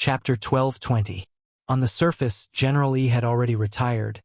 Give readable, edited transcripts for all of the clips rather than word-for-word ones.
Chapter 12:20. On the surface, General Yi had already retired,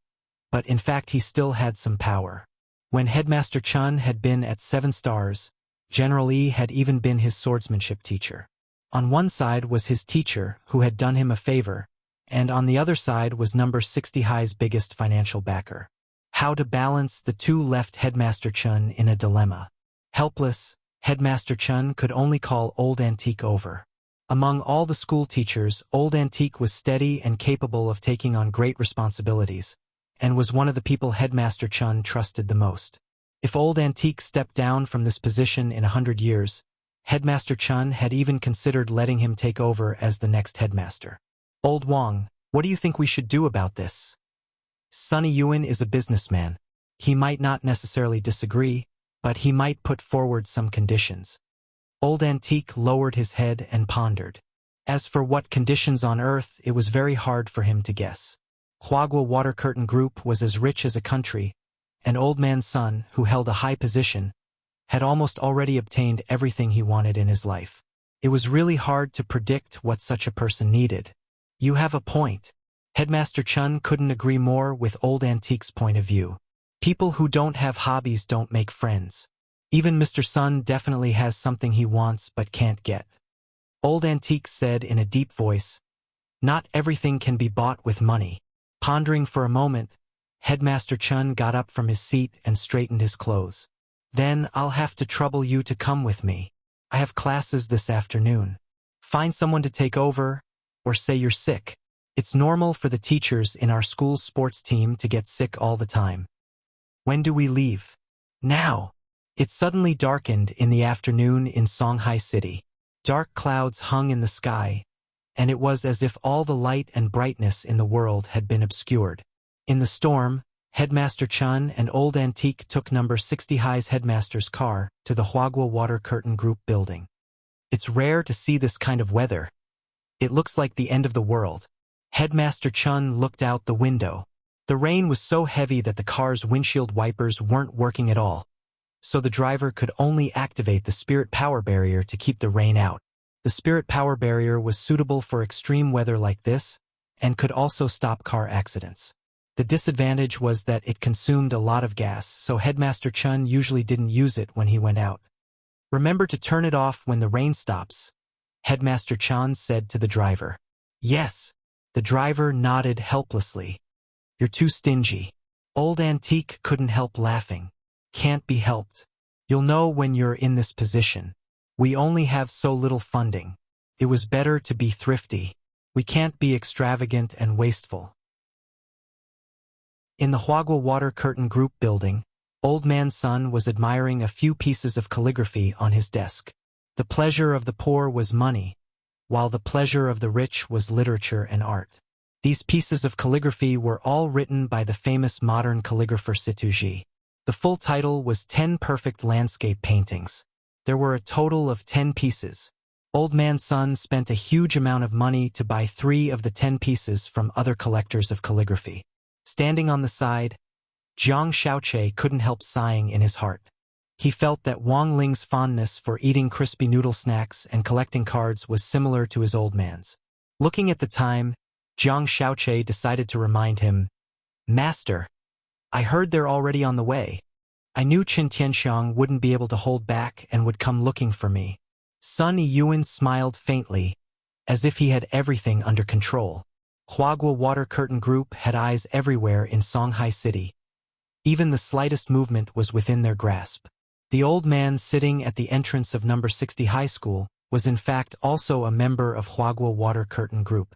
but in fact he still had some power. When Headmaster Chun had been at 7 stars, General Yi had even been his swordsmanship teacher. On one side was his teacher, who had done him a favor, and on the other side was number 60 High's biggest financial backer. How to balance the two left Headmaster Chun in a dilemma. Helpless, Headmaster Chun could only call Old Antique over. Among all the school teachers, Old Antique was steady and capable of taking on great responsibilities, and was one of the people Headmaster Chun trusted the most. If Old Antique stepped down from this position in 100 years, Headmaster Chun had even considered letting him take over as the next headmaster. Old Wang, what do you think we should do about this? Sunny Yuan is a businessman. He might not necessarily disagree, but he might put forward some conditions. Old Antique lowered his head and pondered. As for what conditions on earth, it was very hard for him to guess. Huagua Water Curtain Group was as rich as a country, and Old Man's son, who held a high position, had almost already obtained everything he wanted in his life. It was really hard to predict what such a person needed. You have a point. Headmaster Chun couldn't agree more with Old Antique's point of view. People who don't have hobbies don't make friends. Even Mr. Sun definitely has something he wants but can't get. Old Antique said in a deep voice, "Not everything can be bought with money." Pondering for a moment, Headmaster Chun got up from his seat and straightened his clothes. "Then I'll have to trouble you to come with me. I have classes this afternoon. Find someone to take over, or say you're sick. It's normal for the teachers in our school's sports team to get sick all the time." "When do we leave?" "Now." It suddenly darkened in the afternoon in Songhai City. Dark clouds hung in the sky, and it was as if all the light and brightness in the world had been obscured. In the storm, Headmaster Chun and Old Antique took number 60 High's headmaster's car to the Huagua Water Curtain Group building. It's rare to see this kind of weather. It looks like the end of the world. Headmaster Chun looked out the window. The rain was so heavy that the car's windshield wipers weren't working at all, so the driver could only activate the spirit power barrier to keep the rain out. The spirit power barrier was suitable for extreme weather like this, and could also stop car accidents. The disadvantage was that it consumed a lot of gas, so Headmaster Chun usually didn't use it when he went out. "Remember to turn it off when the rain stops," Headmaster Chun said to the driver. "Yes." The driver nodded helplessly. "You're too stingy." Old Antique couldn't help laughing. "Can't be helped. You'll know when you're in this position. We only have so little funding. It was better to be thrifty. We can't be extravagant and wasteful." In the Huagua Water Curtain Group building, Old Man's son was admiring a few pieces of calligraphy on his desk. The pleasure of the poor was money, while the pleasure of the rich was literature and art. These pieces of calligraphy were all written by the famous modern calligrapher Situji. The full title was 10 Perfect Landscape Paintings. There were a total of 10 pieces. Old Man's son spent a huge amount of money to buy 3 of the 10 pieces from other collectors of calligraphy. Standing on the side, Jiang Shaoche couldn't help sighing in his heart. He felt that Wang Ling's fondness for eating crispy noodle snacks and collecting cards was similar to his old man's. Looking at the time, Jiang Shaoche decided to remind him, "Master, I heard they're already on the way. I knew Qin Tianxiang wouldn't be able to hold back and would come looking for me." Sun Yuan smiled faintly, as if he had everything under control. Huagua Water Curtain Group had eyes everywhere in Songhai City. Even the slightest movement was within their grasp. The old man sitting at the entrance of number 60 High School was in fact also a member of Huagua Water Curtain Group.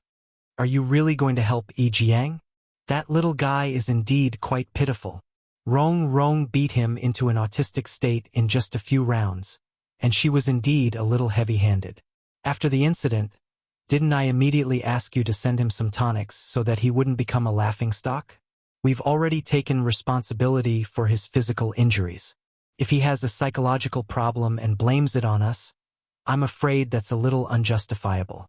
"Are you really going to help Yi Jiang? That little guy is indeed quite pitiful. Rong beat him into an autistic state in just a few rounds, and she was indeed a little heavy-handed. After the incident, didn't I immediately ask you to send him some tonics so that he wouldn't become a laughingstock? We've already taken responsibility for his physical injuries. If he has a psychological problem and blames it on us, I'm afraid that's a little unjustifiable."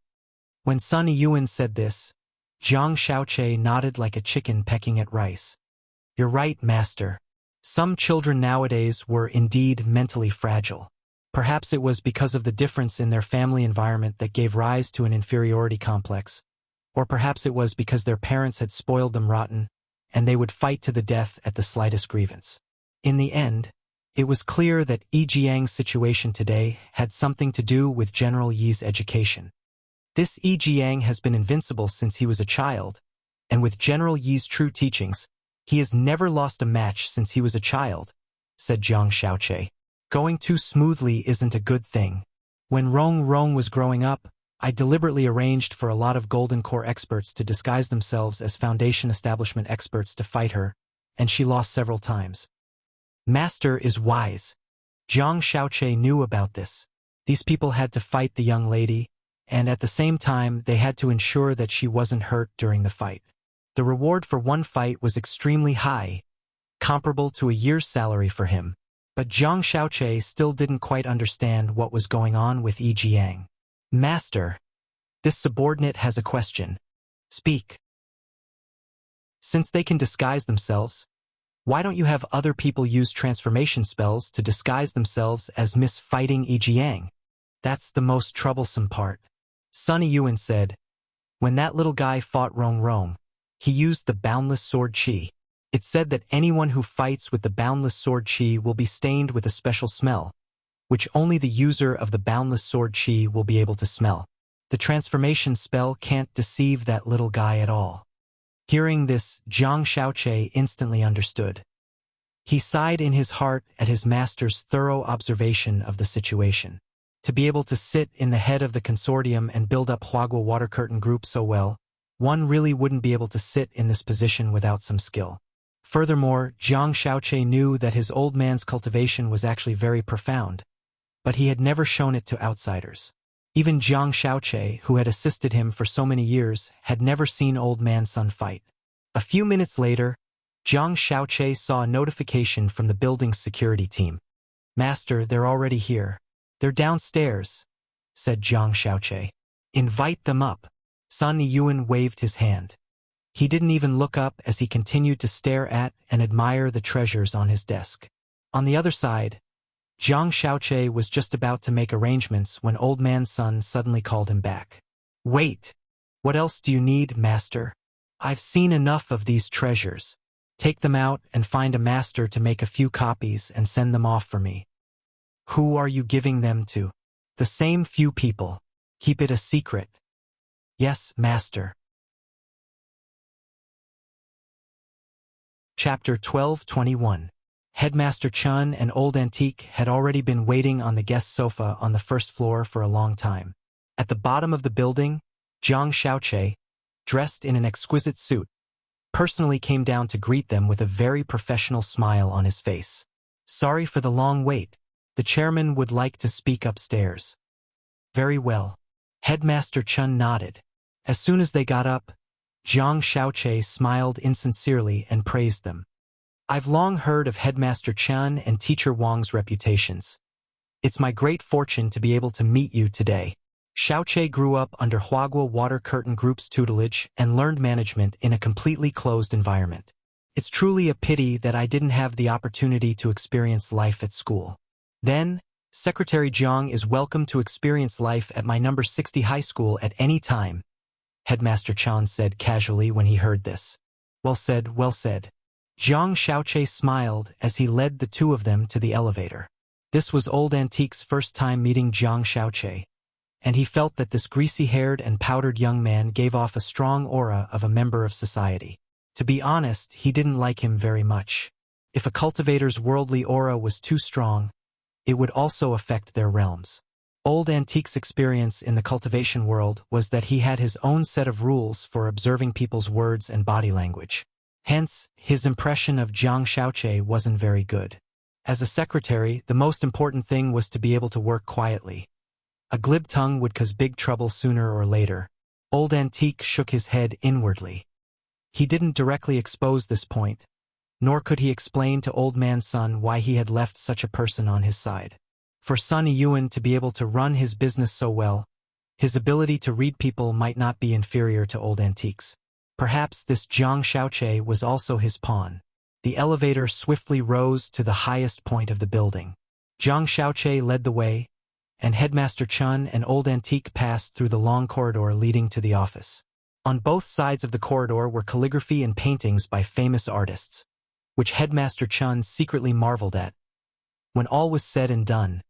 When Sun Yuan said this, Jiang Shaoche nodded like a chicken pecking at rice. "You're right, master. Some children nowadays were indeed mentally fragile. Perhaps it was because of the difference in their family environment that gave rise to an inferiority complex, or perhaps it was because their parents had spoiled them rotten, and they would fight to the death at the slightest grievance. In the end, it was clear that Yi Jiang's situation today had something to do with General Yi's education. This Yi Jiang has been invincible since he was a child, and with General Yi's true teachings, he has never lost a match since he was a child, said Jiang Xiaoqi. Going too smoothly isn't a good thing. When Rong Rong was growing up, I deliberately arranged for a lot of Golden Core experts to disguise themselves as Foundation Establishment experts to fight her, and she lost several times. Master is wise. Jiang Xiaoqi knew about this. These people had to fight the young lady, and at the same time they had to ensure that she wasn't hurt during the fight. The reward for one fight was extremely high, comparable to a year's salary for him. But Jiang Xiaoqi still didn't quite understand what was going on with Yi Jiang. Master, this subordinate has a question. Speak. Since they can disguise themselves, why don't you have other people use transformation spells to disguise themselves as misfighting Yi Jiang? That's the most troublesome part. Sunny Yuan said, when that little guy fought Rong Rong, he used the boundless sword qi. It's said that anyone who fights with the boundless sword qi will be stained with a special smell, which only the user of the boundless sword qi will be able to smell. The transformation spell can't deceive that little guy at all. Hearing this, Jiang Xiaoqi instantly understood. He sighed in his heart at his master's thorough observation of the situation. To be able to sit in the head of the consortium and build up Huaguo Water Curtain Group so well, one really wouldn't be able to sit in this position without some skill. Furthermore, Jiang Xiaoqi knew that his old man's cultivation was actually very profound, but he had never shown it to outsiders. Even Jiang Xiaoqi, who had assisted him for so many years, had never seen old man Sun fight. A few minutes later, Jiang Xiaoqi saw a notification from the building's security team. Master, they're already here. They're downstairs, said Jiang Xiaoqi. Invite them up. Sun Yuan waved his hand. He didn't even look up as he continued to stare at and admire the treasures on his desk. On the other side, Jiang Xiaoqi was just about to make arrangements when Old Man Sun suddenly called him back. Wait! What else do you need, Master? I've seen enough of these treasures. Take them out and find a master to make a few copies and send them off for me. Who are you giving them to? The same few people. Keep it a secret. Yes, Master. Chapter 12:21. Headmaster Chun and Old Antique had already been waiting on the guest sofa on the first floor for a long time. At the bottom of the building, Jiang Xiaoqi, dressed in an exquisite suit, personally came down to greet them with a very professional smile on his face. Sorry for the long wait. The chairman would like to speak upstairs. Very well. Headmaster Chun nodded. As soon as they got up, Jiang Xiaoqi smiled insincerely and praised them. I've long heard of Headmaster Chun and Teacher Wang's reputations. It's my great fortune to be able to meet you today. Xiaoqi grew up under Huaguo Water Curtain Group's tutelage and learned management in a completely closed environment. It's truly a pity that I didn't have the opportunity to experience life at school. Then, Secretary Jiang is welcome to experience life at my number 60 high school at any time, Headmaster Chan said casually when he heard this. Well said, well said. Jiang Xiaoqi smiled as he led the two of them to the elevator. This was Old Antique's first time meeting Jiang Xiaoqi, and he felt that this greasy-haired and powdered young man gave off a strong aura of a member of society. To be honest, he didn't like him very much. If a cultivator's worldly aura was too strong, it would also affect their realms. Old Antique's experience in the cultivation world was that he had his own set of rules for observing people's words and body language. Hence, his impression of Jiang Xiaoqi wasn't very good. As a secretary, the most important thing was to be able to work quietly. A glib tongue would cause big trouble sooner or later. Old Antique shook his head inwardly. He didn't directly expose this point, nor could he explain to Old Man Sun why he had left such a person on his side. For Sun Yuan to be able to run his business so well, his ability to read people might not be inferior to Old Antique's. Perhaps this Jiang Xiaoqi was also his pawn. The elevator swiftly rose to the highest point of the building. Jiang Shaoqi led the way, and Headmaster Chun and Old Antique passed through the long corridor leading to the office. On both sides of the corridor were calligraphy and paintings by famous artists, which Headmaster Chun secretly marveled at. When all was said and done,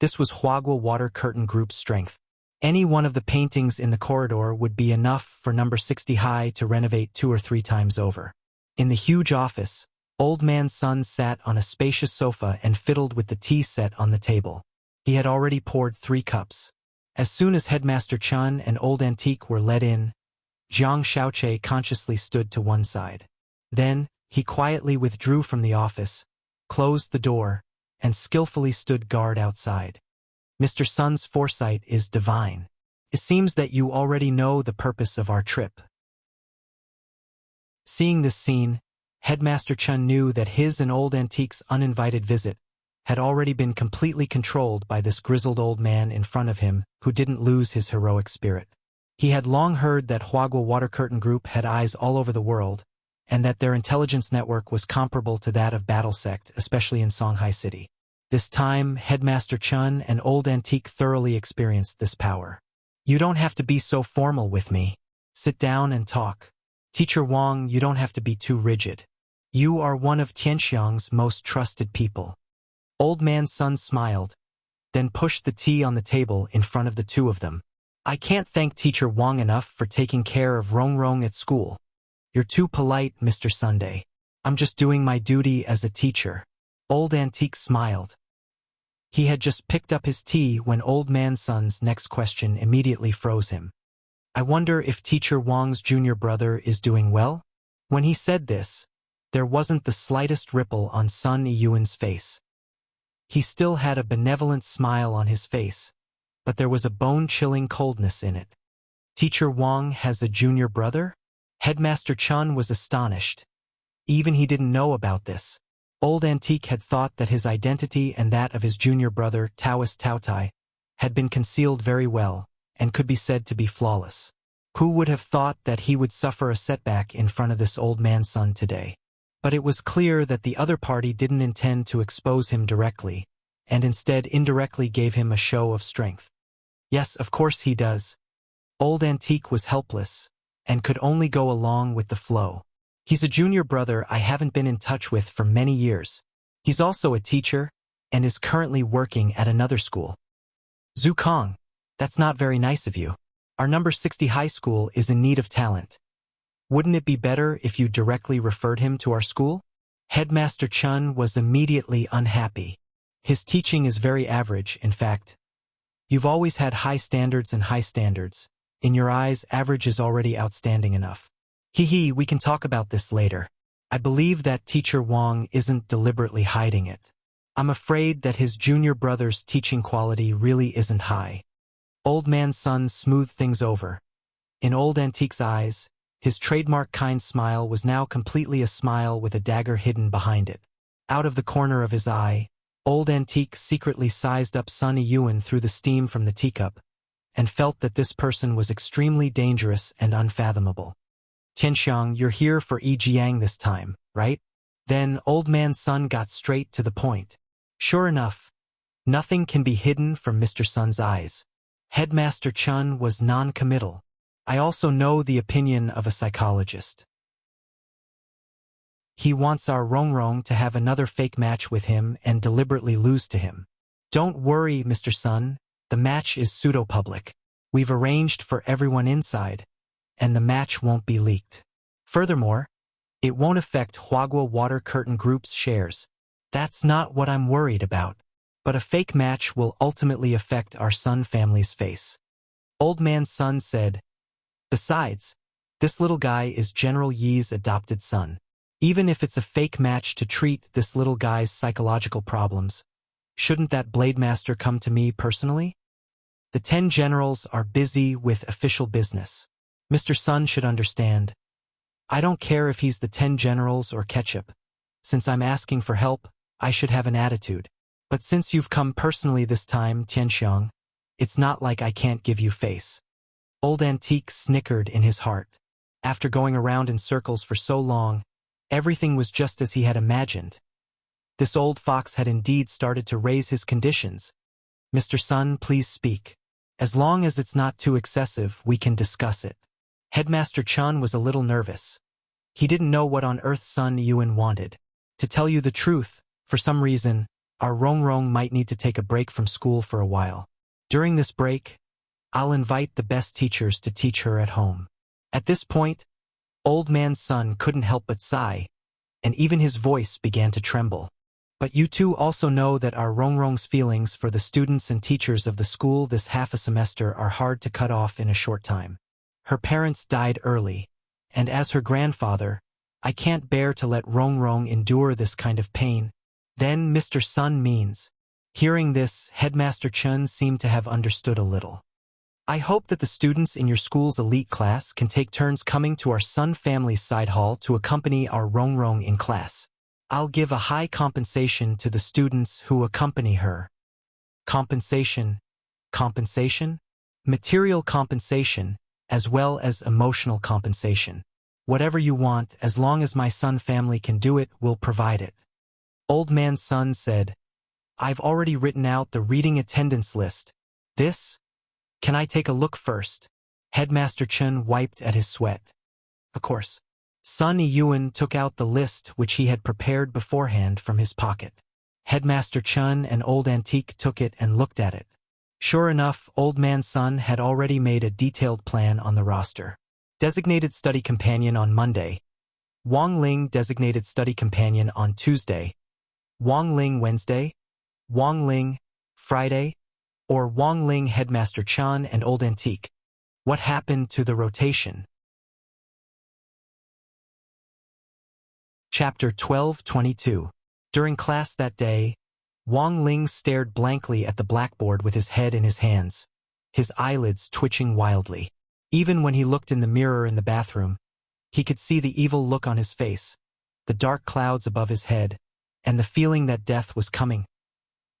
this was Huagua Water Curtain Group's strength. Any one of the paintings in the corridor would be enough for number 60 High to renovate 2 or 3 times over. In the huge office, Old Man Sun sat on a spacious sofa and fiddled with the tea set on the table. He had already poured 3 cups. As soon as Headmaster Chun and Old Antique were let in, Jiang Shaoqi consciously stood to one side. Then, he quietly withdrew from the office, closed the door, and skillfully stood guard outside. Mr. Sun's foresight is divine. It seems that you already know the purpose of our trip. Seeing this scene, Headmaster Chun knew that his and Old Antique's uninvited visit had already been completely controlled by this grizzled old man in front of him who didn't lose his heroic spirit. He had long heard that Huagua Water Curtain Group had eyes all over the world, and that their intelligence network was comparable to that of Battle Sect, especially in Songhai City. This time, Headmaster Chun and Old Antique thoroughly experienced this power. You don't have to be so formal with me. Sit down and talk. Teacher Wang, you don't have to be too rigid. You are one of Tianxiang's most trusted people. Old Man Sun smiled, then pushed the tea on the table in front of the two of them. I can't thank Teacher Wang enough for taking care of Rong Rong at school. You're too polite, Mr. Sunday. I'm just doing my duty as a teacher. Old Antique smiled. He had just picked up his tea when Old Man Sun's next question immediately froze him. I wonder if Teacher Wang's junior brother is doing well? When he said this, there wasn't the slightest ripple on Sun Yiyuan's face. He still had a benevolent smile on his face, but there was a bone-chilling coldness in it. Teacher Wang has a junior brother? Headmaster Chun was astonished. Even he didn't know about this. Old Antique had thought that his identity and that of his junior brother, Taoist Taotai, had been concealed very well, and could be said to be flawless. Who would have thought that he would suffer a setback in front of this old man's son today? But it was clear that the other party didn't intend to expose him directly, and instead indirectly gave him a show of strength. Yes, of course he does. Old Antique was helpless, and could only go along with the flow. He's a junior brother I haven't been in touch with for many years. He's also a teacher, and is currently working at another school. Zhu Kong, that's not very nice of you. Our number 60 high school is in need of talent. Wouldn't it be better if you directly referred him to our school? Headmaster Chun was immediately unhappy. His teaching is very average, in fact. You've always had high standards and high standards. In your eyes, average is already outstanding enough. We can talk about this later. I believe that Teacher Wang isn't deliberately hiding it. I'm afraid that his junior brother's teaching quality really isn't high. Old Man Sun smoothed things over. In Old Antique's eyes, his trademark kind smile was now completely a smile with a dagger hidden behind it. Out of the corner of his eye, Old Antique secretly sized up Sun Yiyuan through the steam from the teacup, and felt that this person was extremely dangerous and unfathomable. Tianxiang, you're here for Yi Jiang this time, right? Then Old Man Sun got straight to the point. Sure enough, nothing can be hidden from Mr. Sun's eyes. Headmaster Chun was non-committal. I also know the opinion of a psychologist. He wants our Rong Rong to have another fake match with him and deliberately lose to him. Don't worry, Mr. Sun, the match is pseudo-public. We've arranged for everyone inside, and the match won't be leaked. Furthermore, it won't affect Huagua Water Curtain Group's shares. That's not what I'm worried about. But a fake match will ultimately affect our Sun family's face. Old Man Sun said, besides, this little guy is General Yi's adopted son. Even if it's a fake match to treat this little guy's psychological problems, shouldn't that Blade Master come to me personally? The 10 generals are busy with official business. Mr. Sun should understand. I don't care if he's the 10 generals or ketchup. Since I'm asking for help, I should have an attitude. But since you've come personally this time, Tianxiang, it's not like I can't give you face. Old Antique snickered in his heart. After going around in circles for so long, everything was just as he had imagined. This old fox had indeed started to raise his conditions. "Mr. Sun, please speak. As long as it's not too excessive, we can discuss it." Headmaster Chun was a little nervous. He didn't know what on earth Sun Yun wanted. To tell you the truth, for some reason, our Rongrong might need to take a break from school for a while. During this break, I'll invite the best teachers to teach her at home. At this point, Old Man Sun couldn't help but sigh, and even his voice began to tremble. "But you two also know that our Rongrong's feelings for the students and teachers of the school this half a semester are hard to cut off in a short time. Her parents died early, and as her grandfather, I can't bear to let Rongrong endure this kind of pain." "Then Mr. Sun means." Hearing this, Headmaster Chun seemed to have understood a little. "I hope that the students in your school's elite class can take turns coming to our Sun family's side hall to accompany our Rongrong in class. I'll give a high compensation to the students who accompany her." Compensation? Compensation? Material compensation, as well as emotional compensation. "Whatever you want, as long as my Sun family can do it, we'll provide it." Old Man Sun said, "I've already written out the reading attendance list. This? Can I take a look first?" Headmaster Chun wiped at his sweat. Of course. Sun Yun took out the list which he had prepared beforehand from his pocket. Headmaster Chun and Old Antique took it and looked at it. Sure enough, Old Man Sun had already made a detailed plan on the roster. Designated study companion on Monday. Wang Ling designated study companion on Tuesday. Wang Ling Wednesday. Wang Ling Friday. Or Wang Ling Headmaster Chun and Old Antique. What happened to the rotation? Chapter 12:22. During class that day, Wang Ling stared blankly at the blackboard with his head in his hands, his eyelids twitching wildly. Even when he looked in the mirror in the bathroom, he could see the evil look on his face, the dark clouds above his head, and the feeling that death was coming.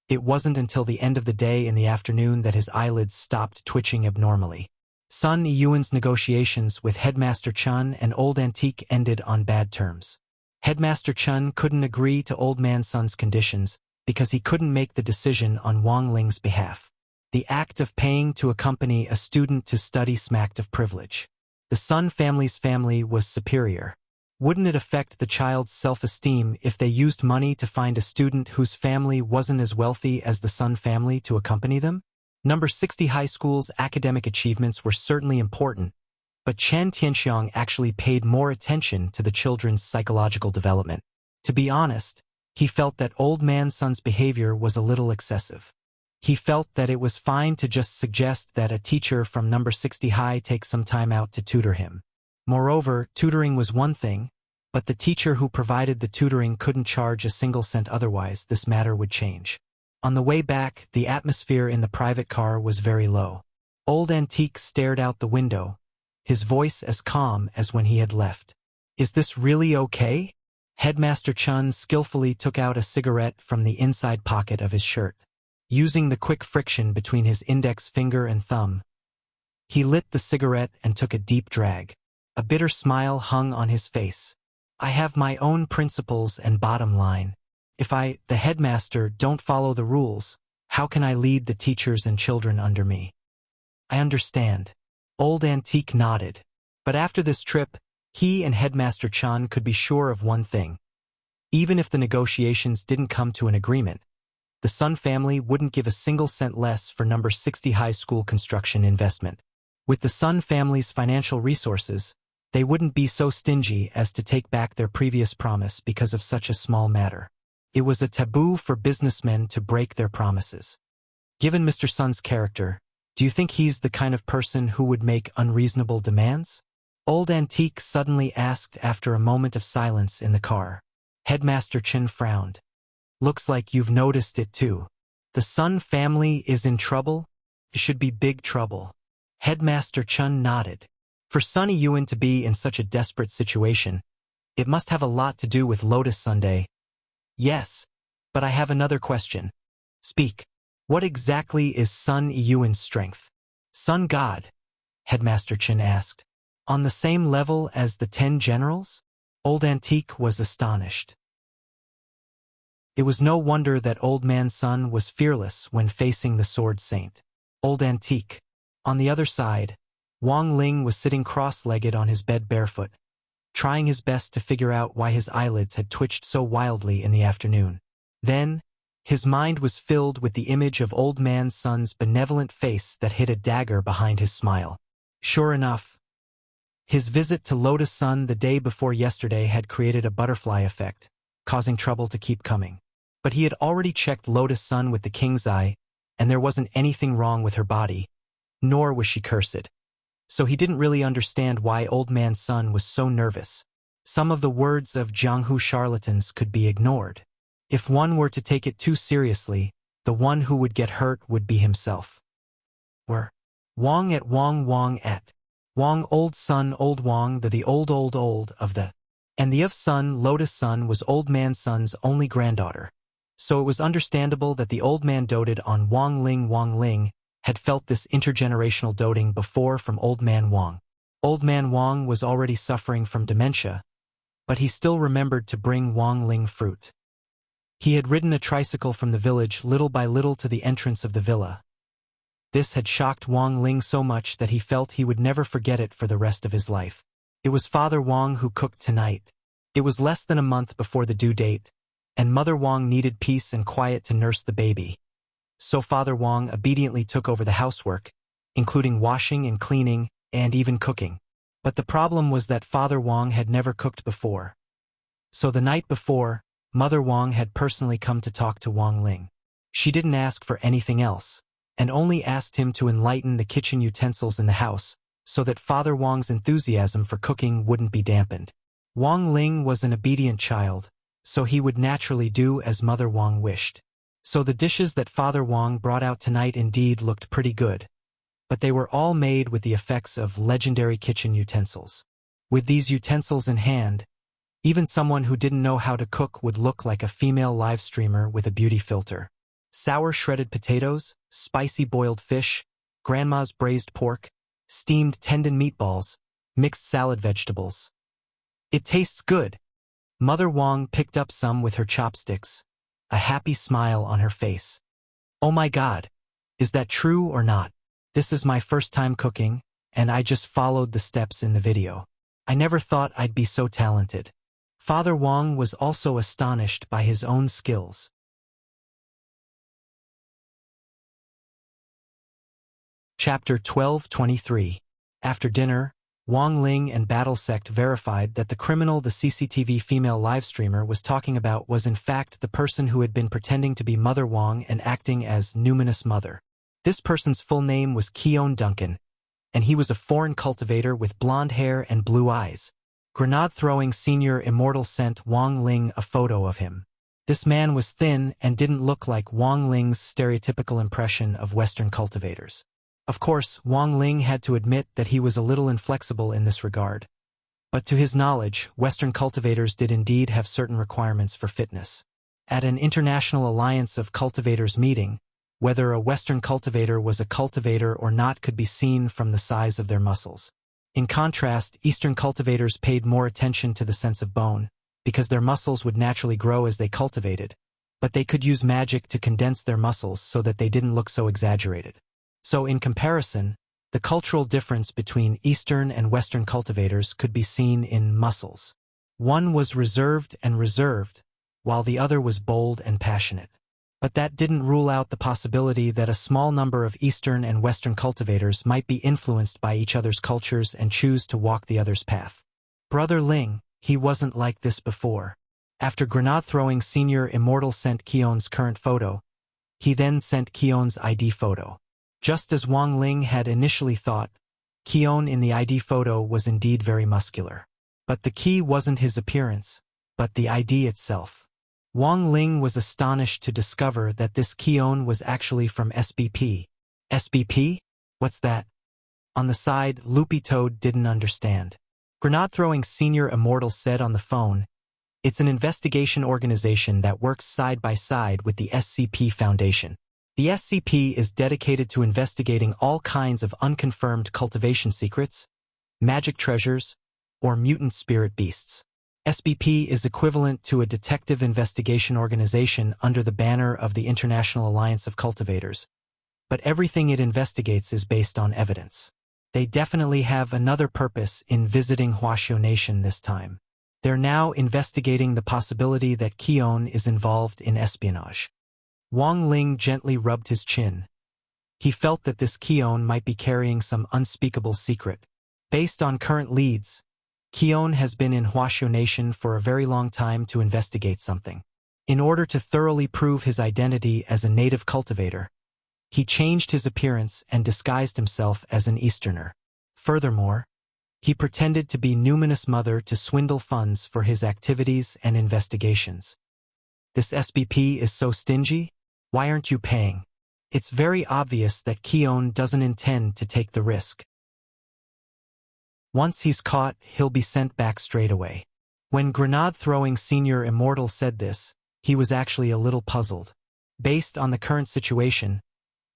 It wasn't until the end of the day in the afternoon that his eyelids stopped twitching abnormally. Sun Yun's negotiations with Headmaster Chun and Old Antique ended on bad terms. Headmaster Chun couldn't agree to Old Man Sun's conditions because he couldn't make the decision on Wang Ling's behalf. The act of paying to accompany a student to study smacked of privilege. The Sun family's family was superior. Wouldn't it affect the child's self-esteem if they used money to find a student whose family wasn't as wealthy as the Sun family to accompany them? Number 60 High School's academic achievements were certainly important, but Chen Tianxiang actually paid more attention to the children's psychological development. To be honest, he felt that Old Man Sun's behavior was a little excessive. He felt that it was fine to just suggest that a teacher from number 60 High take some time out to tutor him. Moreover, tutoring was one thing, but the teacher who provided the tutoring couldn't charge a single cent, otherwise this matter would change. On the way back, the atmosphere in the private car was very low. Old Antique stared out the window, his voice as calm as when he had left. "Is this really okay?" Headmaster Chun skillfully took out a cigarette from the inside pocket of his shirt. Using the quick friction between his index finger and thumb, he lit the cigarette and took a deep drag. A bitter smile hung on his face. "I have my own principles and bottom line. If I, the headmaster, don't follow the rules, how can I lead the teachers and children under me?" "I understand." Old Antique nodded. But after this trip, he and Headmaster Chun could be sure of one thing. Even if the negotiations didn't come to an agreement, the Sun family wouldn't give a single cent less for number 60 high school construction investment. With the Sun family's financial resources, they wouldn't be so stingy as to take back their previous promise because of such a small matter. It was a taboo for businessmen to break their promises. Given Mr. Sun's character, do you think he's the kind of person who would make unreasonable demands? Old Antique suddenly asked after a moment of silence in the car. Headmaster Chin frowned. "Looks like you've noticed it too. The Sun family is in trouble? It should be big trouble." Headmaster Chun nodded. For Sunny Yuen to be in such a desperate situation, it must have a lot to do with Lotus Sunday. "Yes, but I have another question." "Speak. What exactly is Sun Yuen's strength?" "Sun God," Headmaster Chin asked. "On the same level as the 10 generals?" Old Antique was astonished. It was no wonder that Old Man Sun was fearless when facing the Sword Saint. Old Antique. On the other side, Wang Ling was sitting cross-legged on his bed barefoot, trying his best to figure out why his eyelids had twitched so wildly in the afternoon. Then, his mind was filled with the image of Old Man Sun's benevolent face that hid a dagger behind his smile. Sure enough, his visit to Lotus Sun the day before yesterday had created a butterfly effect, causing trouble to keep coming. But he had already checked Lotus Sun with the king's eye, and there wasn't anything wrong with her body, nor was she cursed. So he didn't really understand why Old Man Sun was so nervous. Some of the words of Jianghu charlatans could be ignored. If one were to take it too seriously, the one who would get hurt would be himself. Wang at Wang at. Wang Old Sun Old Wang the old of the. And the of Sun Lotus Sun was Old Man Sun's only granddaughter. So it was understandable that the old man doted on Wang Ling had felt this intergenerational doting before from Old Man Wang. Old Man Wang was already suffering from dementia, but he still remembered to bring Wang Ling fruit. He had ridden a tricycle from the village little by little to the entrance of the villa. This had shocked Wang Ling so much that he felt he would never forget it for the rest of his life. It was Father Wang who cooked tonight. It was less than a month before the due date, and Mother Wang needed peace and quiet to nurse the baby. So Father Wang obediently took over the housework, including washing and cleaning, and even cooking. But the problem was that Father Wang had never cooked before. So the night before, Mother Wang had personally come to talk to Wang Ling. She didn't ask for anything else, and only asked him to enlighten the kitchen utensils in the house, so that Father Wang's enthusiasm for cooking wouldn't be dampened. Wang Ling was an obedient child, so he would naturally do as Mother Wang wished. So the dishes that Father Wang brought out tonight indeed looked pretty good, but they were all made with the effects of legendary kitchen utensils. With these utensils in hand, even someone who didn't know how to cook would look like a female live streamer with a beauty filter. Sour shredded potatoes, spicy boiled fish, grandma's braised pork, steamed tendon meatballs, mixed salad vegetables. It tastes good. Mother Wang picked up some with her chopsticks, a happy smile on her face. Oh my God, is that true or not? This is my first time cooking, and I just followed the steps in the video. I never thought I'd be so talented. Father Wang was also astonished by his own skills. Chapter 12:23. After dinner, Wang Ling and Battlesect verified that the criminal the CCTV female live streamer was talking about was in fact the person who had been pretending to be Mother Wang and acting as Numinous Mother. This person's full name was Keon Duncan, and he was a foreign cultivator with blonde hair and blue eyes. Grenade-throwing Senior Immortal sent Wang Ling a photo of him. This man was thin and didn't look like Wang Ling's stereotypical impression of Western cultivators. Of course, Wang Ling had to admit that he was a little inflexible in this regard. But to his knowledge, Western cultivators did indeed have certain requirements for fitness. At an International Alliance of Cultivators meeting, whether a Western cultivator was a cultivator or not could be seen from the size of their muscles. In contrast, Eastern cultivators paid more attention to the sense of bone, because their muscles would naturally grow as they cultivated, but they could use magic to condense their muscles so that they didn't look so exaggerated. So in comparison, the cultural difference between Eastern and Western cultivators could be seen in muscles. One was reserved, while the other was bold and passionate. But that didn't rule out the possibility that a small number of Eastern and Western cultivators might be influenced by each other's cultures and choose to walk the other's path. Brother Ling, he wasn't like this before. After grenade-throwing Senior Immortal sent Keon's current photo, he then sent Keon's ID photo. Just as Wang Ling had initially thought, Keon in the ID photo was indeed very muscular. But the key wasn't his appearance, but the ID itself. Wang Ling was astonished to discover that this Keon was actually from SBP. SBP? What's that? On the side, Loopy Toad didn't understand. Grenade-throwing Senior Immortal said on the phone, "It's an investigation organization that works side by side with the SCP Foundation. The SCP is dedicated to investigating all kinds of unconfirmed cultivation secrets, magic treasures, or mutant spirit beasts. SBP is equivalent to a detective investigation organization under the banner of the International Alliance of Cultivators, but everything it investigates is based on evidence. They definitely have another purpose in visiting Huaxiao Nation this time. They're now investigating the possibility that Keon is involved in espionage. Wang Ling gently rubbed his chin. He felt that this Keon might be carrying some unspeakable secret. Based on current leads, Keon has been in Huaxiao Nation for a very long time to investigate something. In order to thoroughly prove his identity as a native cultivator, he changed his appearance and disguised himself as an Easterner. Furthermore, he pretended to be Numinous Mother to swindle funds for his activities and investigations. This SBP is so stingy? Why aren't you paying? It's very obvious that Keon doesn't intend to take the risk. Once he's caught, he'll be sent back straight away. When Grenade-throwing Senior Immortal said this, he was actually a little puzzled. Based on the current situation,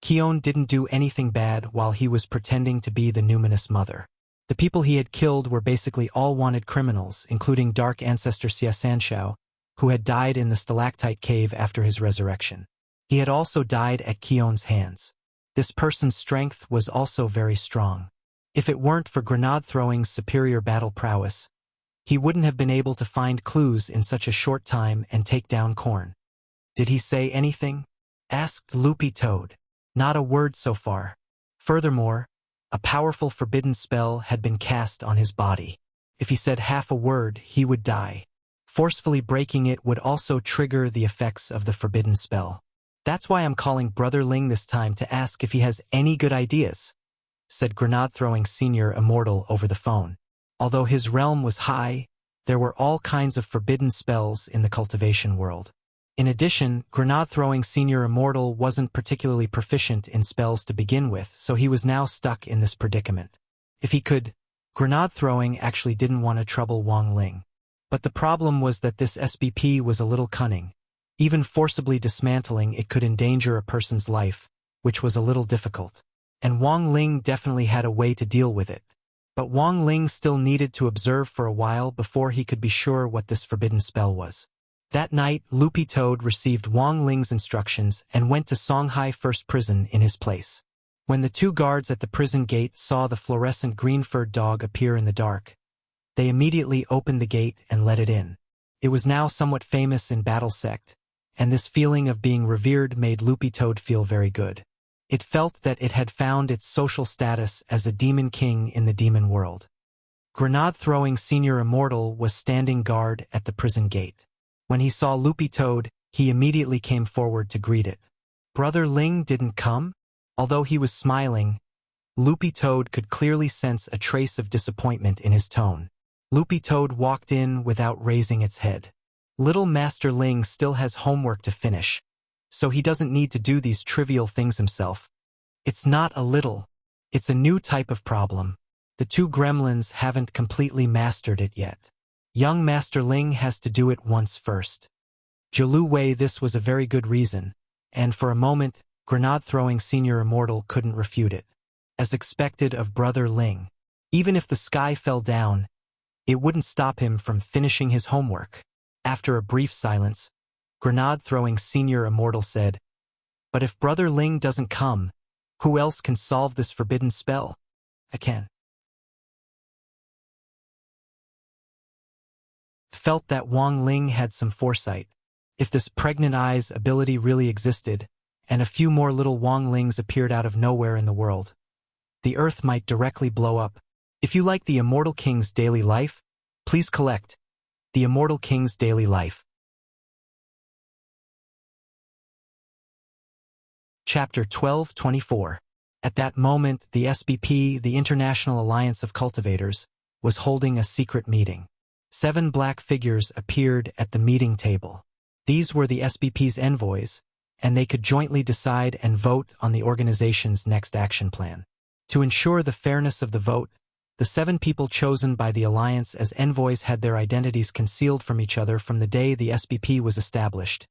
Keon didn't do anything bad while he was pretending to be the Numinous Mother. The people he had killed were basically all wanted criminals, including Dark Ancestor Xia Sanshao, who had died in the stalactite cave after his resurrection. He had also died at Keon's hands. This person's strength was also very strong. If it weren't for Grenade-throwing's superior battle prowess, he wouldn't have been able to find clues in such a short time and take down Korn. Did he say anything? Asked Loopy Toad. Not a word so far. Furthermore, a powerful forbidden spell had been cast on his body. If he said half a word, he would die. Forcefully breaking it would also trigger the effects of the forbidden spell. That's why I'm calling Brother Ling this time to ask if he has any good ideas, said Grenade-throwing Senior Immortal over the phone. Although his realm was high, there were all kinds of forbidden spells in the cultivation world. In addition, Grenade-throwing Senior Immortal wasn't particularly proficient in spells to begin with, so he was now stuck in this predicament. If he could, Grenade-throwing actually didn't want to trouble Wang Ling. But the problem was that this SBP was a little cunning. Even forcibly dismantling it could endanger a person's life, which was a little difficult. And Wang Ling definitely had a way to deal with it. But Wang Ling still needed to observe for a while before he could be sure what this forbidden spell was. That night, Loopy Toad received Wang Ling's instructions and went to Songhai First Prison in his place. When the two guards at the prison gate saw the fluorescent green-furred dog appear in the dark, they immediately opened the gate and let it in. It was now somewhat famous in Battle Sect, and this feeling of being revered made Loopy Toad feel very good. It felt that it had found its social status as a demon king in the demon world. Grenade-throwing Senior Immortal was standing guard at the prison gate. When he saw Loopy Toad, he immediately came forward to greet it. Brother Ling didn't come? Although he was smiling, Loopy Toad could clearly sense a trace of disappointment in his tone. Loopy Toad walked in without raising its head. Little Master Ling still has homework to finish, so he doesn't need to do these trivial things himself. It's not a little. It's a new type of problem. The two gremlins haven't completely mastered it yet. Young Master Ling has to do it once first. Jilu Wei, this was a very good reason, and for a moment, Grenade-throwing Senior Immortal couldn't refute it. As expected of Brother Ling, even if the sky fell down, it wouldn't stop him from finishing his homework. After a brief silence, Grenade-throwing Senior Immortal said, "But if Brother Ling doesn't come, who else can solve this forbidden spell? I can." Felt that Wang Ling had some foresight. If this pregnant eye's ability really existed, and a few more little Wang Lings appeared out of nowhere in the world, the earth might directly blow up. If you like the Immortal King's daily life, please collect The Immortal King's Daily Life. Chapter 1224. At that moment, the SBP, the International Alliance of Cultivators, was holding a secret meeting. 7 black figures appeared at the meeting table. These were the SBP's envoys, and they could jointly decide and vote on the organization's next action plan. To ensure the fairness of the vote, the 7 people chosen by the Alliance as envoys had their identities concealed from each other from the day the SBP was established,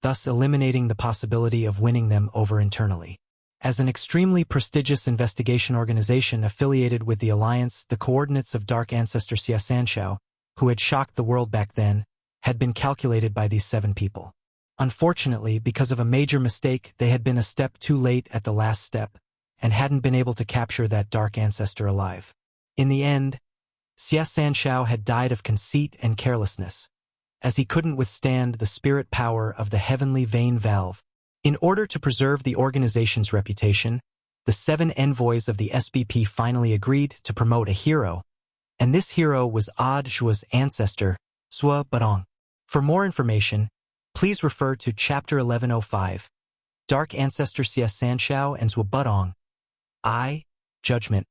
thus eliminating the possibility of winning them over internally. As an extremely prestigious investigation organization affiliated with the Alliance, the coordinates of Dark Ancestor Xia Sanshao, who had shocked the world back then, had been calculated by these 7 people. Unfortunately, because of a major mistake, they had been a step too late at the last step, and hadn't been able to capture that dark ancestor alive. In the end, Xia Sanshao had died of conceit and carelessness, as he couldn't withstand the spirit power of the heavenly vein valve. In order to preserve the organization's reputation, the 7 envoys of the SBP finally agreed to promote a hero, and this hero was Odd Shua's ancestor, Sua Badong. For more information, please refer to Chapter 1105, Dark Ancestor Xia Sanshao and Sua Badong. I, Judgment,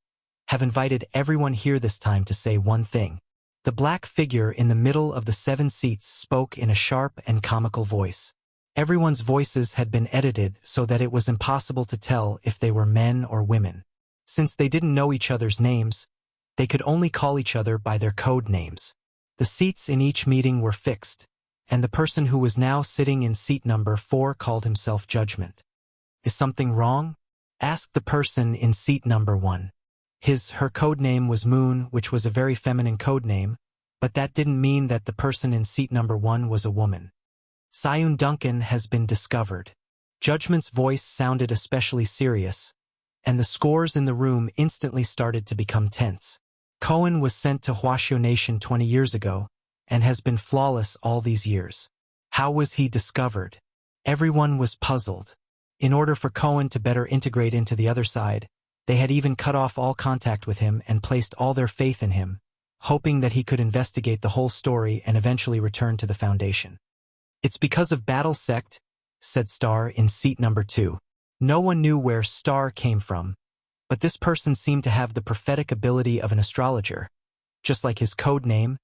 have invited everyone here this time to say one thing. The black figure in the middle of the 7 seats spoke in a sharp and comical voice. Everyone's voices had been edited so that it was impossible to tell if they were men or women. Since they didn't know each other's names, they could only call each other by their code names. The seats in each meeting were fixed, and the person who was now sitting in seat number 4 called himself Judgment. Is something wrong? Asked the person in seat number 1. Her code name was Moon, which was a very feminine code name, but that didn't mean that the person in seat number 1 was a woman. Sayun Duncan has been discovered. Judgment's voice sounded especially serious, and the scores in the room instantly started to become tense. Cohen was sent to Huaxiao Nation 20 years ago, and has been flawless all these years. How was he discovered? Everyone was puzzled. In order for Cohen to better integrate into the other side, they had even cut off all contact with him and placed all their faith in him, hoping that he could investigate the whole story and eventually return to the Foundation. It's because of Battle Sect, said Star in seat number 2. No one knew where Star came from, but this person seemed to have the prophetic ability of an astrologer, just like his code name,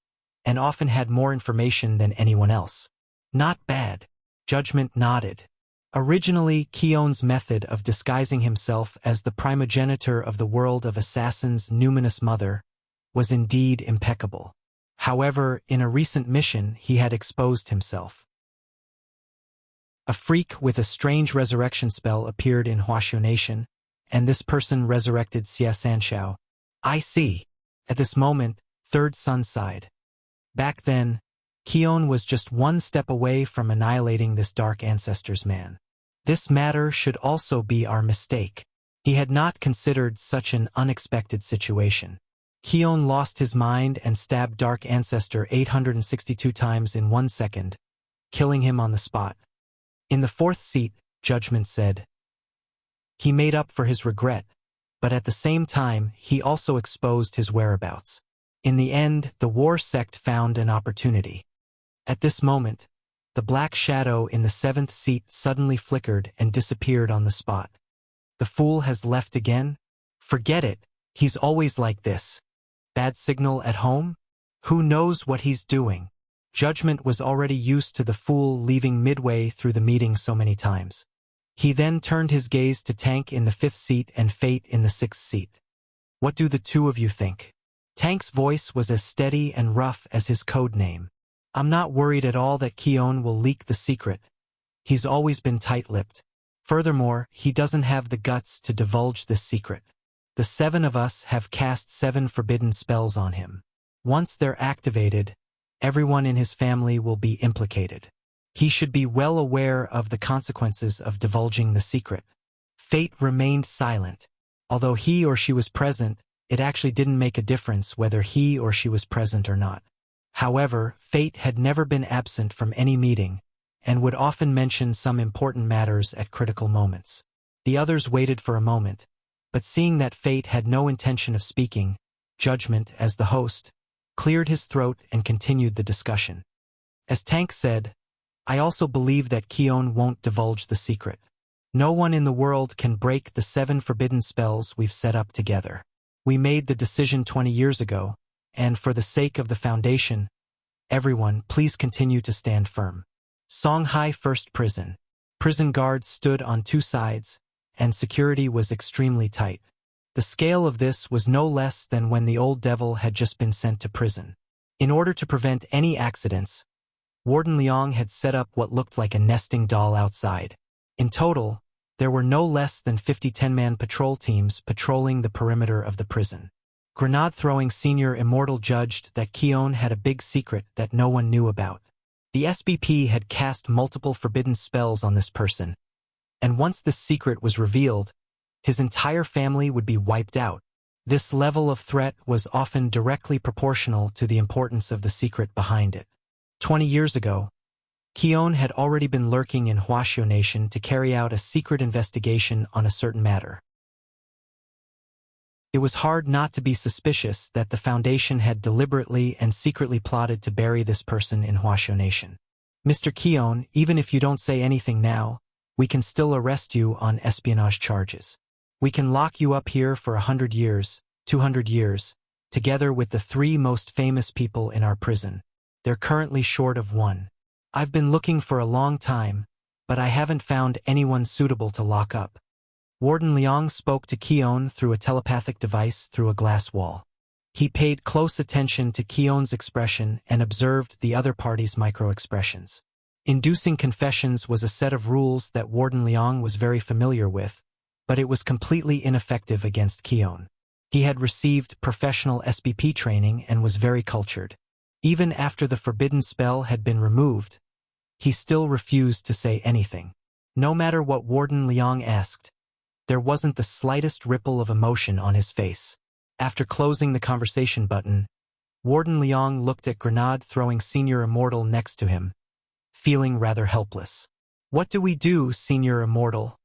and often had more information than anyone else. Not bad. Judgment nodded. Originally, Keon's method of disguising himself as the primogenitor of the world of assassins' numinous mother was indeed impeccable. However, in a recent mission, he had exposed himself. A freak with a strange resurrection spell appeared in Huaxiao Nation, and this person resurrected Xia Sanshao. I see. At this moment, Third Sun sighed. Back then, Keon was just one step away from annihilating this dark ancestor's man. This matter should also be our mistake. He had not considered such an unexpected situation. Keon lost his mind and stabbed Dark Ancestor 862 times in 1 second, killing him on the spot. In the 4th seat, Judgment said. He made up for his regret, but at the same time, he also exposed his whereabouts. In the end, the war sect found an opportunity. At this moment, the black shadow in the 7th seat suddenly flickered and disappeared on the spot. The fool has left again? Forget it, he's always like this. Bad signal at home? Who knows what he's doing? Judgment was already used to the fool leaving midway through the meeting so many times. He then turned his gaze to Tank in the 5th seat and Fate in the 6th seat. What do the two of you think? Tank's voice was as steady and rough as his code name. I'm not worried at all that Keon will leak the secret. He's always been tight-lipped. Furthermore, he doesn't have the guts to divulge this secret. The 7 of us have cast 7 forbidden spells on him. Once they're activated, everyone in his family will be implicated. He should be well aware of the consequences of divulging the secret. Fate remained silent. Although he or she was present, it actually didn't make a difference whether he or she was present or not. However, Fate had never been absent from any meeting, and would often mention some important matters at critical moments. The others waited for a moment, but seeing that Fate had no intention of speaking, Judgment, as the host, cleared his throat and continued the discussion. As Tank said, I also believe that Keon won't divulge the secret. No one in the world can break the 7 forbidden spells we've set up together. We made the decision 20 years ago, and for the sake of the Foundation, everyone, please continue to stand firm. Songhai First Prison. Prison guards stood on 2 sides, and security was extremely tight. The scale of this was no less than when the old devil had just been sent to prison. In order to prevent any accidents, Warden Liang had set up what looked like a nesting doll outside. In total, there were no less than 50 10-man patrol teams patrolling the perimeter of the prison. Grenade-throwing senior immortal judged that Keon had a big secret that no one knew about. The SBP had cast multiple forbidden spells on this person, and once this secret was revealed, his entire family would be wiped out. This level of threat was often directly proportional to the importance of the secret behind it. 20 years ago, Keon had already been lurking in Huaxiao Nation to carry out a secret investigation on a certain matter. It was hard not to be suspicious that the Foundation had deliberately and secretly plotted to bury this person in Huaxiao Nation. Mr. Keon, even if you don't say anything now, we can still arrest you on espionage charges. We can lock you up here for 100 years, 200 years, together with the 3 most famous people in our prison. They're currently short of 1. I've been looking for a long time, but I haven't found anyone suitable to lock up. Warden Liang spoke to Keon through a telepathic device through a glass wall. He paid close attention to Keon's expression and observed the other party's micro-expressions. Inducing confessions was a set of rules that Warden Liang was very familiar with, but it was completely ineffective against Keon. He had received professional SBP training and was very cultured. Even after the forbidden spell had been removed, he still refused to say anything. No matter what Warden Liang asked, there wasn't the slightest ripple of emotion on his face. After closing the conversation button, Warden Liang looked at Grenade-throwing Senior Immortal next to him, feeling rather helpless. What do we do, Senior Immortal?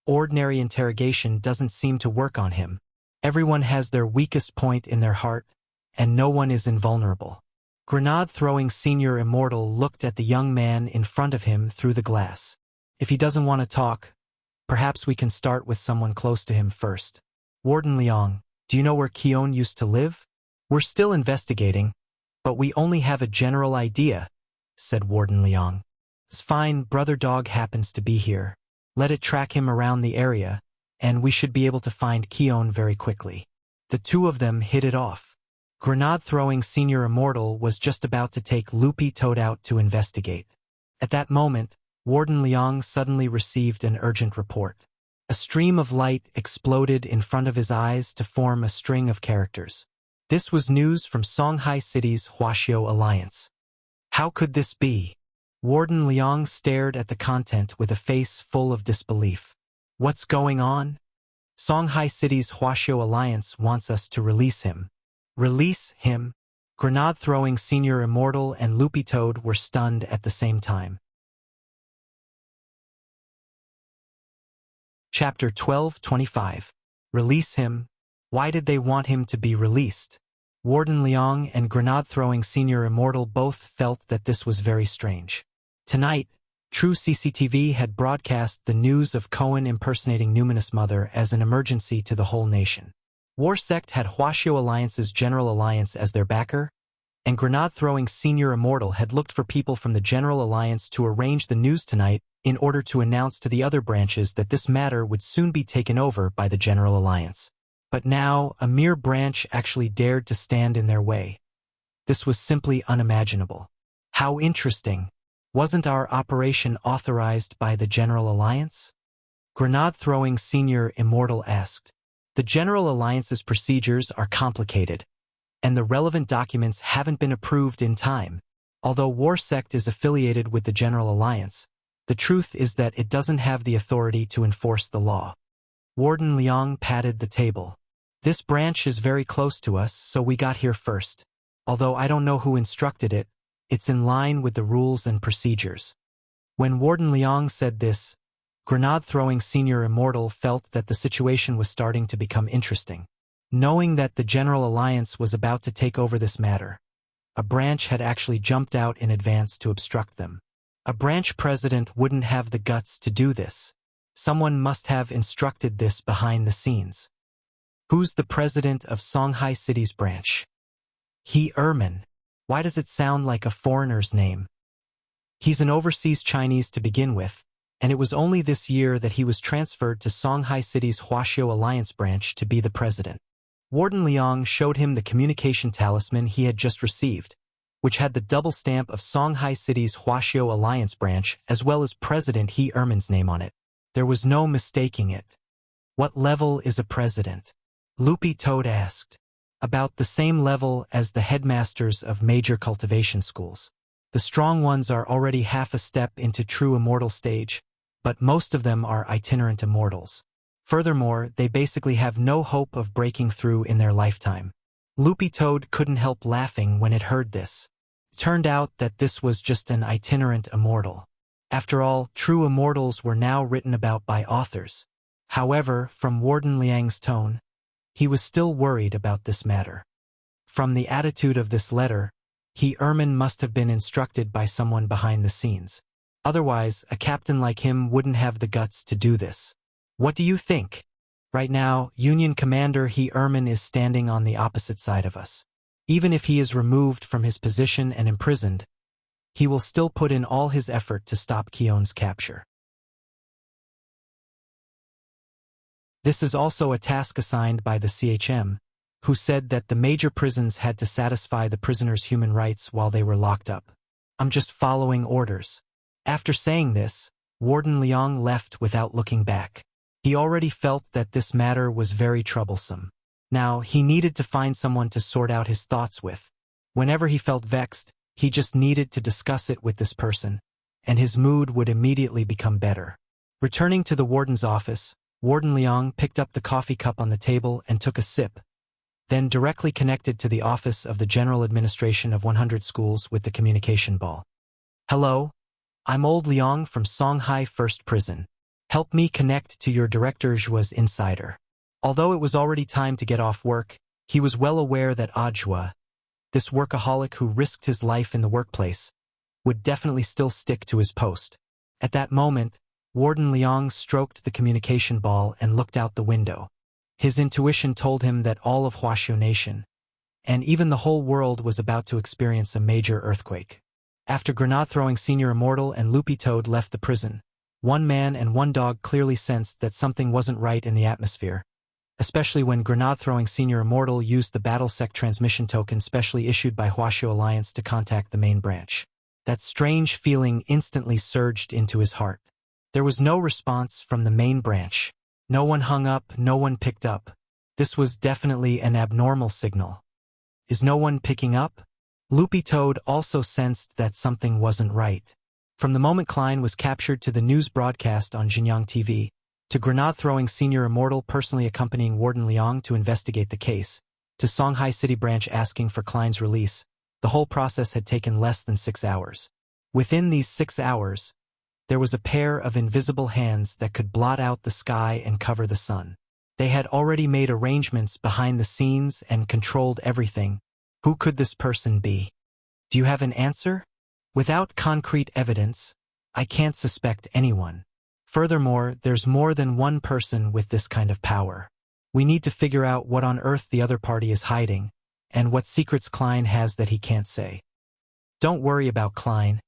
Ordinary interrogation doesn't seem to work on him. Everyone has their weakest point in their heart, and no one is invulnerable. Grenade-throwing Senior Immortal looked at the young man in front of him through the glass. If he doesn't want to talk, perhaps we can start with someone close to him first. Warden Liang, do you know where Keon used to live? We're still investigating, but we only have a general idea, said Warden Liang. It's fine, Brother Dog happens to be here. Let it track him around the area, and we should be able to find Keon very quickly. The 2 of them hit it off. Grenade-throwing Senior Immortal was just about to take Loopy Toad out to investigate. At that moment, Warden Liang suddenly received an urgent report. A stream of light exploded in front of his eyes to form a string of characters. This was news from Songhai City's Huaxiao Alliance. How could this be? Warden Liang stared at the content with a face full of disbelief. What's going on? Songhai City's Huaxiao Alliance wants us to release him. Release him? Grenade-throwing Senior Immortal and Loopy Toad were stunned at the same time. Chapter 12:25. Release him? Why did they want him to be released? Warden Liang and Grenade-throwing Senior Immortal both felt that this was very strange. Tonight, True CCTV had broadcast the news of Cohen impersonating Numinous Mother as an emergency to the whole nation. War Sect had Huaxiao Alliance's General Alliance as their backer, and Grenade-throwing Senior Immortal had looked for people from the General Alliance to arrange the news tonight in order to announce to the other branches that this matter would soon be taken over by the General Alliance. But now, a mere branch actually dared to stand in their way. This was simply unimaginable. How interesting. Wasn't our operation authorized by the General Alliance? Grenade-throwing Senior Immortal asked. The General Alliance's procedures are complicated, and the relevant documents haven't been approved in time. Although War Sect is affiliated with the General Alliance, the truth is that it doesn't have the authority to enforce the law. Warden Liang patted the table. This branch is very close to us, so we got here first. Although I don't know who instructed it, it's in line with the rules and procedures. When Warden Liang said this, Grenade-throwing Senior Immortal felt that the situation was starting to become interesting. Knowing that the General Alliance was about to take over this matter, a branch had actually jumped out in advance to obstruct them. A branch president wouldn't have the guts to do this. Someone must have instructed this behind the scenes. Who's the president of Songhai City's branch? He Erman. Why does it sound like a foreigner's name? He's an overseas Chinese to begin with, and it was only this year that he was transferred to Songhai City's Huaxiao Alliance branch to be the president. Warden Liang showed him the communication talisman he had just received, which had the double stamp of Songhai City's Huaxiao Alliance branch as well as President He Erman's name on it. There was no mistaking it. What level is a president? Loopy Toad asked. about the same level as the headmasters of major cultivation schools. The strong ones are already half a step into true immortal stage, but most of them are itinerant immortals. Furthermore, they basically have no hope of breaking through in their lifetime. Loopy Toad couldn't help laughing when it heard this. It turned out that this was just an itinerant immortal. After all, true immortals were now written about by authors. However, from Warden Liang's tone, he was still worried about this matter. From the attitude of this letter, Ermin must have been instructed by someone behind the scenes. Otherwise, a captain like him wouldn't have the guts to do this. What do you think? Right now, Union Commander Ermin is standing on the opposite side of us. Even if he is removed from his position and imprisoned, he will still put in all his effort to stop Kion's capture. This is also a task assigned by the CHM, who said that the major prisons had to satisfy the prisoners' human rights while they were locked up. I'm just following orders. After saying this, Warden Liang left without looking back. He already felt that this matter was very troublesome. Now, he needed to find someone to sort out his thoughts with. Whenever he felt vexed, he just needed to discuss it with this person, and his mood would immediately become better. Returning to the warden's office, Warden Liang picked up the coffee cup on the table and took a sip, then directly connected to the office of the General Administration of 100 Schools with the communication ball. Hello, I'm Old Liang from Songhai First Prison. Help me connect to your Director Zhua's insider. Although it was already time to get off work, he was well aware that Zhua, this workaholic who risked his life in the workplace, would definitely still stick to his post. At that moment, Warden Liang stroked the communication ball and looked out the window. His intuition told him that all of Huaxiu Nation, and even the whole world, was about to experience a major earthquake. After grenade-throwing Senior Immortal and Loopy Toad left the prison, one man and one dog clearly sensed that something wasn't right in the atmosphere, especially when grenade-throwing Senior Immortal used the BattleSec transmission token specially issued by Huaxiu Alliance to contact the main branch. That strange feeling instantly surged into his heart. There was no response from the main branch. No one hung up, no one picked up. This was definitely an abnormal signal. Is no one picking up? Loopy Toad also sensed that something wasn't right. From the moment Klein was captured to the news broadcast on Xinjiang TV, to grenade-throwing Senior Immortal personally accompanying Warden Liang to investigate the case, to Songhai City Branch asking for Klein's release, the whole process had taken less than 6 hours. Within these 6 hours, there was a pair of invisible hands that could blot out the sky and cover the sun. They had already made arrangements behind the scenes and controlled everything. Who could this person be? Do you have an answer? Without concrete evidence, I can't suspect anyone. Furthermore, there's more than one person with this kind of power. We need to figure out what on earth the other party is hiding, and what secrets Klein has that he can't say. Don't worry about Klein.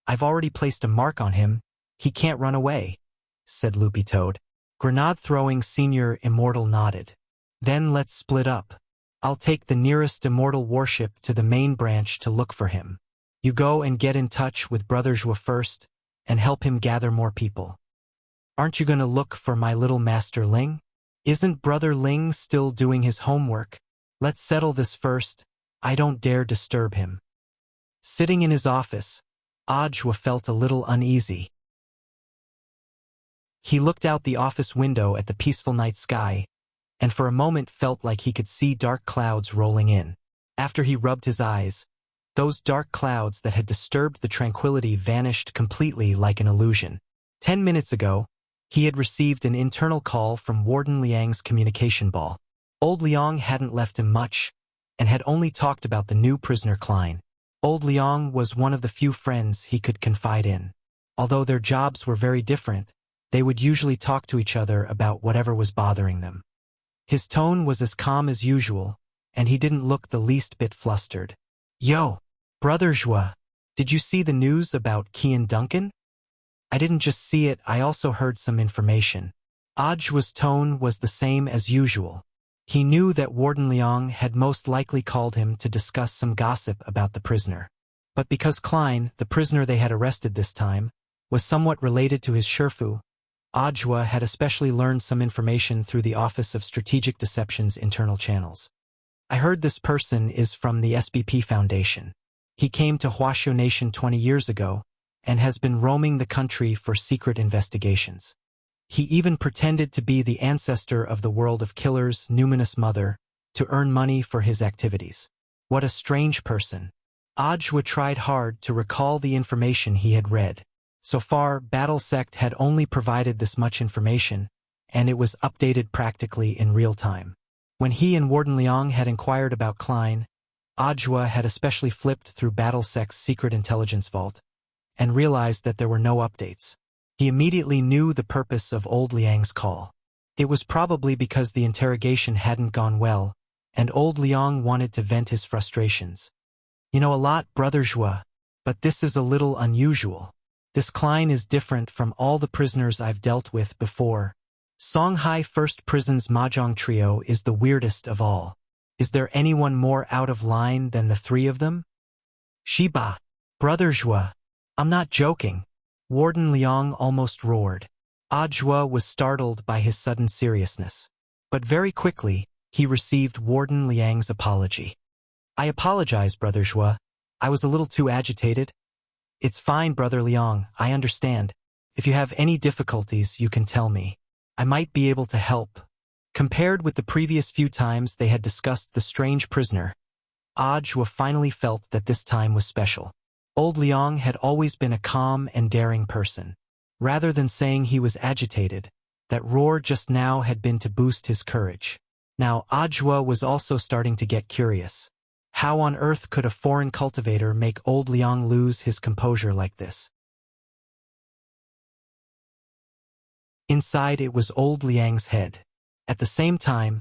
I've already placed a mark on him. He can't run away, said Loopy Toad. Grenade-throwing Senior Immortal nodded. Then let's split up. I'll take the nearest immortal warship to the main branch to look for him. You go and get in touch with Brother Zhua first, and help him gather more people. Aren't you going to look for my little Master Ling? Isn't Brother Ling still doing his homework? Let's settle this first. I don't dare disturb him. Sitting in his office, Zhua felt a little uneasy. He looked out the office window at the peaceful night sky, and for a moment felt like he could see dark clouds rolling in. After he rubbed his eyes, those dark clouds that had disturbed the tranquility vanished completely like an illusion. 10 minutes ago, he had received an internal call from Warden Liang's communication ball. Old Liang hadn't left him much, and had only talked about the new prisoner Klein. Old Liang was one of the few friends he could confide in. Although their jobs were very different, they would usually talk to each other about whatever was bothering them. His tone was as calm as usual, and he didn't look the least bit flustered. Yo, Brother Zhua, did you see the news about Qian Duncan? I didn't just see it, I also heard some information. Zhua's tone was the same as usual. He knew that Warden Liang had most likely called him to discuss some gossip about the prisoner. But because Klein, the prisoner they had arrested this time, was somewhat related to his Shifu, Zhua had especially learned some information through the Office of Strategic Deception's internal channels. I heard this person is from the SBP Foundation. He came to Huaxiao Nation 20 years ago and has been roaming the country for secret investigations. He even pretended to be the ancestor of the world of killers' numinous mother to earn money for his activities. What a strange person. Ajwa tried hard to recall the information he had read. So far, Battle Sect had only provided this much information, and it was updated practically in real time. When he and Warden Liang had inquired about Klein, Ajwa had especially flipped through Battle Sect's secret intelligence vault and realized that there were no updates. He immediately knew the purpose of old Liang's call. It was probably because the interrogation hadn't gone well, and old Liang wanted to vent his frustrations. You know a lot, Brother Zhua, but this is a little unusual. This Klein is different from all the prisoners I've dealt with before. Songhai First Prison's Mahjong trio is the weirdest of all. Is there anyone more out of line than the three of them? Shiba, Brother Zhua, I'm not joking. Warden Liang almost roared. Ajwa was startled by his sudden seriousness. But very quickly, he received Warden Liang's apology. I apologize, Brother Zhua. I was a little too agitated. It's fine, Brother Liang, I understand. If you have any difficulties, you can tell me. I might be able to help. Compared with the previous few times they had discussed the strange prisoner, Ajwa finally felt that this time was special. Old Liang had always been a calm and daring person. Rather than saying he was agitated, that roar just now had been to boost his courage. Now Ajwa was also starting to get curious. How on earth could a foreign cultivator make old Liang lose his composure like this? Inside it was old Liang's head. At the same time,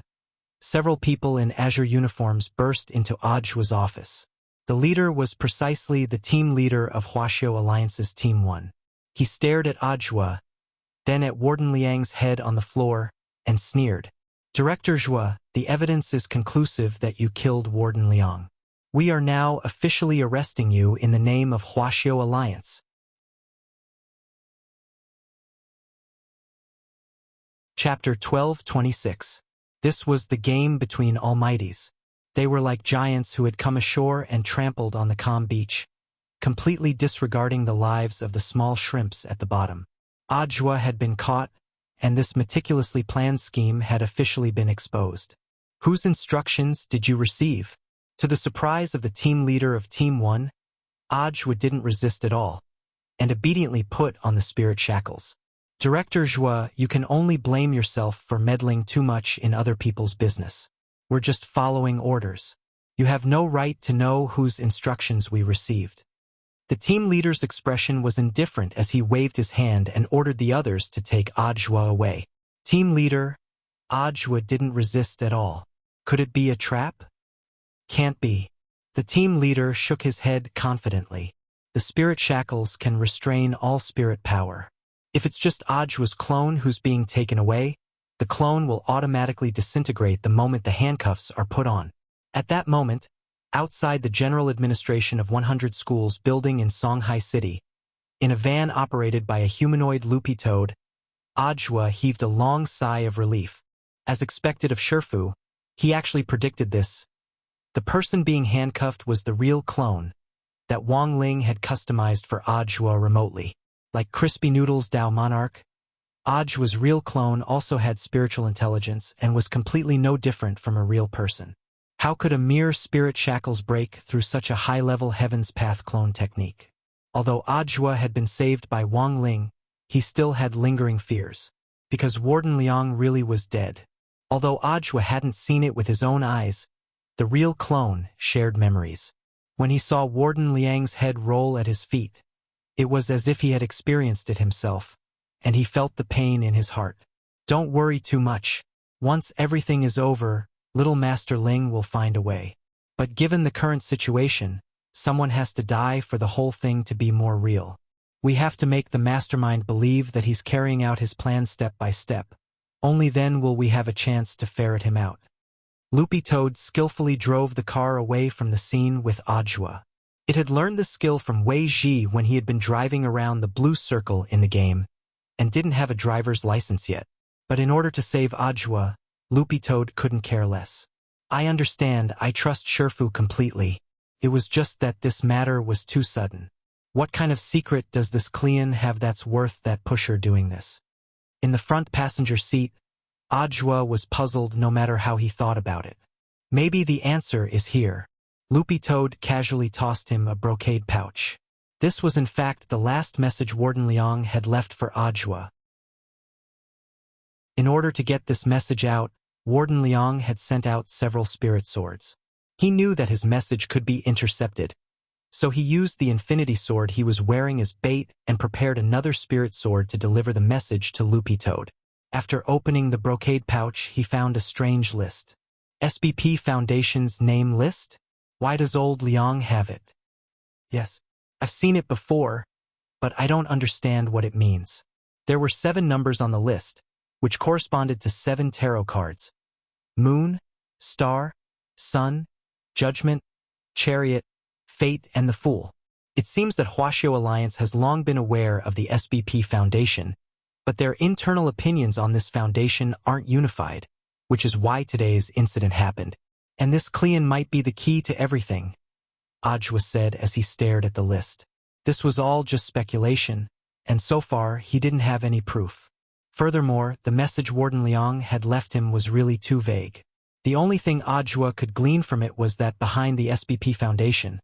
several people in azure uniforms burst into Ajwa's office. The leader was precisely the team leader of Huaxiao Alliance's Team 1. He stared at Ajwa, then at Warden Liang's head on the floor, and sneered. Director Zhua, the evidence is conclusive that you killed Warden Liang. We are now officially arresting you in the name of Huaxiao Alliance. Chapter 12:26. This was the game between almighties. They were like giants who had come ashore and trampled on the calm beach, completely disregarding the lives of the small shrimps at the bottom. Ajwa had been caught, and this meticulously planned scheme had officially been exposed. Whose instructions did you receive? To the surprise of the team leader of Team 1, Ajwa didn't resist at all, and obediently put on the spirit shackles. Director Zhua, you can only blame yourself for meddling too much in other people's business. We're just following orders. You have no right to know whose instructions we received. The team leader's expression was indifferent as he waved his hand and ordered the others to take Ajwa away. Team leader, Ajwa didn't resist at all. Could it be a trap? Can't be. The team leader shook his head confidently. The spirit shackles can restrain all spirit power. If it's just Ajwa's clone who's being taken away, the clone will automatically disintegrate the moment the handcuffs are put on. At that moment, outside the General Administration of 100 Schools building in Songhai City, in a van operated by a humanoid loopy toad, Ajwa heaved a long sigh of relief. As expected of Shifu, he actually predicted this. The person being handcuffed was the real clone that Wang Ling had customized for Ajwa remotely. Like Crispy Noodles Dao Monarch, Ajwa's real clone also had spiritual intelligence and was completely no different from a real person. How could a mere spirit shackles break through such a high-level Heaven's Path clone technique? Although Ajwa had been saved by Wang Ling, he still had lingering fears, because Warden Liang really was dead. Although Ajwa hadn't seen it with his own eyes, the real clone shared memories. When he saw Warden Liang's head roll at his feet, it was as if he had experienced it himself, and he felt the pain in his heart. Don't worry too much. Once everything is over, little Master Ling will find a way. But given the current situation, someone has to die for the whole thing to be more real. We have to make the mastermind believe that he's carrying out his plan step by step. Only then will we have a chance to ferret him out. Loopy Toad skillfully drove the car away from the scene with Ajwa. It had learned the skill from Wei Ji when he had been driving around the blue circle in the game, and didn't have a driver's license yet. But in order to save Ajwa, Loopy Toad couldn't care less. I understand, I trust Sherfu completely. It was just that this matter was too sudden. What kind of secret does this Cleon have that's worth that pusher doing this? In the front passenger seat, Ajwa was puzzled no matter how he thought about it. Maybe the answer is here. Loopy Toad casually tossed him a brocade pouch. This was in fact the last message Warden Liang had left for Ajwa. In order to get this message out, Warden Liang had sent out several spirit swords. He knew that his message could be intercepted, so he used the infinity sword he was wearing as bait and prepared another spirit sword to deliver the message to Loopy Toad. After opening the brocade pouch, he found a strange list. SBP Foundation's name list? Why does old Liang have it? Yes, I've seen it before, but I don't understand what it means. There were 7 numbers on the list, which corresponded to 7 tarot cards: Moon, Star, Sun, Judgment, Chariot, Fate, and the Fool. It seems that Huaxiao Alliance has long been aware of the SBP Foundation, but their internal opinions on this foundation aren't unified, which is why today's incident happened. And this Cleon might be the key to everything, Ajwa said as he stared at the list. This was all just speculation, and so far he didn't have any proof. Furthermore, the message Warden Liang had left him was really too vague. The only thing Ajwa could glean from it was that behind the SBP Foundation,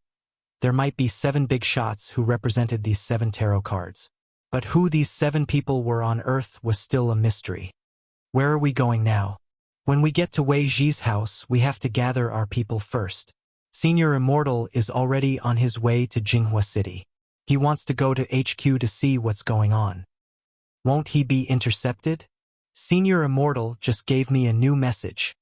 there might be 7 big shots who represented these 7 tarot cards. But who these 7 people were on Earth was still a mystery. Where are we going now? When we get to Wei Ji's house, we have to gather our people first. Senior Immortal is already on his way to Jinghua City. He wants to go to HQ to see what's going on. Won't he be intercepted? Senior Immortal just gave me a new message.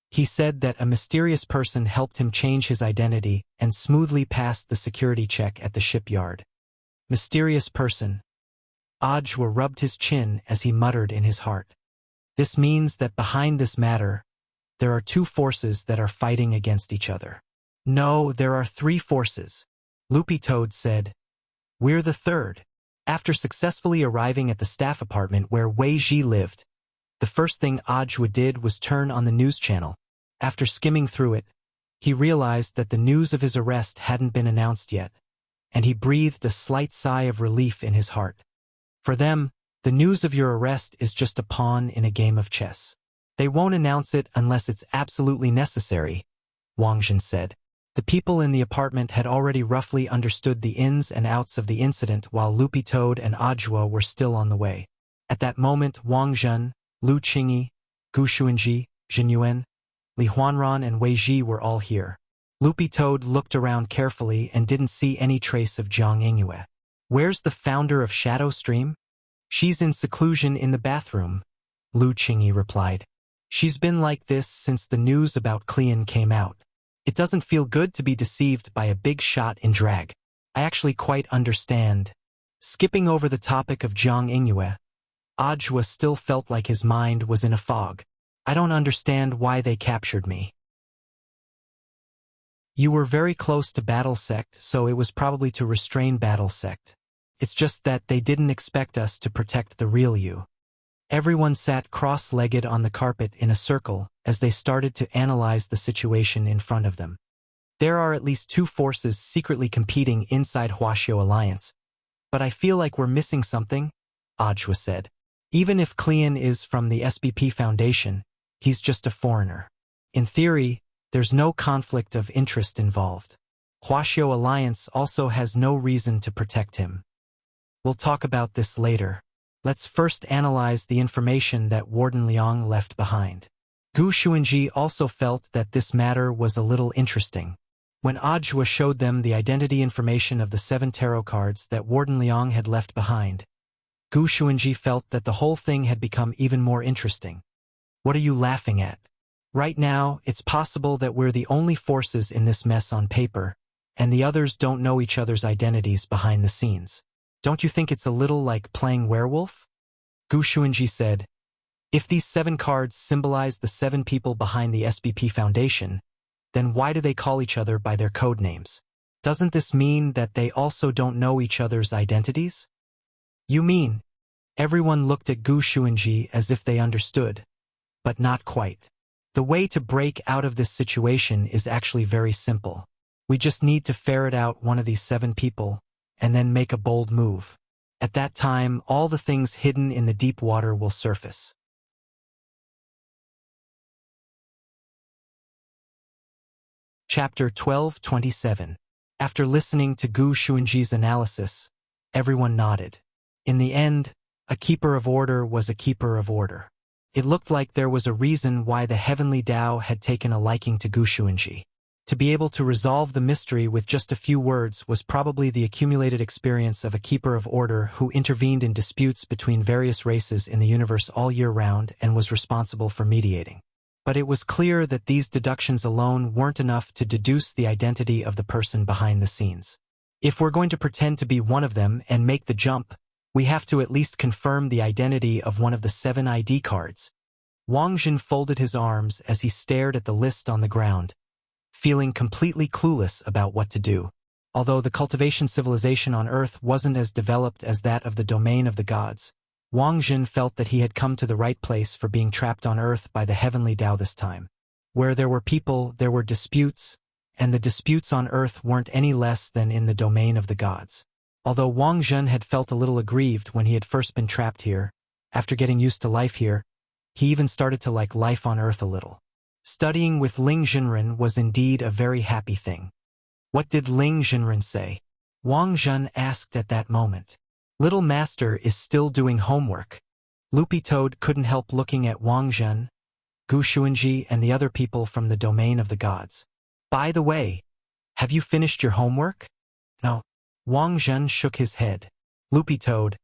He said that a mysterious person helped him change his identity and smoothly passed the security check at the shipyard. Mysterious person. Ajwa rubbed his chin as he muttered in his heart. This means that behind this matter, there are 2 forces that are fighting against each other. No, there are 3 forces. Loopy Toad said. We're the third. After successfully arriving at the staff apartment where Wei Ji lived, the first thing Ajwa did was turn on the news channel. After skimming through it, he realized that the news of his arrest hadn't been announced yet, and he breathed a slight sigh of relief in his heart. For them, the news of your arrest is just a pawn in a game of chess. They won't announce it unless it's absolutely necessary, Wang Jin said. The people in the apartment had already roughly understood the ins and outs of the incident while Loopy Toad and Ajwa were still on the way. At that moment, Wang Jin, Lu Qingyi, Gu Xuanji, Jin Yuan, Li Huanran, and Wei Ji were all here. Loopy Toad looked around carefully and didn't see any trace of Jiang Yingyue. Where's the founder of Shadow Stream? She's in seclusion in the bathroom, Lu Qingyi replied. She's been like this since the news about Cleon came out. It doesn't feel good to be deceived by a big shot in drag. I actually quite understand. Skipping over the topic of Jiang Yingyue, Ajwa still felt like his mind was in a fog. I don't understand why they captured me. You were very close to Battle Sect, so it was probably to restrain Battle Sect. It's just that they didn't expect us to protect the real you. Everyone sat cross-legged on the carpet in a circle as they started to analyze the situation in front of them. There are at least 2 forces secretly competing inside Huaxiao Alliance, but I feel like we're missing something, Ajwa said. Even if Cleon is from the SBP Foundation, he's just a foreigner. In theory, there's no conflict of interest involved. Huaxiao Alliance also has no reason to protect him. We'll talk about this later. Let's first analyze the information that Warden Liang left behind. Gu Xuanji also felt that this matter was a little interesting. When Ajwa showed them the identity information of the 7 tarot cards that Warden Liang had left behind, Gu Xuanji felt that the whole thing had become even more interesting. What are you laughing at? Right now, it's possible that we're the only forces in this mess on paper, and the others don't know each other's identities behind the scenes. Don't you think it's a little like playing werewolf? Gu Xuanji said. If these 7 cards symbolize the 7 people behind the SBP Foundation, then why do they call each other by their code names? Doesn't this mean that they also don't know each other's identities? You mean? Everyone looked at Gu Xuanji as if they understood, but not quite. The way to break out of this situation is actually very simple. We just need to ferret out one of these 7 people, and then make a bold move. At that time, all the things hidden in the deep water will surface. Chapter 12:27. After listening to Gu Xuanji's analysis, everyone nodded. In the end, a keeper of order was a keeper of order. It looked like there was a reason why the heavenly Tao had taken a liking to Gu Xuanji. To be able to resolve the mystery with just a few words was probably the accumulated experience of a keeper of order who intervened in disputes between various races in the universe all year round and was responsible for mediating. But it was clear that these deductions alone weren't enough to deduce the identity of the person behind the scenes. If we're going to pretend to be one of them and make the jump, we have to at least confirm the identity of one of the 7 ID cards. Wang Jin folded his arms as he stared at the list on the ground, feeling completely clueless about what to do. Although the cultivation civilization on Earth wasn't as developed as that of the domain of the gods, Wang Jin felt that he had come to the right place for being trapped on Earth by the heavenly Tao this time. Where there were people, there were disputes, and the disputes on Earth weren't any less than in the domain of the gods. Although Wang Jin had felt a little aggrieved when he had first been trapped here, after getting used to life here, he even started to like life on Earth a little. Studying with Ling Jinren was indeed a very happy thing. What did Ling Jinren say? Wang Jin asked at that moment. Little Master is still doing homework. Loopy Toad couldn't help looking at Wang Jin, Gu Xuanji, and the other people from the domain of the gods. By the way, have you finished your homework? No. Wang Jin shook his head. Loopy Toad,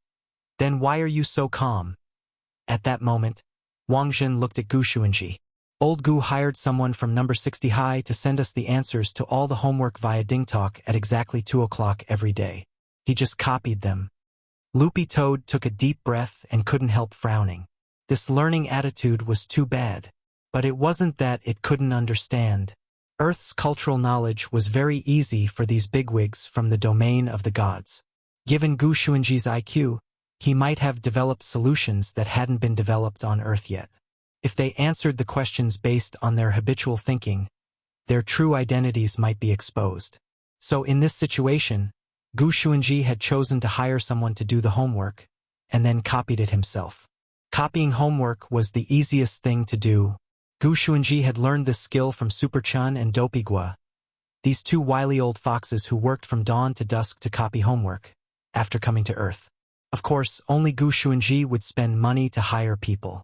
then why are you so calm? At that moment, Wang Jin looked at Gu Xuanji. Old Gu hired someone from number 60 high to send us the answers to all the homework via DingTalk at exactly 2 o'clock every day. He just copied them. Loopy Toad took a deep breath and couldn't help frowning. This learning attitude was too bad. But it wasn't that it couldn't understand. Earth's cultural knowledge was very easy for these bigwigs from the domain of the gods. Given Gu Xuanji's IQ, he might have developed solutions that hadn't been developed on Earth yet. If they answered the questions based on their habitual thinking, their true identities might be exposed. So in this situation, Gu Xuanji had chosen to hire someone to do the homework, and then copied it himself. Copying homework was the easiest thing to do. Gu Xuanji had learned this skill from Super Chun and Dopey Gua, these 2 wily old foxes who worked from dawn to dusk to copy homework, after coming to Earth. Of course, only Gu Xuanji would spend money to hire people.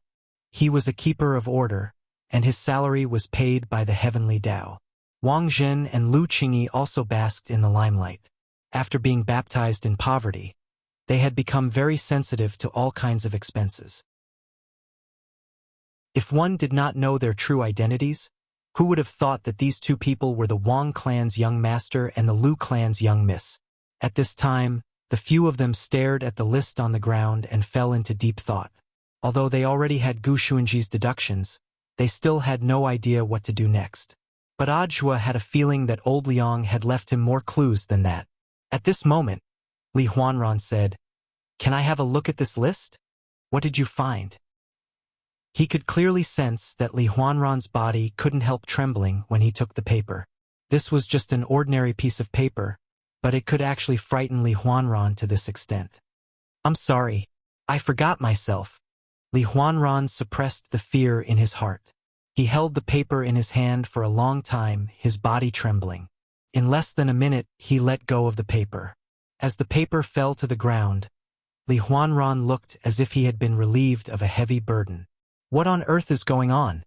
He was a keeper of order, and his salary was paid by the heavenly Tao. Wang Jin and Lu Qingyi also basked in the limelight. After being baptized in poverty, they had become very sensitive to all kinds of expenses. If one did not know their true identities, who would have thought that these 2 people were the Wang clan's young master and the Lu clan's young miss? At this time, the few of them stared at the list on the ground and fell into deep thought. Although they already had Gu Xuanji's deductions, they still had no idea what to do next. But Ajua had a feeling that old Liang had left him more clues than that. At this moment, Li Huanran said, "Can I have a look at this list? What did you find?" He could clearly sense that Li Huanran's body couldn't help trembling when he took the paper. This was just an ordinary piece of paper, but it could actually frighten Li Huanran to this extent. "I'm sorry, I forgot myself." Li Huanran suppressed the fear in his heart. He held the paper in his hand for a long time, his body trembling. In less than a minute, he let go of the paper. As the paper fell to the ground, Li Huanran looked as if he had been relieved of a heavy burden. "What on earth is going on?"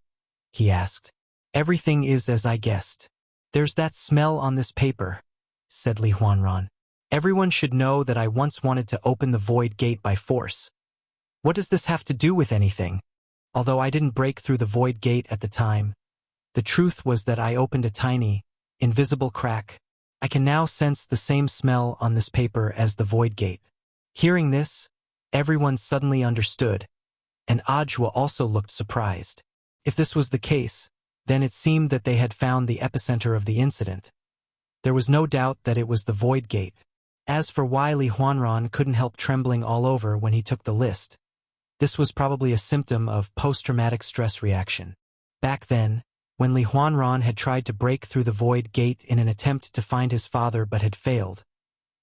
he asked. "Everything is as I guessed. There's that smell on this paper," said Li Huanran. "Everyone should know that I once wanted to open the void gate by force. What does this have to do with anything? Although I didn't break through the void gate at the time, the truth was that I opened a tiny, invisible crack. I can now sense the same smell on this paper as the void gate." Hearing this, everyone suddenly understood, and Ajwa also looked surprised. If this was the case, then it seemed that they had found the epicenter of the incident. There was no doubt that it was the void gate. As for why Li Huanran couldn't help trembling all over when he took the list, this was probably a symptom of post-traumatic stress reaction. Back then, when Li Huanran had tried to break through the void gate in an attempt to find his father but had failed,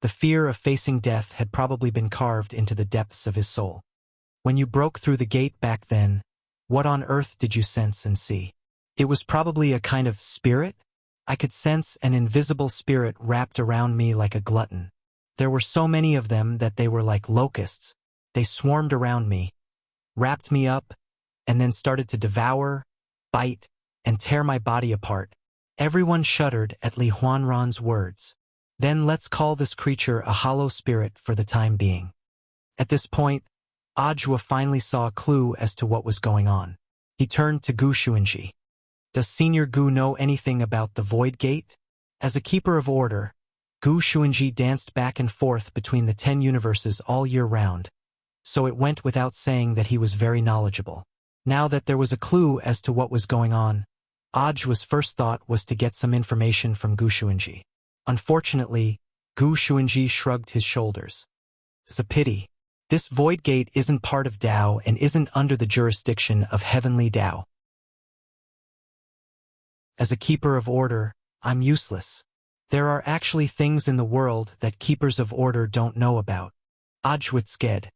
the fear of facing death had probably been carved into the depths of his soul. When you broke through the gate back then, what on earth did you sense and see? It was probably a kind of spirit? I could sense an invisible spirit wrapped around me like a glutton. There were so many of them that they were like locusts. They swarmed around me, wrapped me up, and then started to devour, bite, and tear my body apart. Everyone shuddered at Li Huanran's words. Then let's call this creature a hollow spirit for the time being. At this point, Ajwa finally saw a clue as to what was going on. He turned to Gu Xuanji. Does Senior Gu know anything about the Void Gate? As a keeper of order, Gu Xuanji danced back and forth between the 10 universes all year round, so it went without saying that he was very knowledgeable. Now that there was a clue as to what was going on, Ajwa's first thought was to get some information from Gu Xuanji. Unfortunately, Gu Xuanji shrugged his shoulders. It's a pity. This Void Gate isn't part of Tao and isn't under the jurisdiction of Heavenly Tao. As a keeper of order, I'm useless. There are actually things in the world that keepers of order don't know about. Ajwa said.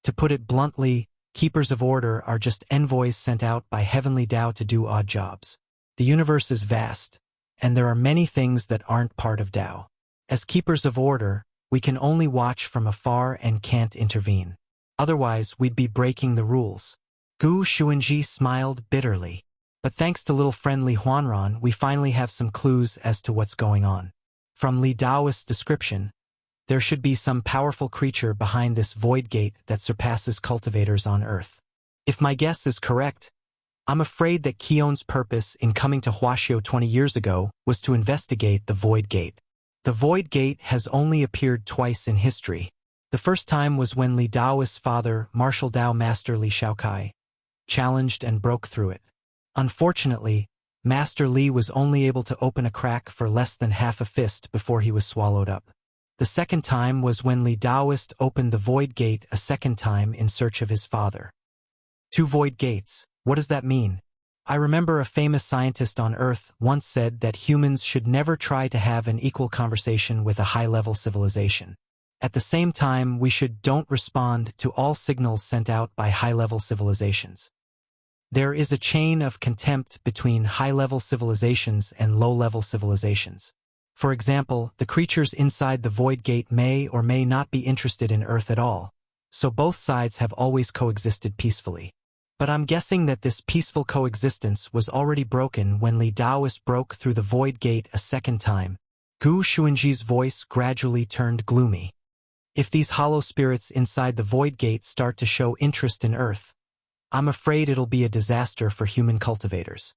To put it bluntly, keepers of order are just envoys sent out by Heavenly Tao to do odd jobs. The universe is vast, and there are many things that aren't part of Tao. As keepers of order, we can only watch from afar and can't intervene. Otherwise, we'd be breaking the rules. Gu Xuanji smiled bitterly. But thanks to little friend Li Huanran, we finally have some clues as to what's going on. From Li Daoist's description, there should be some powerful creature behind this void gate that surpasses cultivators on Earth. If my guess is correct, I'm afraid that Qion's purpose in coming to Huaxiao 20 years ago was to investigate the Void Gate. The Void Gate has only appeared twice in history. The first time was when Li Daoist's father, Martial Dao Master Li Shaokai, challenged and broke through it. Unfortunately, Master Li was only able to open a crack for less than half a fist before he was swallowed up. The second time was when Li Daoist opened the Void Gate a second time in search of his father. 2 Void Gates. What does that mean? I remember a famous scientist on Earth once said that humans should never try to have an equal conversation with a high-level civilization. At the same time, we don't respond to all signals sent out by high-level civilizations. There is a chain of contempt between high-level civilizations and low-level civilizations. For example, the creatures inside the Void Gate may or may not be interested in Earth at all, so both sides have always coexisted peacefully. But I'm guessing that this peaceful coexistence was already broken when Li Daoist broke through the Void Gate a second time. Gu Xuanji's voice gradually turned gloomy. If these hollow spirits inside the Void Gate start to show interest in Earth, I'm afraid it'll be a disaster for human cultivators.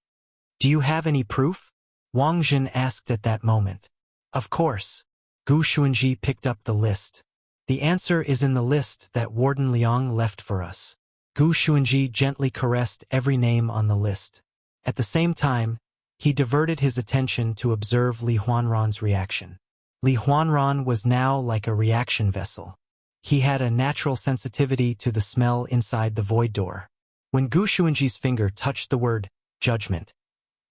Do you have any proof? Wang Jin asked at that moment. Of course. Gu Xuanji picked up the list. The answer is in the list that Warden Liang left for us. Gu Xuanji gently caressed every name on the list. At the same time, he diverted his attention to observe Li Huanran's reaction. Li Huanran was now like a reaction vessel. He had a natural sensitivity to the smell inside the void door. When Gu Xuanji's finger touched the word judgment,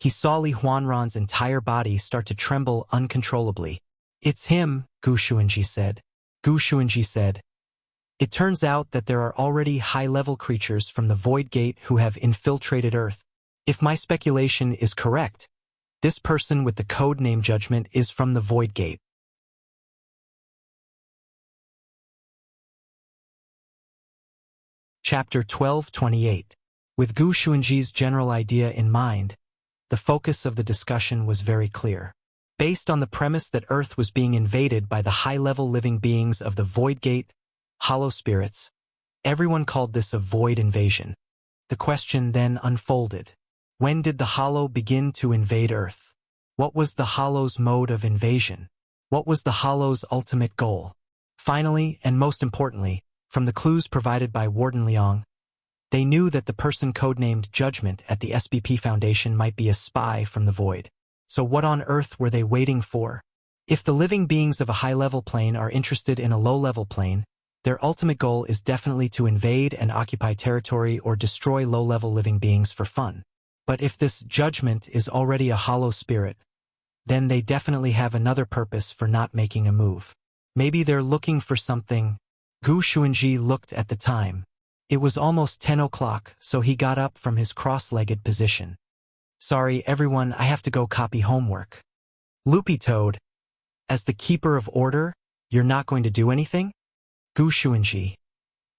he saw Li Huanran's entire body start to tremble uncontrollably. It's him, Gu Xuanji said. Gu Xuanji said, it turns out that there are already high-level creatures from the Void Gate who have infiltrated Earth. If my speculation is correct, this person with the code name Judgment is from the Void Gate. Chapter 12:28. With Gu Xuanji's general idea in mind, the focus of the discussion was very clear. Based on the premise that Earth was being invaded by the high-level living beings of the Void Gate, hollow spirits, everyone called this a void invasion. The question then unfolded. When did the hollow begin to invade Earth? What was the hollow's mode of invasion? What was the hollow's ultimate goal? Finally, and most importantly, from the clues provided by Warden Liang, they knew that the person codenamed Judgment at the SBP Foundation might be a spy from the Void. So what on earth were they waiting for? If the living beings of a high-level plane are interested in a low-level plane, their ultimate goal is definitely to invade and occupy territory or destroy low-level living beings for fun. But if this judgment is already a hollow spirit, then they definitely have another purpose for not making a move. Maybe they're looking for something. Gu Xuanji looked at the time. It was almost 10 o'clock, so he got up from his cross-legged position. Sorry, everyone, I have to go copy homework. Loopy Toad, as the keeper of order, you're not going to do anything? Gu Xuanji,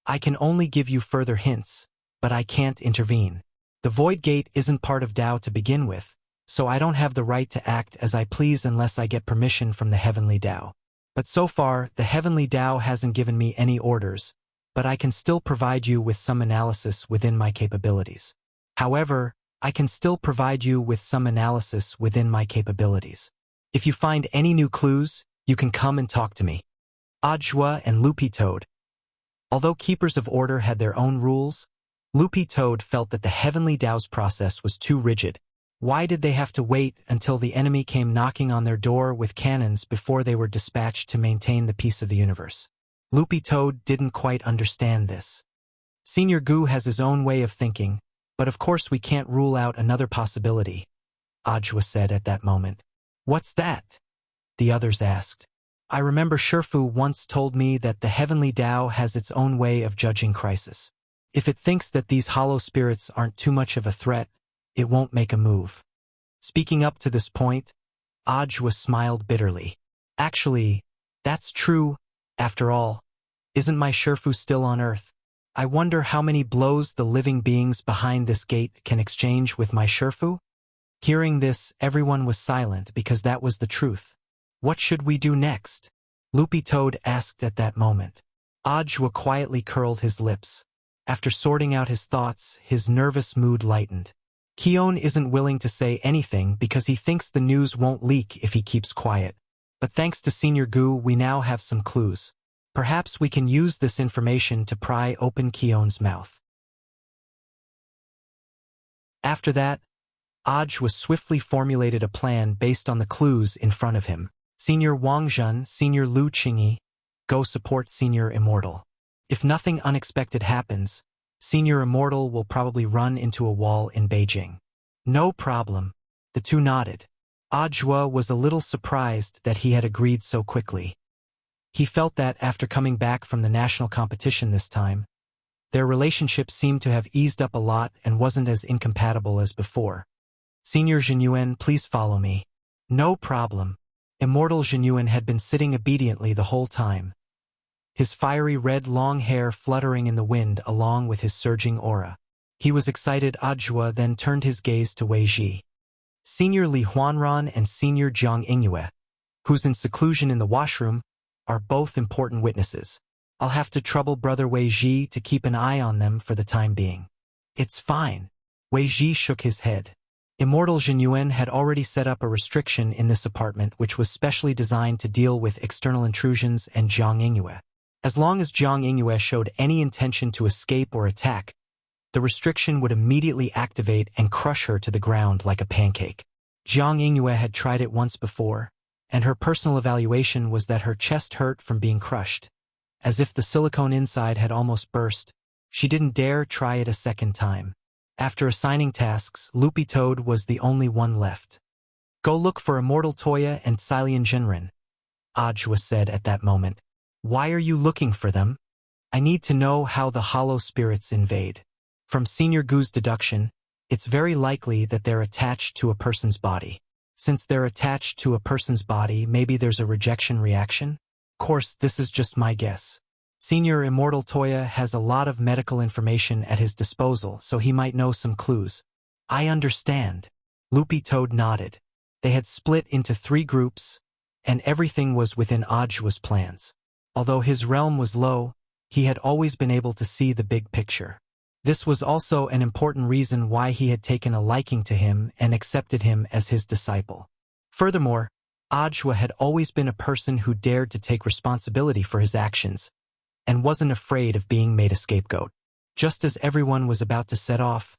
I can only give you further hints, but I can't intervene. The Void Gate isn't part of Tao to begin with, so I don't have the right to act as I please unless I get permission from the Heavenly Tao. But so far, the Heavenly Tao hasn't given me any orders, but I can still provide you with some analysis within my capabilities. However, I can still provide you with some analysis within my capabilities. If you find any new clues, you can come and talk to me. Ajwa and Loopy Toad. Although Keepers of Order had their own rules, Loopy Toad felt that the Heavenly Tao's process was too rigid. Why did they have to wait until the enemy came knocking on their door with cannons before they were dispatched to maintain the peace of the universe? Loopy Toad didn't quite understand this. Senior Gu has his own way of thinking, but of course we can't rule out another possibility, Ajwa said at that moment. What's that? The others asked. I remember Shifu once told me that the Heavenly Tao has its own way of judging crisis. If it thinks that these hollow spirits aren't too much of a threat, it won't make a move. Speaking up to this point, Ajwa smiled bitterly. Actually, that's true, after all. Isn't my Shifu still on Earth? I wonder how many blows the living beings behind this gate can exchange with my Shifu? Hearing this, everyone was silent because that was the truth. What should we do next? Loopy Toad asked at that moment. Ajwa quietly curled his lips. After sorting out his thoughts, his nervous mood lightened. Keon isn't willing to say anything because he thinks the news won't leak if he keeps quiet. But thanks to Senior Gu, we now have some clues. Perhaps we can use this information to pry open Keon's mouth. After that, Ajwa swiftly formulated a plan based on the clues in front of him. Senior Wang Zhen, Senior Lu Qingyi, go support Senior Immortal. If nothing unexpected happens, Senior Immortal will probably run into a wall in Beijing. No problem. The two nodded. Ajwa was a little surprised that he had agreed so quickly. He felt that after coming back from the national competition this time, their relationship seemed to have eased up a lot and wasn't as incompatible as before. Senior Zhenyuan, please follow me. No problem. Immortal Zhenyuan had been sitting obediently the whole time, his fiery red long hair fluttering in the wind along with his surging aura. He was excited. Ajwa then turned his gaze to Wei Ji. Senior Li Huanran and Senior Jiang Ingyue, who's in seclusion in the washroom, are both important witnesses. I'll have to trouble Brother Wei Ji to keep an eye on them for the time being. It's fine. Wei Ji shook his head. Immortal Zhenyuan had already set up a restriction in this apartment which was specially designed to deal with external intrusions and Jiang Ingyue. As long as Jiang Ingyue showed any intention to escape or attack, the restriction would immediately activate and crush her to the ground like a pancake. Jiang Ingyue had tried it once before, and her personal evaluation was that her chest hurt from being crushed. As if the silicone inside had almost burst, she didn't dare try it a second time. After assigning tasks, Loopy Toad was the only one left. Go look for Immortal Toya and Xilian Jinren, Ajwa said at that moment. Why are you looking for them? I need to know how the hollow spirits invade. From Senior Gu's deduction, it's very likely that they're attached to a person's body. Since they're attached to a person's body, maybe there's a rejection reaction? Of course, this is just my guess. Senior Immortal Toya has a lot of medical information at his disposal, so he might know some clues. I understand. Loopy Toad nodded. They had split into 3 groups, and everything was within Ajwa's plans. Although his realm was low, he had always been able to see the big picture. This was also an important reason why he had taken a liking to him and accepted him as his disciple. Furthermore, Ajwa had always been a person who dared to take responsibility for his actions, and wasn't afraid of being made a scapegoat. Just as everyone was about to set off,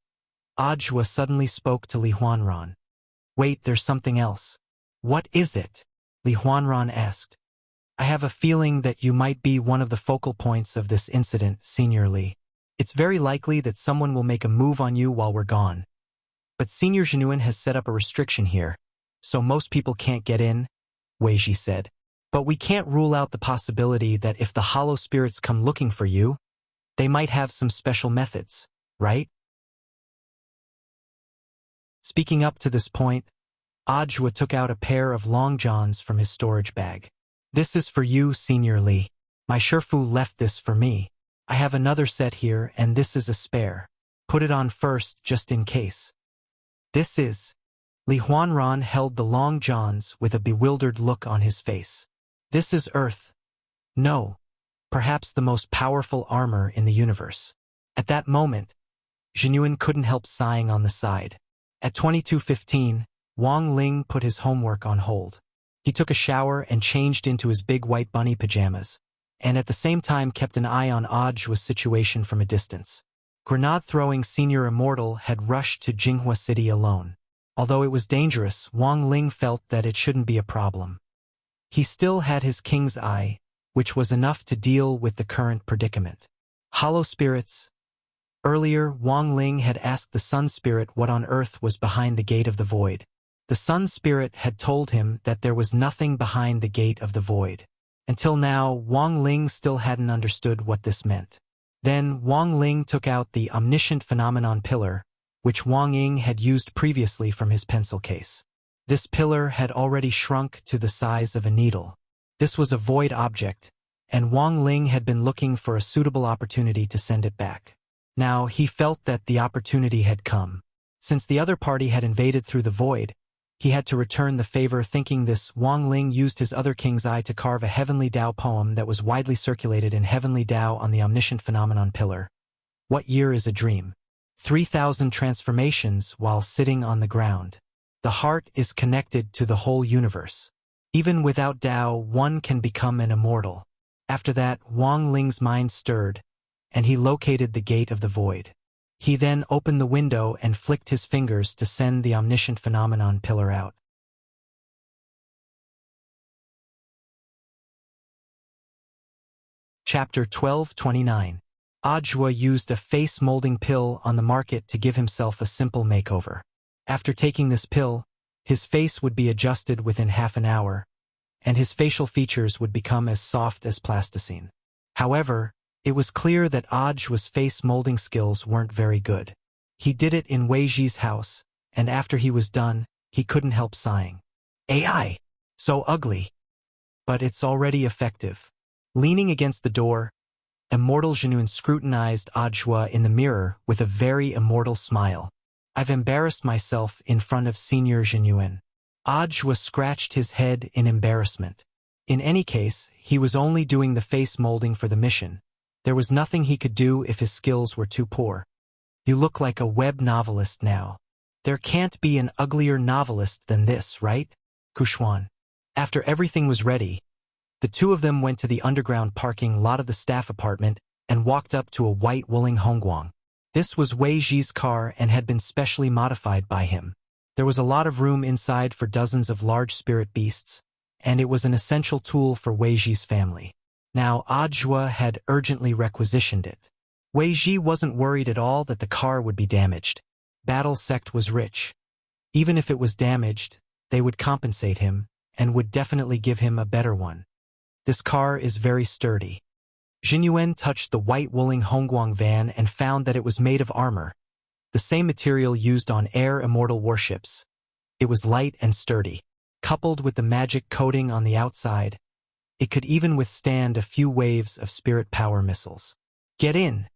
Ajwa suddenly spoke to Li Huanran. Wait, there's something else. What is it? Li Huanran asked. I have a feeling that you might be one of the focal points of this incident, Senior Li. It's very likely that someone will make a move on you while we're gone. But Senior Genuine has set up a restriction here, so most people can't get in, Wei Ji said. But we can't rule out the possibility that if the hollow spirits come looking for you, they might have some special methods, right? Speaking up to this point, Ajwa took out a pair of long johns from his storage bag. This is for you, Senior Li. My Shifu left this for me. I have another set here, and this is a spare. Put it on first, just in case. This is... Li Huanran held the long johns with a bewildered look on his face. This is Earth. No. Perhaps the most powerful armor in the universe. At that moment, Genuine couldn't help sighing on the side. At 22:15, Wang Ling put his homework on hold. He took a shower and changed into his big white bunny pajamas, and at the same time kept an eye on Ajwa's situation from a distance. Grenade-throwing Senior Immortal had rushed to Jinghua City alone. Although it was dangerous, Wang Ling felt that it shouldn't be a problem. He still had his king's eye, which was enough to deal with the current predicament. Hollow spirits. Earlier, Wang Ling had asked the Sun Spirit what on earth was behind the Gate of the Void. The Sun Spirit had told him that there was nothing behind the Gate of the Void. Until now, Wang Ling still hadn't understood what this meant. Then, Wang Ling took out the omniscient phenomenon pillar, which Wang Ying had used previously from his pencil case. This pillar had already shrunk to the size of a needle. This was a void object, and Wang Ling had been looking for a suitable opportunity to send it back. Now, he felt that the opportunity had come. Since the other party had invaded through the void, he had to return the favor. Thinking this, Wang Ling used his other king's eye to carve a Heavenly Tao poem that was widely circulated in Heavenly Tao on the omniscient phenomenon pillar. What year is a dream? 3,000 transformations while sitting on the ground. The heart is connected to the whole universe. Even without Tao, one can become an immortal. After that, Wang Ling's mind stirred, and he located the Gate of the Void. He then opened the window and flicked his fingers to send the omniscient phenomenon pillar out. Chapter 12:29. Ajwa used a face-molding pill on the market to give himself a simple makeover. After taking this pill, his face would be adjusted within half an hour, and his facial features would become as soft as plasticine. However, it was clear that Ajwa's face-molding skills weren't very good. He did it in Wei Ji's house, and after he was done, he couldn't help sighing. AI! So ugly. But it's already effective. Leaning against the door, Immortal Genuine scrutinized Ajwa in the mirror with a very immortal smile. I've embarrassed myself in front of Senior Genuine. Ajwa scratched his head in embarrassment. In any case, he was only doing the face molding for the mission. There was nothing he could do if his skills were too poor. You look like a web novelist now. There can't be an uglier novelist than this, right? Kushuan. After everything was ready, the two of them went to the underground parking lot of the staff apartment and walked up to a white Wuling Hongguang. This was Wei Ji's car and had been specially modified by him. There was a lot of room inside for dozens of large spirit beasts, and it was an essential tool for Wei Ji's family. Now Ajwa had urgently requisitioned it. Wei Ji wasn't worried at all that the car would be damaged. Battle Sect was rich. Even if it was damaged, they would compensate him, and would definitely give him a better one. This car is very sturdy. Jinyuan touched the white Wuling Hongguang van and found that it was made of armor, the same material used on air immortal warships. It was light and sturdy. Coupled with the magic coating on the outside, it could even withstand a few waves of spirit power missiles. Get in!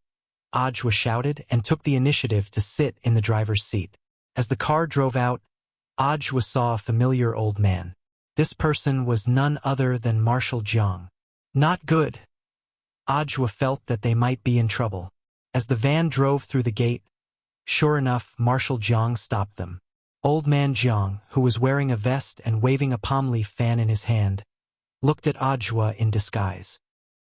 Ajwa shouted and took the initiative to sit in the driver's seat. As the car drove out, Ajwa saw a familiar old man. This person was none other than Marshal Jiang. Not good. Ajwa felt that they might be in trouble. As the van drove through the gate, sure enough, Marshal Jiang stopped them. Old man Jiang, who was wearing a vest and waving a palm leaf fan in his hand, looked at Ajwa in disguise.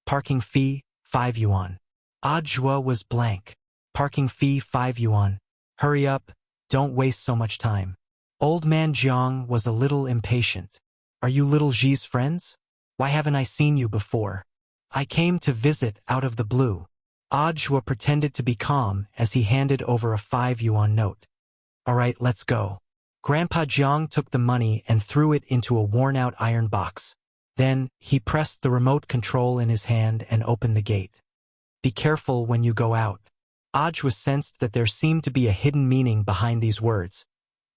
Parking fee, 5 yuan. Ajwa was blank. Parking fee, 5 yuan. Hurry up, don't waste so much time. Old man Jiang was a little impatient. Are you little Ji's friends? Why haven't I seen you before? I came to visit out of the blue. Ajwa pretended to be calm as he handed over a 5 yuan note. All right, let's go. Grandpa Jiang took the money and threw it into a worn-out iron box. Then, he pressed the remote control in his hand and opened the gate. Be careful when you go out. Aj sensed that there seemed to be a hidden meaning behind these words,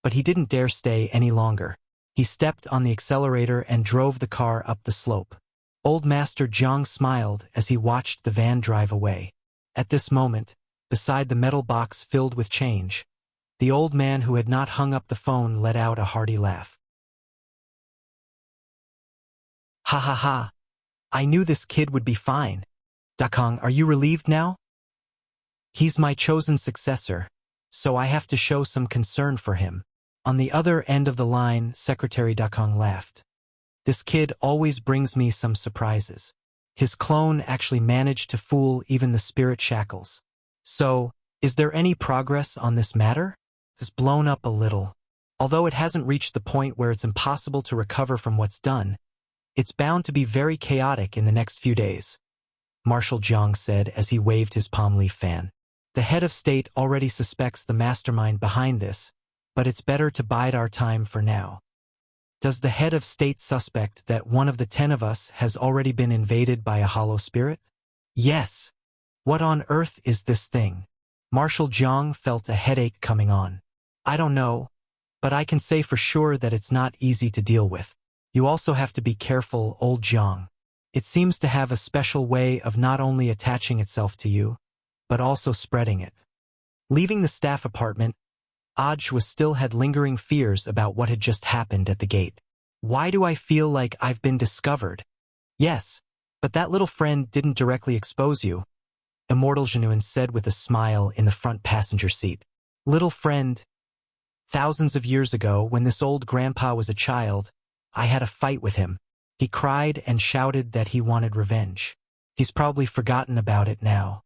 but he didn't dare stay any longer. He stepped on the accelerator and drove the car up the slope. Old Master Jiang smiled as he watched the van drive away. At this moment, beside the metal box filled with change, the old man who had not hung up the phone let out a hearty laugh. Ha ha ha! I knew this kid would be fine. Dakong, are you relieved now? He's my chosen successor, so I have to show some concern for him. On the other end of the line, Secretary Dakong laughed. This kid always brings me some surprises. His clone actually managed to fool even the spirit shackles. So, is there any progress on this matter? It's blown up a little. Although it hasn't reached the point where it's impossible to recover from what's done, it's bound to be very chaotic in the next few days, Marshal Jiang said as he waved his palm leaf fan. The head of state already suspects the mastermind behind this, but it's better to bide our time for now. Does the head of state suspect that one of the 10 of us has already been invaded by a hollow spirit? Yes. What on earth is this thing? Marshal Jiang felt a headache coming on. I don't know, but I can say for sure that it's not easy to deal with. You also have to be careful, old Jiang. It seems to have a special way of not only attaching itself to you, but also spreading it. Leaving the staff apartment, Aj still had lingering fears about what had just happened at the gate. Why do I feel like I've been discovered? Yes, but that little friend didn't directly expose you, Immortal Genuine said with a smile in the front passenger seat. Little friend, thousands of years ago, when this old grandpa was a child, I had a fight with him. He cried and shouted that he wanted revenge. He's probably forgotten about it now.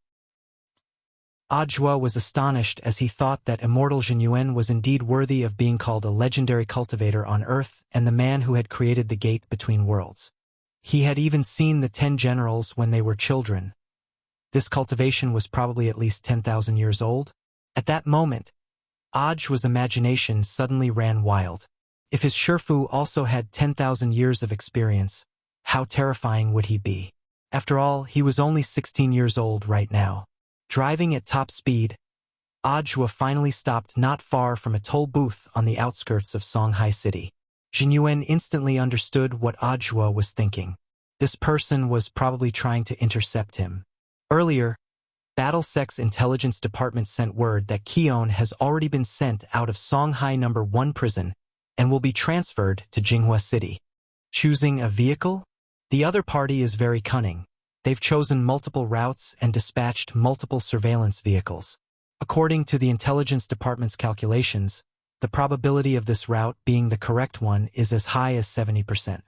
Ajwa was astonished as he thought that Immortal Genuine was indeed worthy of being called a legendary cultivator on Earth and the man who had created the gate between worlds. He had even seen the 10 generals when they were children. This cultivation was probably at least 10,000 years old. At that moment, Ajwa's imagination suddenly ran wild. If his Shifu also had 10,000 years of experience, how terrifying would he be? After all, he was only 16 years old right now. Driving at top speed, Ajwa finally stopped not far from a toll booth on the outskirts of Songhai City. Jinyuan instantly understood what Ajwa was thinking. This person was probably trying to intercept him. Earlier, BattleSec's intelligence department sent word that Keon has already been sent out of Songhai No. 1 prison and will be transferred to Jinghua City. Choosing a vehicle? The other party is very cunning. They've chosen multiple routes and dispatched multiple surveillance vehicles. According to the intelligence department's calculations, the probability of this route being the correct one is as high as 70%.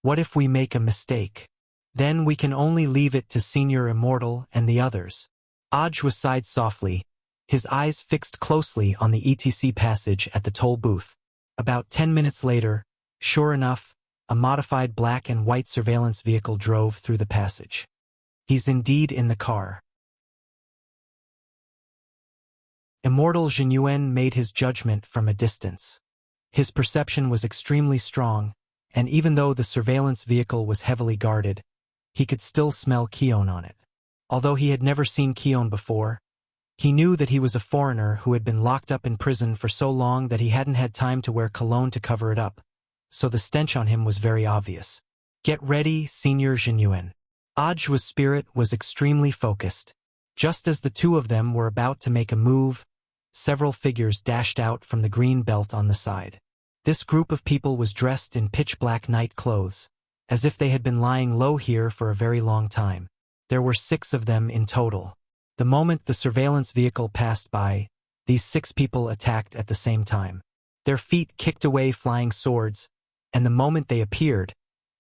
What if we make a mistake? Then we can only leave it to Senior Immortal and the others. Ajwa sighed softly, his eyes fixed closely on the ETC passage at the toll booth. About 10 minutes later, sure enough, a modified black and white surveillance vehicle drove through the passage. He's indeed in the car. Immortal Jinyuan made his judgment from a distance. His perception was extremely strong, and even though the surveillance vehicle was heavily guarded, he could still smell Keon on it. Although he had never seen Keon before, he knew that he was a foreigner who had been locked up in prison for so long that he hadn't had time to wear cologne to cover it up, so the stench on him was very obvious. Get ready, Senior Jinyuan. Ajwa's spirit was extremely focused. Just as the two of them were about to make a move, several figures dashed out from the green belt on the side. This group of people was dressed in pitch-black night clothes, as if they had been lying low here for a very long time. There were 6 of them in total. The moment the surveillance vehicle passed by, these 6 people attacked at the same time. Their feet kicked away flying swords, and the moment they appeared,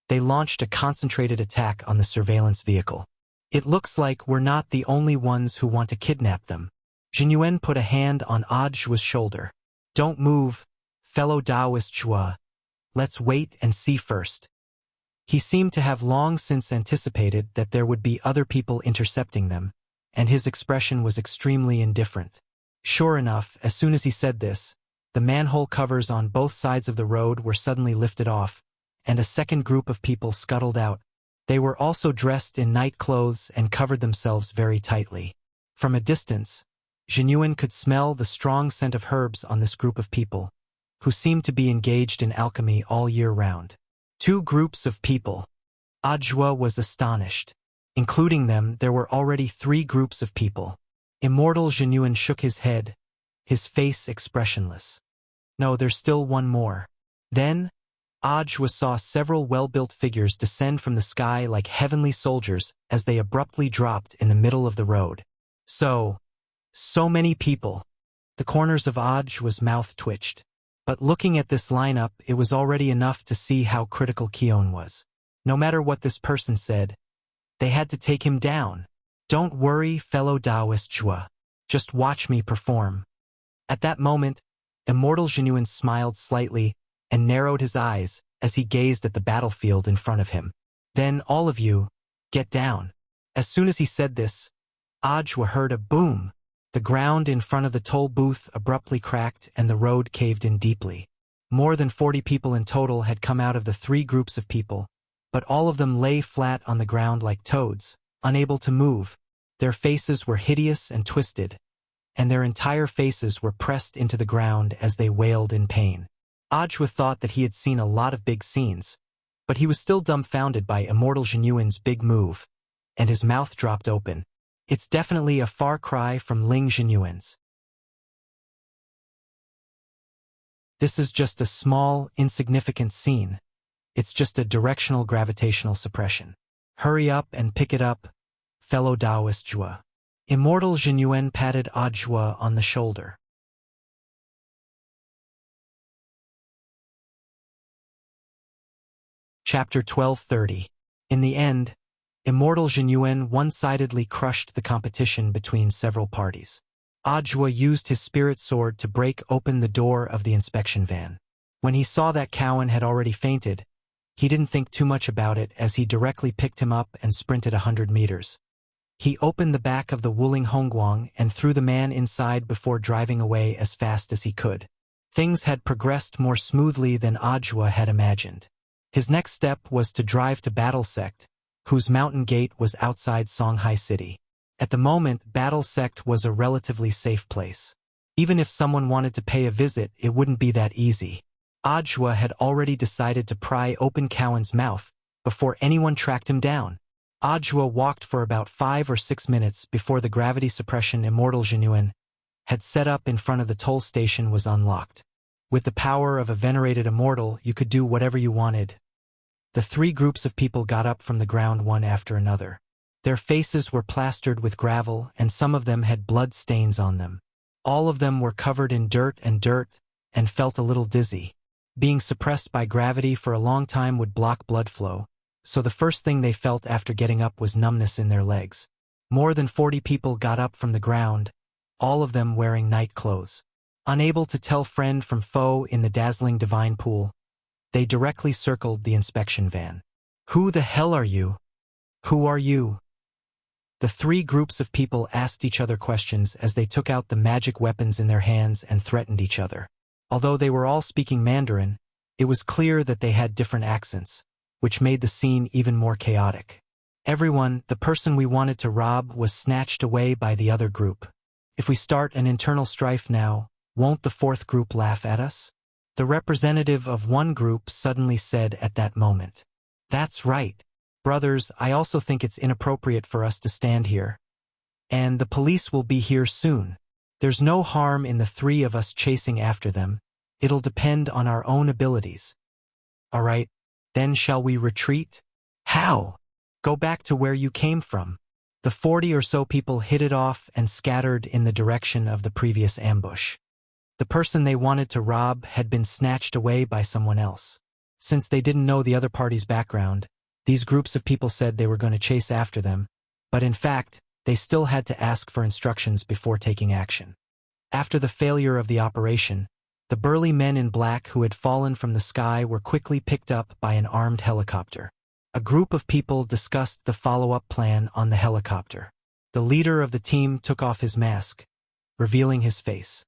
they launched a concentrated attack on the surveillance vehicle. It looks like we're not the only ones who want to kidnap them. Jinyuan put a hand on Ajwa's shoulder. Don't move, fellow Taoist Chua. Let's wait and see first. He seemed to have long since anticipated that there would be other people intercepting them, and his expression was extremely indifferent. Sure enough, as soon as he said this, the manhole covers on both sides of the road were suddenly lifted off, and a second group of people scuttled out. They were also dressed in night clothes and covered themselves very tightly. From a distance, Jinyuan could smell the strong scent of herbs on this group of people, who seemed to be engaged in alchemy all year round. Two groups of people. Ajwa was astonished. Including them, there were already three groups of people. Immortal Jinyuan shook his head, his face expressionless. No, there's still one more. Then, Ajwa saw several well-built figures descend from the sky like heavenly soldiers as they abruptly dropped in the middle of the road. So many people. The corners of Ajwa's mouth twitched. But looking at this lineup, it was already enough to see how critical Keon was. No matter what this person said, they had to take him down. Don't worry, fellow Taoist Jua. Just watch me perform. At that moment, Immortal Jinyuan smiled slightly and narrowed his eyes as he gazed at the battlefield in front of him. Then all of you, get down. As soon as he said this, Ajwa heard a boom. The ground in front of the toll booth abruptly cracked and the road caved in deeply. More than 40 people in total had come out of the three groups of people, but all of them lay flat on the ground like toads, unable to move. Their faces were hideous and twisted, and their entire faces were pressed into the ground as they wailed in pain. Ajwa thought that he had seen a lot of big scenes, but he was still dumbfounded by Immortal Jinyuan's big move, and his mouth dropped open. It's definitely a far cry from Ling Jinyuan's. This is just a small, insignificant scene. It's just a directional gravitational suppression. Hurry up and pick it up, fellow Taoist Jua. Immortal Jinyuan patted Ajwa on the shoulder. Chapter 1230. In the end, Immortal Jinyuan one-sidedly crushed the competition between several parties. Ajwa used his spirit sword to break open the door of the inspection van. When he saw that Cowan had already fainted, he didn't think too much about it as he directly picked him up and sprinted 100 meters. He opened the back of the Wuling Hongguang and threw the man inside before driving away as fast as he could. Things had progressed more smoothly than Ajwa had imagined. His next step was to drive to Battle Sect, whose mountain gate was outside Songhai City. At the moment, Battle Sect was a relatively safe place. Even if someone wanted to pay a visit, it wouldn't be that easy. Ajwa had already decided to pry open Cowan's mouth before anyone tracked him down. Ajwa walked for about 5 or 6 minutes before the gravity suppression Immortal Jinyuan had set up in front of the toll station was unlocked. With the power of a venerated immortal, you could do whatever you wanted. The three groups of people got up from the ground one after another. Their faces were plastered with gravel, and some of them had blood stains on them. All of them were covered in dirt and felt a little dizzy. Being suppressed by gravity for a long time would block blood flow, so the first thing they felt after getting up was numbness in their legs. More than 40 people got up from the ground, all of them wearing night clothes. Unable to tell friend from foe in the dazzling divine pool, they directly circled the inspection van. Who the hell are you? Who are you? The three groups of people asked each other questions as they took out the magic weapons in their hands and threatened each other. Although they were all speaking Mandarin, it was clear that they had different accents, which made the scene even more chaotic. Everyone, the person we wanted to rob, was snatched away by the other group. If we start an internal strife now, won't the fourth group laugh at us? The representative of one group suddenly said at that moment. That's right. Brothers, I also think it's inappropriate for us to stand here. And the police will be here soon. There's no harm in the three of us chasing after them. It'll depend on our own abilities. All right, then shall we retreat? How? Go back to where you came from. The 40 or so people hit it off and scattered in the direction of the previous ambush. The person they wanted to rob had been snatched away by someone else. Since they didn't know the other party's background, these groups of people said they were going to chase after them, but in fact, they still had to ask for instructions before taking action. After the failure of the operation, the burly men in black who had fallen from the sky were quickly picked up by an armed helicopter. A group of people discussed the follow-up plan on the helicopter. The leader of the team took off his mask, revealing his face.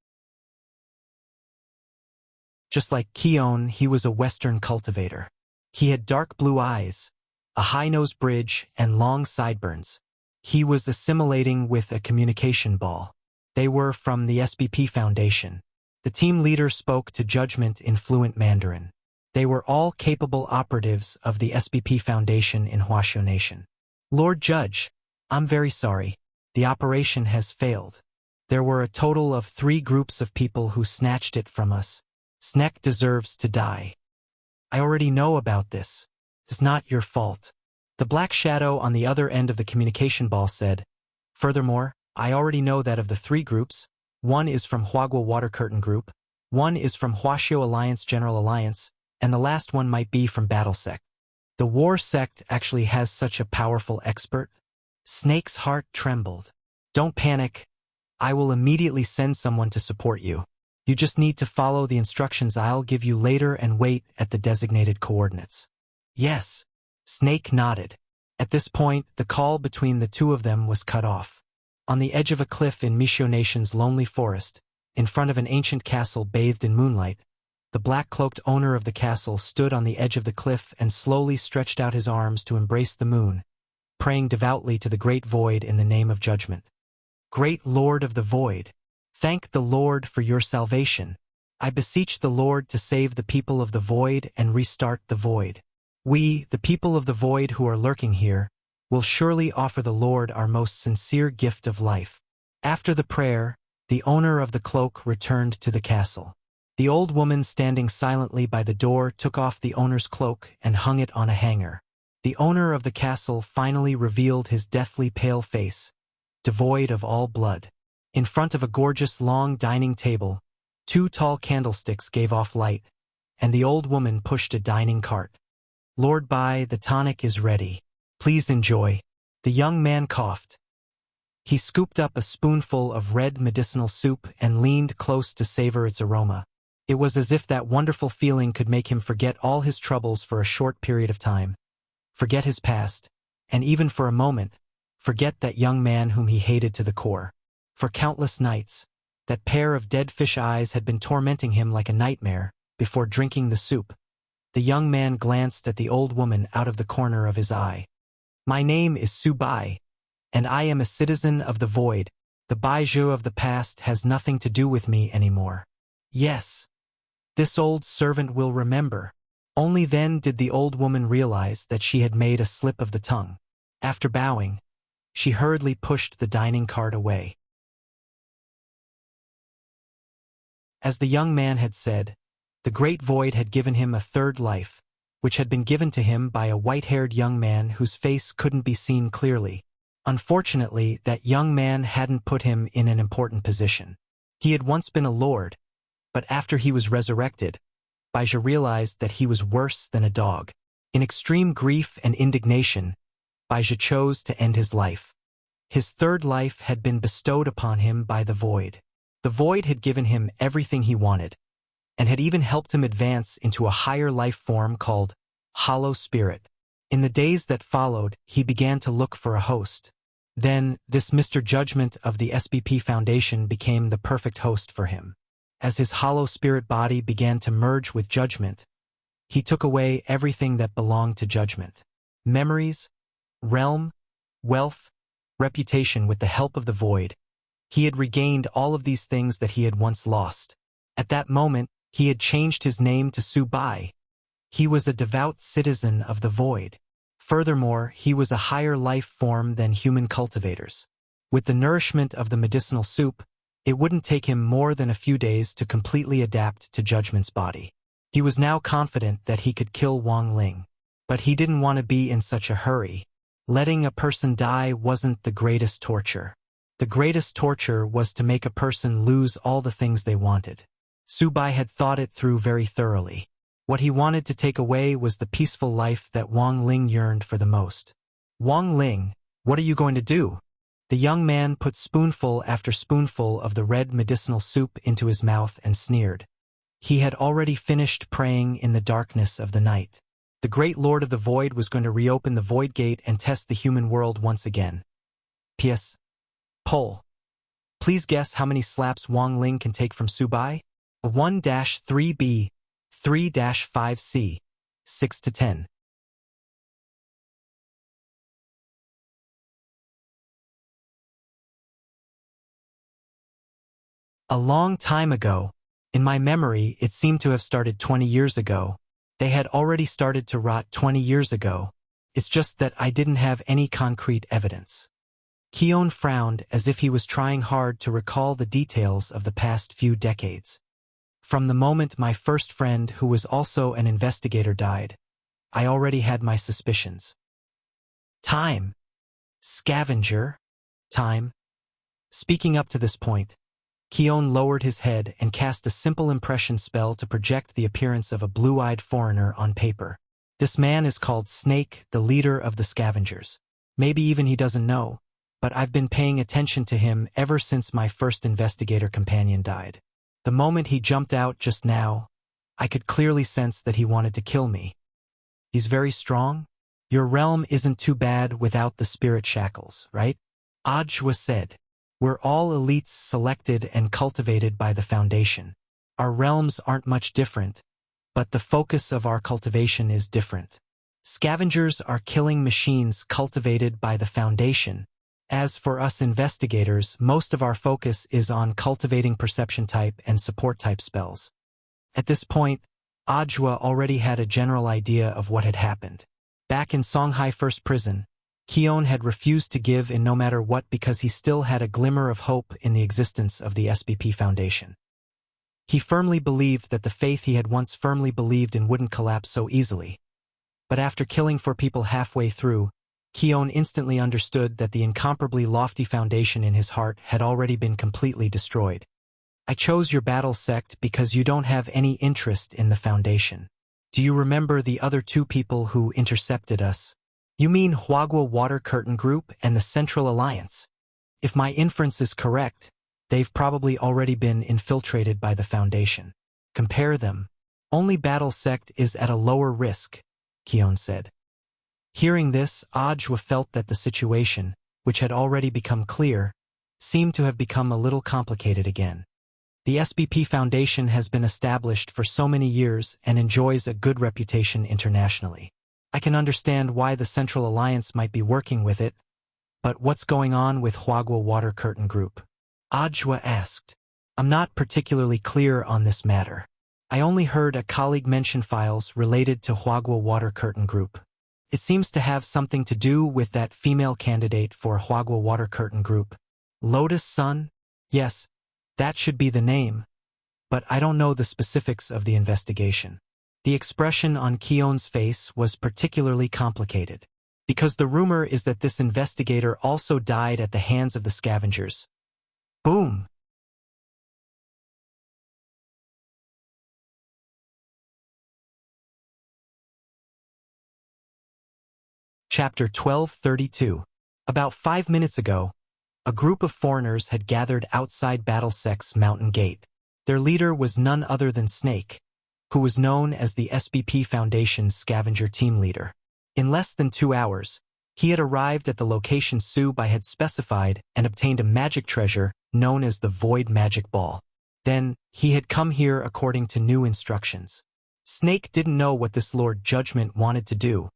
Just like Keon, he was a Western cultivator. He had dark blue eyes, a high-nosed bridge, and long sideburns. He was assimilating with a communication ball. They were from the SBP Foundation. The team leader spoke to Judgment in fluent Mandarin. They were all capable operatives of the SBP Foundation in Huaxiao Nation. Lord Judge, I'm very sorry. The operation has failed. There were a total of 3 groups of people who snatched it from us. Snek deserves to die. I already know about this. It's not your fault. The black shadow on the other end of the communication ball said, furthermore, I already know that of the 3 groups, 1 is from Huagua Water Curtain Group, 1 is from Huaxiao Alliance General Alliance, and the last one might be from Battle Sect. The war sect actually has such a powerful expert. Snake's heart trembled. Don't panic. I will immediately send someone to support you. You just need to follow the instructions I'll give you later and wait at the designated coordinates. Yes. Snake nodded. At this point, the call between the 2 of them was cut off. On the edge of a cliff in Huaxiao Nation's lonely forest, in front of an ancient castle bathed in moonlight, the black-cloaked owner of the castle stood on the edge of the cliff and slowly stretched out his arms to embrace the moon, praying devoutly to the great void in the name of Judgment. Great Lord of the Void, thank the Lord for your salvation. I beseech the Lord to save the people of the void and restart the void. We, the people of the void who are lurking here, will surely offer the Lord our most sincere gift of life. After the prayer, the owner of the cloak returned to the castle. The old woman standing silently by the door took off the owner's cloak and hung it on a hanger. The owner of the castle finally revealed his deathly pale face, devoid of all blood. In front of a gorgeous long dining table, 2 tall candlesticks gave off light, and the old woman pushed a dining cart. Lord Bai, the tonic is ready. Please enjoy. The young man coughed. He scooped up a spoonful of red medicinal soup and leaned close to savor its aroma. It was as if that wonderful feeling could make him forget all his troubles for a short period of time, forget his past, and even for a moment, forget that young man whom he hated to the core. For countless nights, that pair of dead fish eyes had been tormenting him like a nightmare. Before drinking the soup, the young man glanced at the old woman out of the corner of his eye. My name is Su Bai, and I am a citizen of the void. The Baizhu of the past has nothing to do with me anymore. Yes. This old servant will remember. Only then did the old woman realize that she had made a slip of the tongue. After bowing, she hurriedly pushed the dining cart away. As the young man had said, the great void had given him a third life, which had been given to him by a white-haired young man whose face couldn't be seen clearly. Unfortunately, that young man hadn't put him in an important position. He had once been a lord, but after he was resurrected, Baizhu realized that he was worse than a dog. In extreme grief and indignation, Baizhu chose to end his life. His third life had been bestowed upon him by the void. The void had given him everything he wanted, and had even helped him advance into a higher life form called Hollow Spirit. In the days that followed, he began to look for a host. Then, this Mr. Judgment of the SBP Foundation became the perfect host for him. As his hollow spirit body began to merge with Judgment, he took away everything that belonged to Judgment. Memories, realm, wealth, reputation. With the help of the void, he had regained all of these things that he had once lost. At that moment, he had changed his name to Su Bai. He was a devout citizen of the void. Furthermore, he was a higher life form than human cultivators. With the nourishment of the medicinal soup, it wouldn't take him more than a few days to completely adapt to Judgment's body. He was now confident that he could kill Wang Ling. But he didn't want to be in such a hurry. Letting a person die wasn't the greatest torture. The greatest torture was to make a person lose all the things they wanted. Su Bai had thought it through very thoroughly. What he wanted to take away was the peaceful life that Wang Ling yearned for the most. Wang Ling, what are you going to do? The young man put spoonful after spoonful of the red medicinal soup into his mouth and sneered. He had already finished praying in the darkness of the night. The great Lord of the Void was going to reopen the Void Gate and test the human world once again. P.S. Poll. Please guess how many slaps Wang Ling can take from Subai? 1-3B, 3-5C, 6 to 10. A long time ago. In my memory, it seemed to have started 20 years ago. They had already started to rot 20 years ago. It's just that I didn't have any concrete evidence. Keon frowned as if he was trying hard to recall the details of the past few decades. From the moment my first friend, who was also an investigator, died, I already had my suspicions. Time. Scavenger. Time. Speaking up to this point, Keon lowered his head and cast a simple impression spell to project the appearance of a blue-eyed foreigner on paper. This man is called Snake, the leader of the scavengers. Maybe even he doesn't know, but I've been paying attention to him ever since my first investigator companion died. The moment he jumped out just now, I could clearly sense that he wanted to kill me. He's very strong? Your realm isn't too bad without the spirit shackles, right? Ajwa said. We're all elites selected and cultivated by the Foundation. Our realms aren't much different, but the focus of our cultivation is different. Scavengers are killing machines cultivated by the Foundation. As for us investigators, most of our focus is on cultivating perception type and support type spells. At this point, Ajwa already had a general idea of what had happened. Back in Songhai First Prison, Keon had refused to give in no matter what because he still had a glimmer of hope in the existence of the SBP Foundation. He firmly believed that the faith he had once firmly believed in wouldn't collapse so easily. But after killing 4 people halfway through, Keon instantly understood that the incomparably lofty foundation in his heart had already been completely destroyed. I chose your battle sect because you don't have any interest in the Foundation. Do you remember the other 2 people who intercepted us? You mean Huagua Water Curtain Group and the Central Alliance? If my inference is correct, they've probably already been infiltrated by the Foundation. Compare them. Only Battle Sect is at a lower risk, Keon said. Hearing this, Ajwa felt that the situation, which had already become clear, seemed to have become a little complicated again. The SBP Foundation has been established for so many years and enjoys a good reputation internationally. I can understand why the Central Alliance might be working with it, but what's going on with Huagua Water Curtain Group? Ajwa asked. I'm not particularly clear on this matter. I only heard a colleague mention files related to Huagua Water Curtain Group. It seems to have something to do with that female candidate for Huagua Water Curtain Group. Lotus Sun? Yes, that should be the name, but I don't know the specifics of the investigation. The expression on Keon's face was particularly complicated, because the rumor is that this investigator also died at the hands of the scavengers. Boom! Chapter 1232. About 5 minutes ago, a group of foreigners had gathered outside Battle Sect's mountain gate. Their leader was none other than Snake, who was known as the SBP Foundation's scavenger team leader. In less than 2 hours, he had arrived at the location Subai had specified and obtained a magic treasure known as the Void Magic Ball. Then, he had come here according to new instructions. Snake didn't know what this Lord Judgment wanted to do,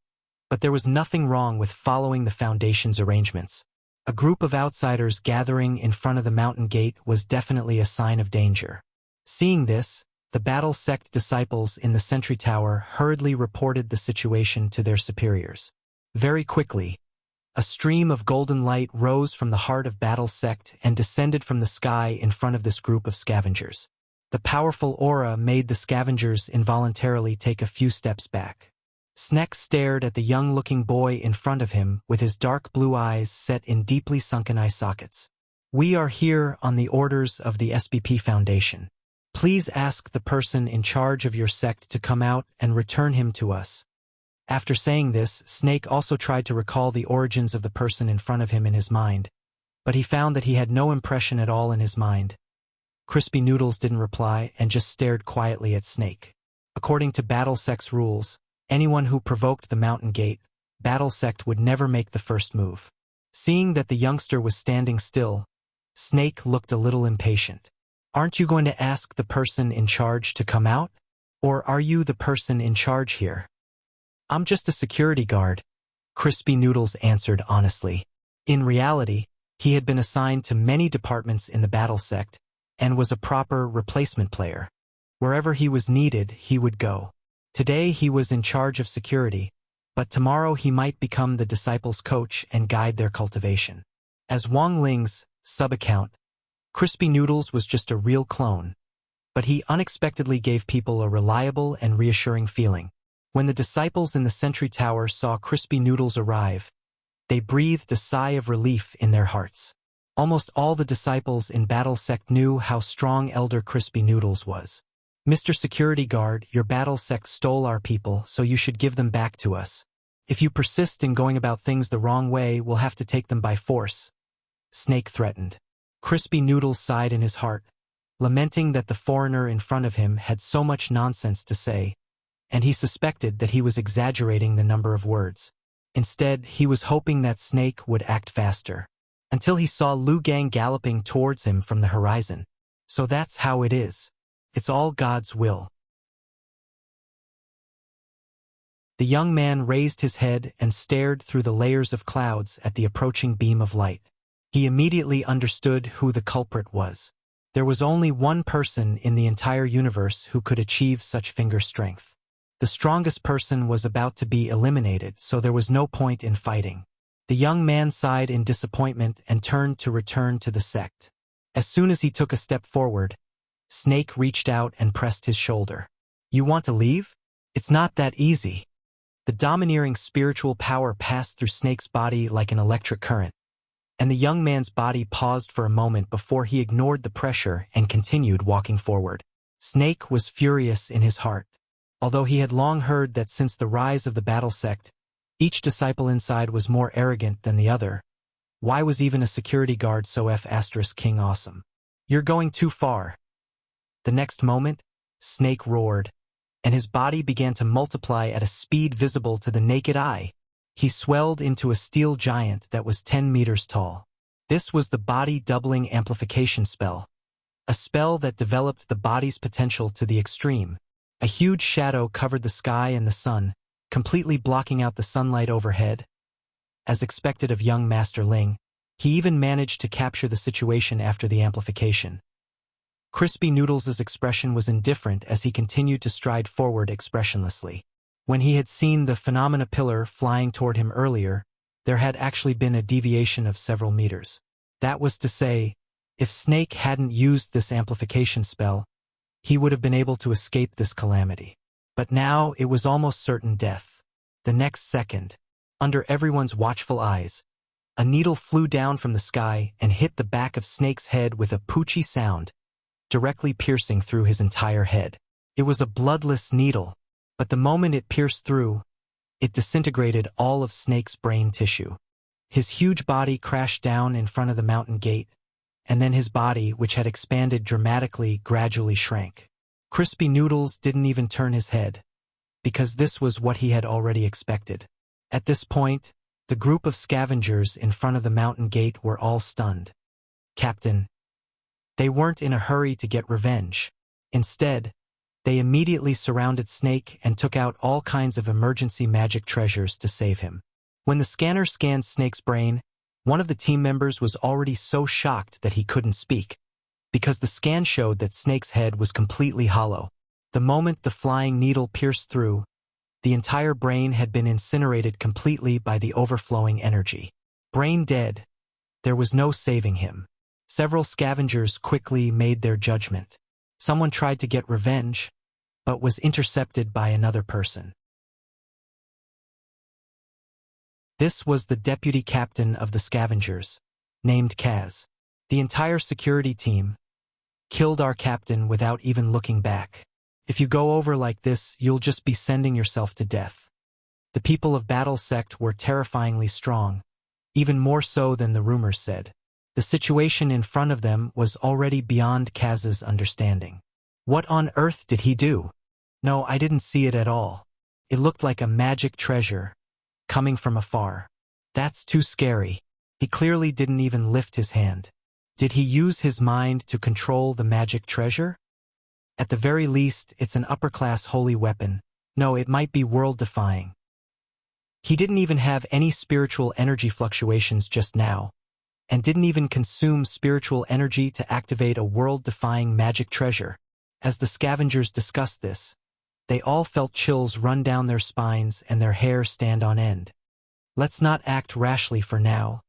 but there was nothing wrong with following the Foundation's arrangements. A group of outsiders gathering in front of the mountain gate was definitely a sign of danger. Seeing this, the Battle Sect disciples in the sentry tower hurriedly reported the situation to their superiors. Very quickly, a stream of golden light rose from the heart of Battle Sect and descended from the sky in front of this group of scavengers. The powerful aura made the scavengers involuntarily take a few steps back. Snake stared at the young-looking boy in front of him with his dark blue eyes set in deeply sunken eye sockets. We are here on the orders of the SBP Foundation. Please ask the person in charge of your sect to come out and return him to us. After saying this, Snake also tried to recall the origins of the person in front of him in his mind, but he found that he had no impression at all in his mind. Crispy Noodles didn't reply and just stared quietly at Snake. According to Battle Sect's rules, anyone who provoked the mountain gate, Battle Sect would never make the first move. Seeing that the youngster was standing still, Snake looked a little impatient. Aren't you going to ask the person in charge to come out? Or are you the person in charge here? I'm just a security guard, Crispy Noodles answered honestly. In reality, he had been assigned to many departments in the battle sect and was a proper replacement player. Wherever he was needed, he would go. Today he was in charge of security, but tomorrow he might become the disciples' coach and guide their cultivation. As Wang Ling's sub-account, Crispy Noodles was just a real clone, but he unexpectedly gave people a reliable and reassuring feeling. When the disciples in the Sentry Tower saw Crispy Noodles arrive, they breathed a sigh of relief in their hearts. Almost all the disciples in Battle Sect knew how strong Elder Crispy Noodles was. Mr. Security Guard, your Battle Sect stole our people, so you should give them back to us. If you persist in going about things the wrong way, we'll have to take them by force, Snake threatened. Crispy Noodles sighed in his heart, lamenting that the foreigner in front of him had so much nonsense to say, and he suspected that he was exaggerating the number of words. Instead, he was hoping that Snake would act faster, until he saw Lu Gang galloping towards him from the horizon. So that's how it is. It's all God's will. The young man raised his head and stared through the layers of clouds at the approaching beam of light. He immediately understood who the culprit was. There was only one person in the entire universe who could achieve such finger strength. The strongest person was about to be eliminated, so there was no point in fighting. The young man sighed in disappointment and turned to return to the sect. As soon as he took a step forward, Snake reached out and pressed his shoulder. You want to leave? It's not that easy. The domineering spiritual power passed through Snake's body like an electric current, and the young man's body paused for a moment before he ignored the pressure and continued walking forward. Snake was furious in his heart. Although he had long heard that since the rise of the battle sect, each disciple inside was more arrogant than the other, why was even a security guard so King awesome? You're going too far. The next moment, Snake roared, and his body began to multiply at a speed visible to the naked eye. He swelled into a steel giant that was 10 meters tall. This was the body-doubling amplification spell, a spell that developed the body's potential to the extreme. A huge shadow covered the sky and the sun, completely blocking out the sunlight overhead. As expected of young Master Ling, he even managed to capture the situation after the amplification. Crispy Noodles' expression was indifferent as he continued to stride forward expressionlessly. When he had seen the phenomena pillar flying toward him earlier, there had actually been a deviation of several meters. That was to say, if Snake hadn't used this amplification spell, he would have been able to escape this calamity. But now it was almost certain death. The next second, under everyone's watchful eyes, a needle flew down from the sky and hit the back of Snake's head with a poochy sound, directly piercing through his entire head. It was a bloodless needle, but the moment it pierced through, it disintegrated all of Snake's brain tissue. His huge body crashed down in front of the mountain gate, and then his body, which had expanded dramatically, gradually shrank. Crispy Noodles didn't even turn his head, because this was what he had already expected. At this point, the group of scavengers in front of the mountain gate were all stunned. Captain. They weren't in a hurry to get revenge. Instead, they immediately surrounded Snake and took out all kinds of emergency magic treasures to save him. When the scanner scanned Snake's brain, one of the team members was already so shocked that he couldn't speak, because the scan showed that Snake's head was completely hollow. The moment the flying needle pierced through, the entire brain had been incinerated completely by the overflowing energy. Brain dead, there was no saving him. Several scavengers quickly made their judgment. Someone tried to get revenge, but was intercepted by another person. This was the deputy captain of the scavengers, named Kaz. The entire security team killed our captain without even looking back. If you go over like this, you'll just be sending yourself to death. The people of Battle Sect were terrifyingly strong, even more so than the rumors said. The situation in front of them was already beyond Kaz's understanding. What on earth did he do? No, I didn't see it at all. It looked like a magic treasure, coming from afar. That's too scary. He clearly didn't even lift his hand. Did he use his mind to control the magic treasure? At the very least, it's an upper-class holy weapon. No, it might be world-defying. He didn't even have any spiritual energy fluctuations just now, and didn't even consume spiritual energy to activate a world-defying magic treasure. As the scavengers discussed this, they all felt chills run down their spines and their hair stand on end. Let's not act rashly for now.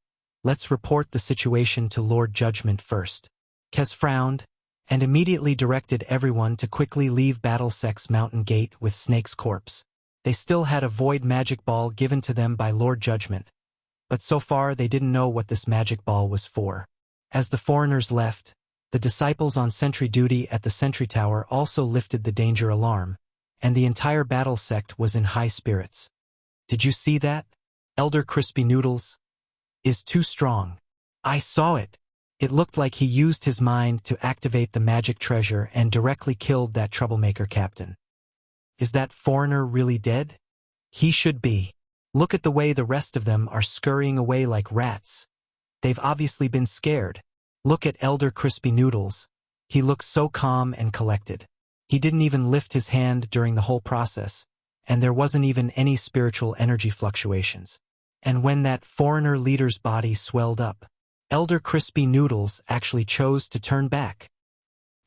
Let's report the situation to Lord Judgment first. Kez frowned, and immediately directed everyone to quickly leave Battlesex Mountain Gate with Snake's corpse. They still had a void magic ball given to them by Lord Judgment, but so far they didn't know what this magic ball was for. As the foreigners left, the disciples on sentry duty at the sentry tower also lifted the danger alarm, and the entire battle sect was in high spirits. Did you see that? Elder Crispy Noodles is too strong. I saw it. It looked like he used his mind to activate the magic treasure and directly killed that troublemaker captain. Is that foreigner really dead? He should be. Look at the way the rest of them are scurrying away like rats. They've obviously been scared. Look at Elder Crispy Noodles. He looks so calm and collected. He didn't even lift his hand during the whole process, and there wasn't even any spiritual energy fluctuations. And when that foreigner leader's body swelled up, Elder Crispy Noodles actually chose to turn back.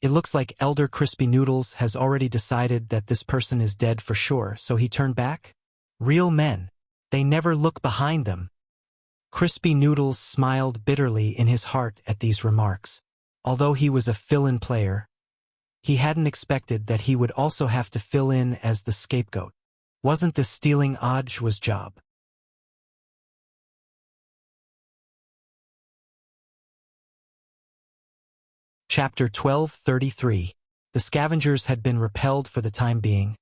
It looks like Elder Crispy Noodles has already decided that this person is dead for sure, so he turned back? Real men. They never look behind them. Crispy Noodles smiled bitterly in his heart at these remarks. Although he was a fill-in player, he hadn't expected that he would also have to fill in as the scapegoat. Wasn't this stealing Ojwa's job? Chapter 1233. The scavengers had been repelled for the time being,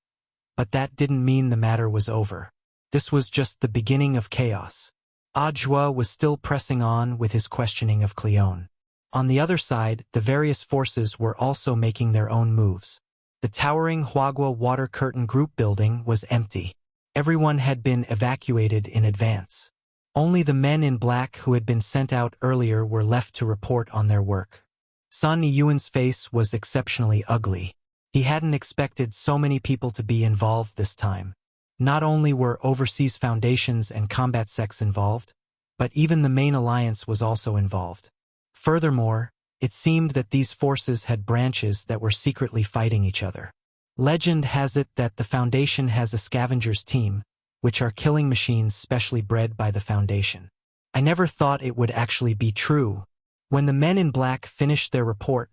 but that didn't mean the matter was over. This was just the beginning of chaos. Ojwa was still pressing on with his questioning of Cleone. On the other side, the various forces were also making their own moves. The towering Huagua water curtain group building was empty. Everyone had been evacuated in advance. Only the men in black who had been sent out earlier were left to report on their work. Sun Yuan's face was exceptionally ugly. He hadn't expected so many people to be involved this time. Not only were overseas foundations and combat sects involved, but even the main alliance was also involved. Furthermore, it seemed that these forces had branches that were secretly fighting each other. Legend has it that the Foundation has a scavengers team, which are killing machines specially bred by the Foundation. I never thought it would actually be true. When the men in black finished their report,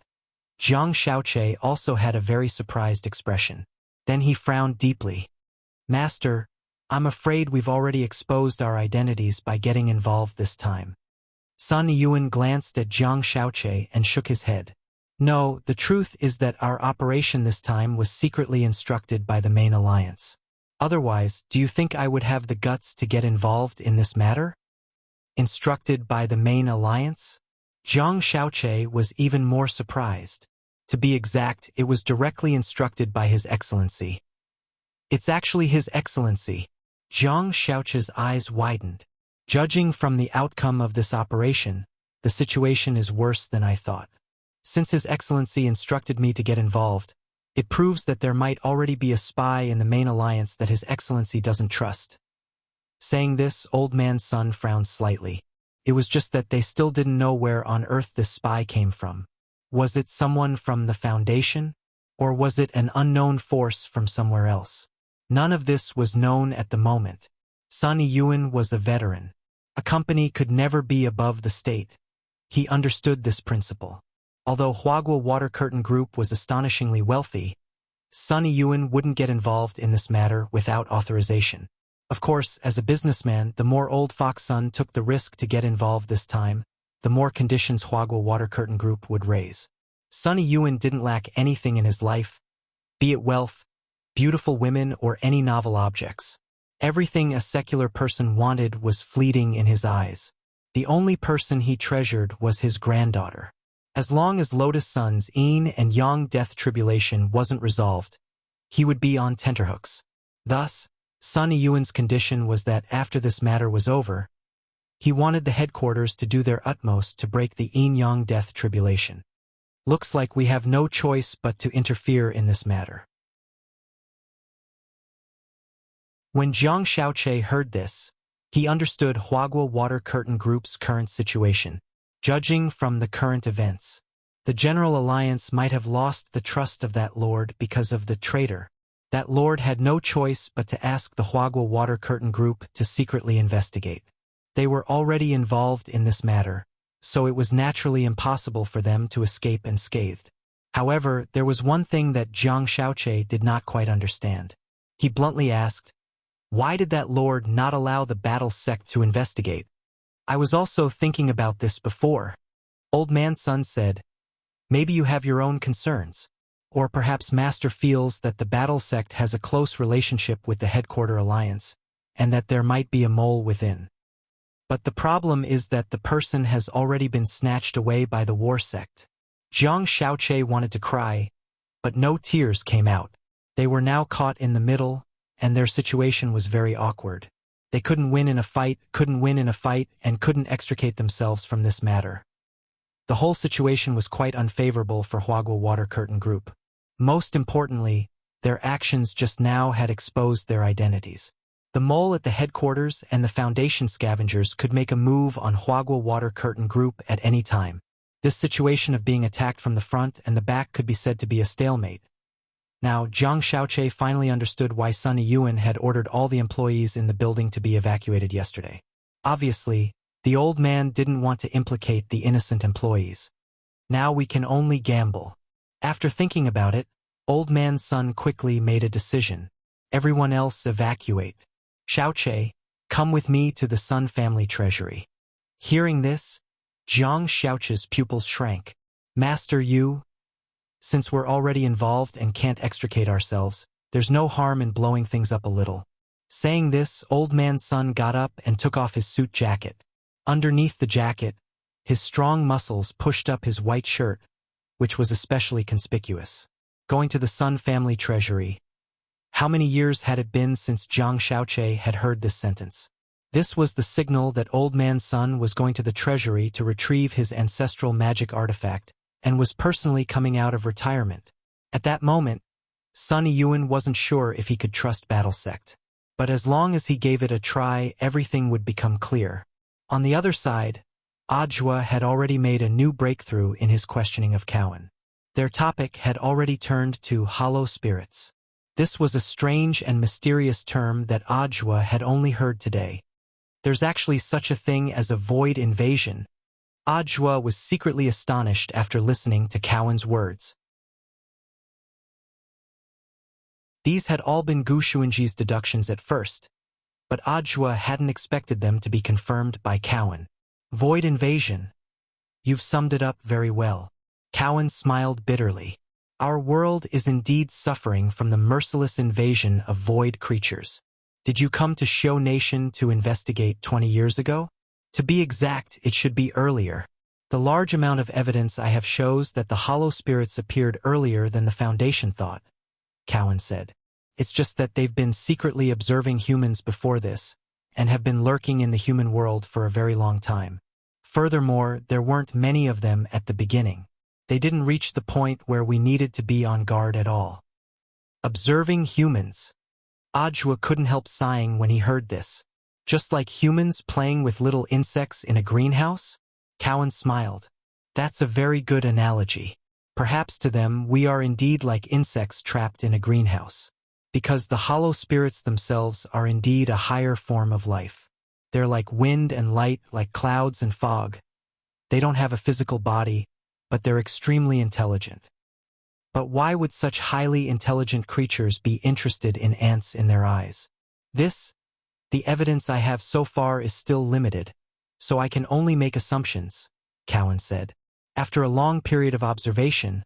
Jiang Xiaoche also had a very surprised expression. Then he frowned deeply. Master, I'm afraid we've already exposed our identities by getting involved this time. Sun Yuan glanced at Jiang Xiaoche and shook his head. No, the truth is that our operation this time was secretly instructed by the main alliance. Otherwise, do you think I would have the guts to get involved in this matter? Instructed by the main alliance? Jiang Xiaoche was even more surprised. To be exact, it was directly instructed by His Excellency. It's actually His Excellency. Jiang Xiaoche's eyes widened. Judging from the outcome of this operation, the situation is worse than I thought. Since His Excellency instructed me to get involved, it proves that there might already be a spy in the main alliance that His Excellency doesn't trust. Saying this, Old Man Sun frowned slightly. It was just that they still didn't know where on earth this spy came from. Was it someone from the Foundation? Or was it an unknown force from somewhere else? None of this was known at the moment. Sun Yuan was a veteran. A company could never be above the state. He understood this principle. Although Huagua Water Curtain Group was astonishingly wealthy, Sun Yuan wouldn't get involved in this matter without authorization. Of course, as a businessman, the more Old Fox Sun took the risk to get involved this time, the more conditions Huagua Water Curtain Group would raise. Sun Yuan didn't lack anything in his life, be it wealth, beautiful women, or any novel objects. Everything a secular person wanted was fleeting in his eyes. The only person he treasured was his granddaughter. As long as Lotus Sun's yin and yang death tribulation wasn't resolved, he would be on tenterhooks. Thus, Sun Yuan's condition was that after this matter was over, He wanted the headquarters to do their utmost to break the Yin-Yang death tribulation. Looks like we have no choice but to interfere in this matter. When Jiang Shaoqi heard this, he understood Huagua Water Curtain Group's current situation. Judging from the current events, the General Alliance might have lost the trust of that lord because of the traitor. That lord had no choice but to ask the Huagua Water Curtain Group to secretly investigate. They were already involved in this matter, so it was naturally impossible for them to escape unscathed. However, there was one thing that Jiang Shaoqi did not quite understand. He bluntly asked, "Why did that lord not allow the battle sect to investigate?" "I was also thinking about this before," Old Man Sun said. "Maybe you have your own concerns. Or perhaps Master feels that the battle sect has a close relationship with the headquarter alliance, and that there might be a mole within. But the problem is that the person has already been snatched away by the war sect." Jiang Shaoqi wanted to cry, but no tears came out. They were now caught in the middle, and their situation was very awkward. They couldn't win in a fight, and couldn't extricate themselves from this matter. The whole situation was quite unfavorable for Huagua Water Curtain Group. Most importantly, their actions just now had exposed their identities. The mole at the headquarters and the Foundation scavengers could make a move on Huagua Water Curtain Group at any time. This situation of being attacked from the front and the back could be said to be a stalemate. Now, Jiang Shaoqi finally understood why Sun Yiyuan had ordered all the employees in the building to be evacuated yesterday. Obviously, the old man didn't want to implicate the innocent employees. Now we can only gamble. After thinking about it, Old Man Sun quickly made a decision. Everyone else evacuate. Shaoqi, come with me to the Sun family treasury. Hearing this, Jiang Shaoqi's pupils shrank. Master Yu, since we're already involved and can't extricate ourselves, there's no harm in blowing things up a little. Saying this, Old Man Sun got up and took off his suit jacket. Underneath the jacket, his strong muscles pushed up his white shirt, which was especially conspicuous. Going to the Sun family treasury. How many years had it been since Jiang Shaoqi had heard this sentence? This was the signal that Old Man Sun was going to the treasury to retrieve his ancestral magic artifact, and was personally coming out of retirement. At that moment, Sun Yiyuan wasn't sure if he could trust Battle Sect. But as long as he gave it a try, everything would become clear. On the other side, Ajwa had already made a new breakthrough in his questioning of Cowan. Their topic had already turned to hollow spirits. This was a strange and mysterious term that Ajwa had only heard today. There's actually such a thing as a void invasion. Ajwa was secretly astonished after listening to Cowan's words. These had all been Gu Xuanji's deductions at first, but Ajwa hadn't expected them to be confirmed by Cowan. Void invasion. You've summed it up very well. Cowan smiled bitterly. Our world is indeed suffering from the merciless invasion of void creatures. Did you come to Shou Nation to investigate 20 years ago? To be exact, it should be earlier. The large amount of evidence I have shows that the hollow spirits appeared earlier than the Foundation thought, Cowan said. It's just that they've been secretly observing humans before this, and have been lurking in the human world for a very long time. Furthermore, there weren't many of them at the beginning. They didn't reach the point where we needed to be on guard at all. Observing humans. Ajwa couldn't help sighing when he heard this. Just like humans playing with little insects in a greenhouse? Cowan smiled. That's a very good analogy. Perhaps to them we are indeed like insects trapped in a greenhouse. Because the hollow spirits themselves are indeed a higher form of life. They're like wind and light, like clouds and fog. They don't have a physical body, but they're extremely intelligent. But why would such highly intelligent creatures be interested in ants in their eyes? The evidence I have so far is still limited, so I can only make assumptions, Cowan said. After a long period of observation,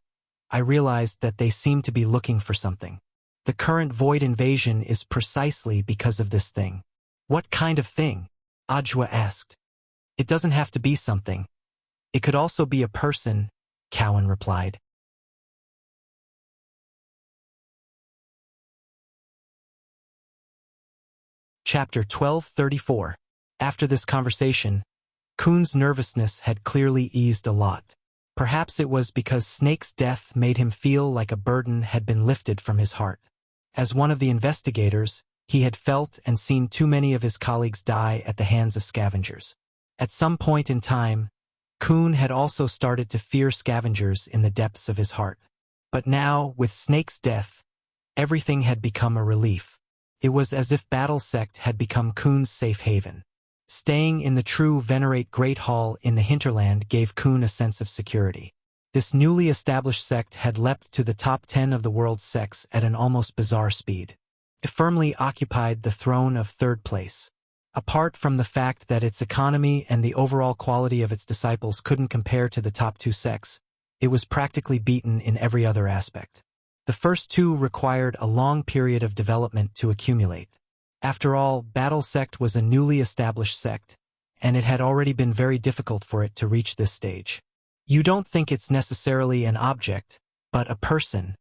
I realized that they seem to be looking for something. The current void invasion is precisely because of this thing. What kind of thing? Ajwa asked. It doesn't have to be something. It could also be a person, Cowan replied. Chapter 1234. After this conversation, Kuhn's nervousness had clearly eased a lot. Perhaps it was because Snake's death made him feel like a burden had been lifted from his heart. As one of the investigators, he had felt and seen too many of his colleagues die at the hands of scavengers. At some point in time, Kuhn had also started to fear scavengers in the depths of his heart. But now, with Snake's death, everything had become a relief. It was as if Battle Sect had become Kuhn's safe haven. Staying in the true Venerate Great Hall in the hinterland gave Kuhn a sense of security. This newly established sect had leapt to the top 10 of the world's sects at an almost bizarre speed. It firmly occupied the throne of third place. Apart from the fact that its economy and the overall quality of its disciples couldn't compare to the top two sects, it was practically beaten in every other aspect. The first two required a long period of development to accumulate. After all, Battle Sect was a newly established sect, and it had already been very difficult for it to reach this stage. You don't think it's necessarily an object, but a person.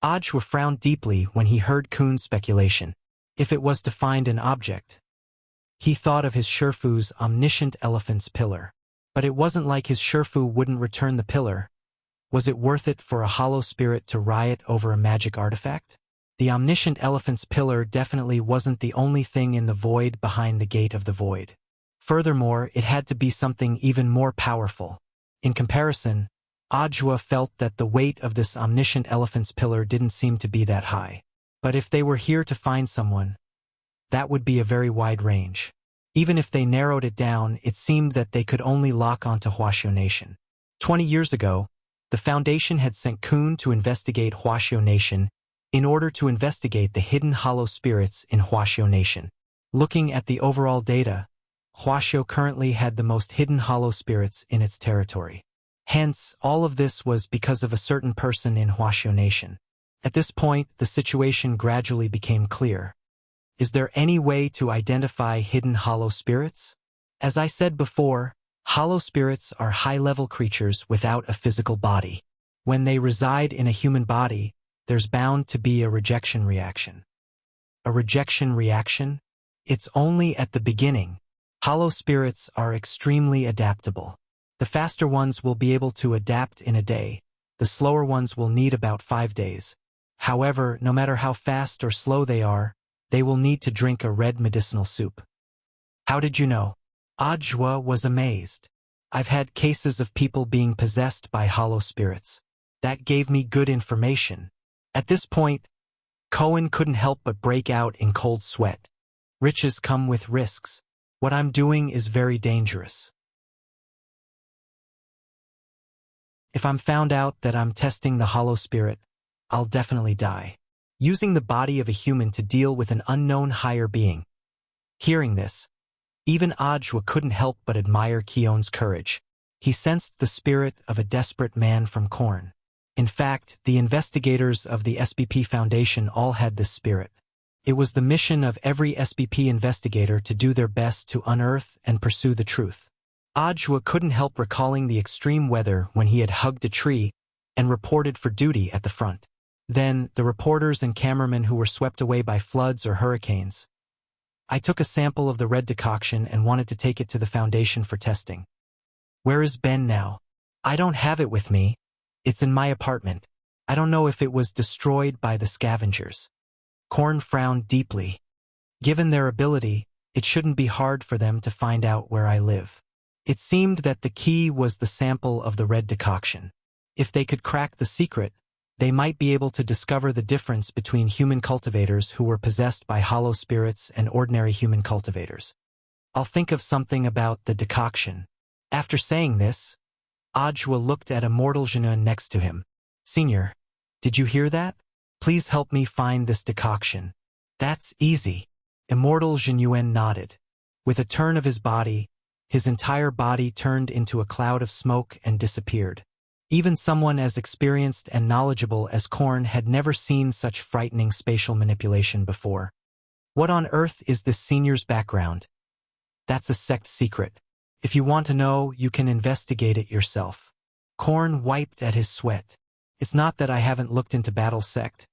Ajwa frowned deeply when he heard Kuhn's speculation. If it was to find an object, he thought of his Sherfu's omniscient elephant's pillar. But it wasn't like his Sherfu wouldn't return the pillar. Was it worth it for a hollow spirit to riot over a magic artifact? The omniscient elephant's pillar definitely wasn't the only thing in the void behind the gate of the void. Furthermore, it had to be something even more powerful. In comparison, Ajwa felt that the weight of this omniscient elephant's pillar didn't seem to be that high. But if they were here to find someone, that would be a very wide range. Even if they narrowed it down, it seemed that they could only lock onto Huaxiao Nation. 20 years ago, the Foundation had sent Kuhn to investigate Huaxiao Nation in order to investigate the hidden hollow spirits in Huaxiao Nation. Looking at the overall data, Huaxiao currently had the most hidden hollow spirits in its territory. Hence, all of this was because of a certain person in Huaxiao Nation. At this point, the situation gradually became clear. Is there any way to identify hidden hollow spirits? As I said before, hollow spirits are high-level creatures without a physical body. When they reside in a human body, there's bound to be a rejection reaction. A rejection reaction? It's only at the beginning. Hollow spirits are extremely adaptable. The faster ones will be able to adapt in a day. The slower ones will need about 5 days. However, no matter how fast or slow they are, they will need to drink a red medicinal soup. How did you know? Ajwa was amazed. I've had cases of people being possessed by hollow spirits. That gave me good information. At this point, Cohen couldn't help but break out in cold sweat. Riches come with risks. What I'm doing is very dangerous. If I'm found out that I'm testing the hollow spirit, I'll definitely die. Using the body of a human to deal with an unknown higher being. Hearing this, even Ajwa couldn't help but admire Keon's courage. He sensed the spirit of a desperate man from Korn. In fact, the investigators of the SBP Foundation all had this spirit. It was the mission of every SBP investigator to do their best to unearth and pursue the truth. Ajwa couldn't help recalling the extreme weather when he had hugged a tree and reported for duty at the front. Then, the reporters and cameramen who were swept away by floods or hurricanes. I took a sample of the red decoction and wanted to take it to the Foundation for testing. Where is Ben now? I don't have it with me. It's in my apartment. I don't know if it was destroyed by the scavengers. Korn frowned deeply. Given their ability, it shouldn't be hard for them to find out where I live. It seemed that the key was the sample of the red decoction. If they could crack the secret, they might be able to discover the difference between human cultivators who were possessed by hollow spirits and ordinary human cultivators. I'll think of something about the decoction. After saying this, Ajwa looked at Immortal Jinun next to him. Senior, did you hear that? Please help me find this decoction. That's easy. Immortal Jinun nodded. With a turn of his body, his entire body turned into a cloud of smoke and disappeared. Even someone as experienced and knowledgeable as Korn had never seen such frightening spatial manipulation before. What on earth is this senior's background? That's a sect secret. If you want to know, you can investigate it yourself. Korn wiped at his sweat. It's not that I haven't looked into Battle Sect,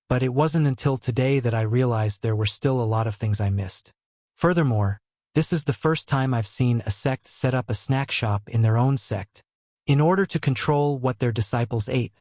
but it wasn't until today that I realized there were still a lot of things I missed. Furthermore, This is the first time I've seen a sect set up a snack shop in their own sect. In order to control what their disciples ate,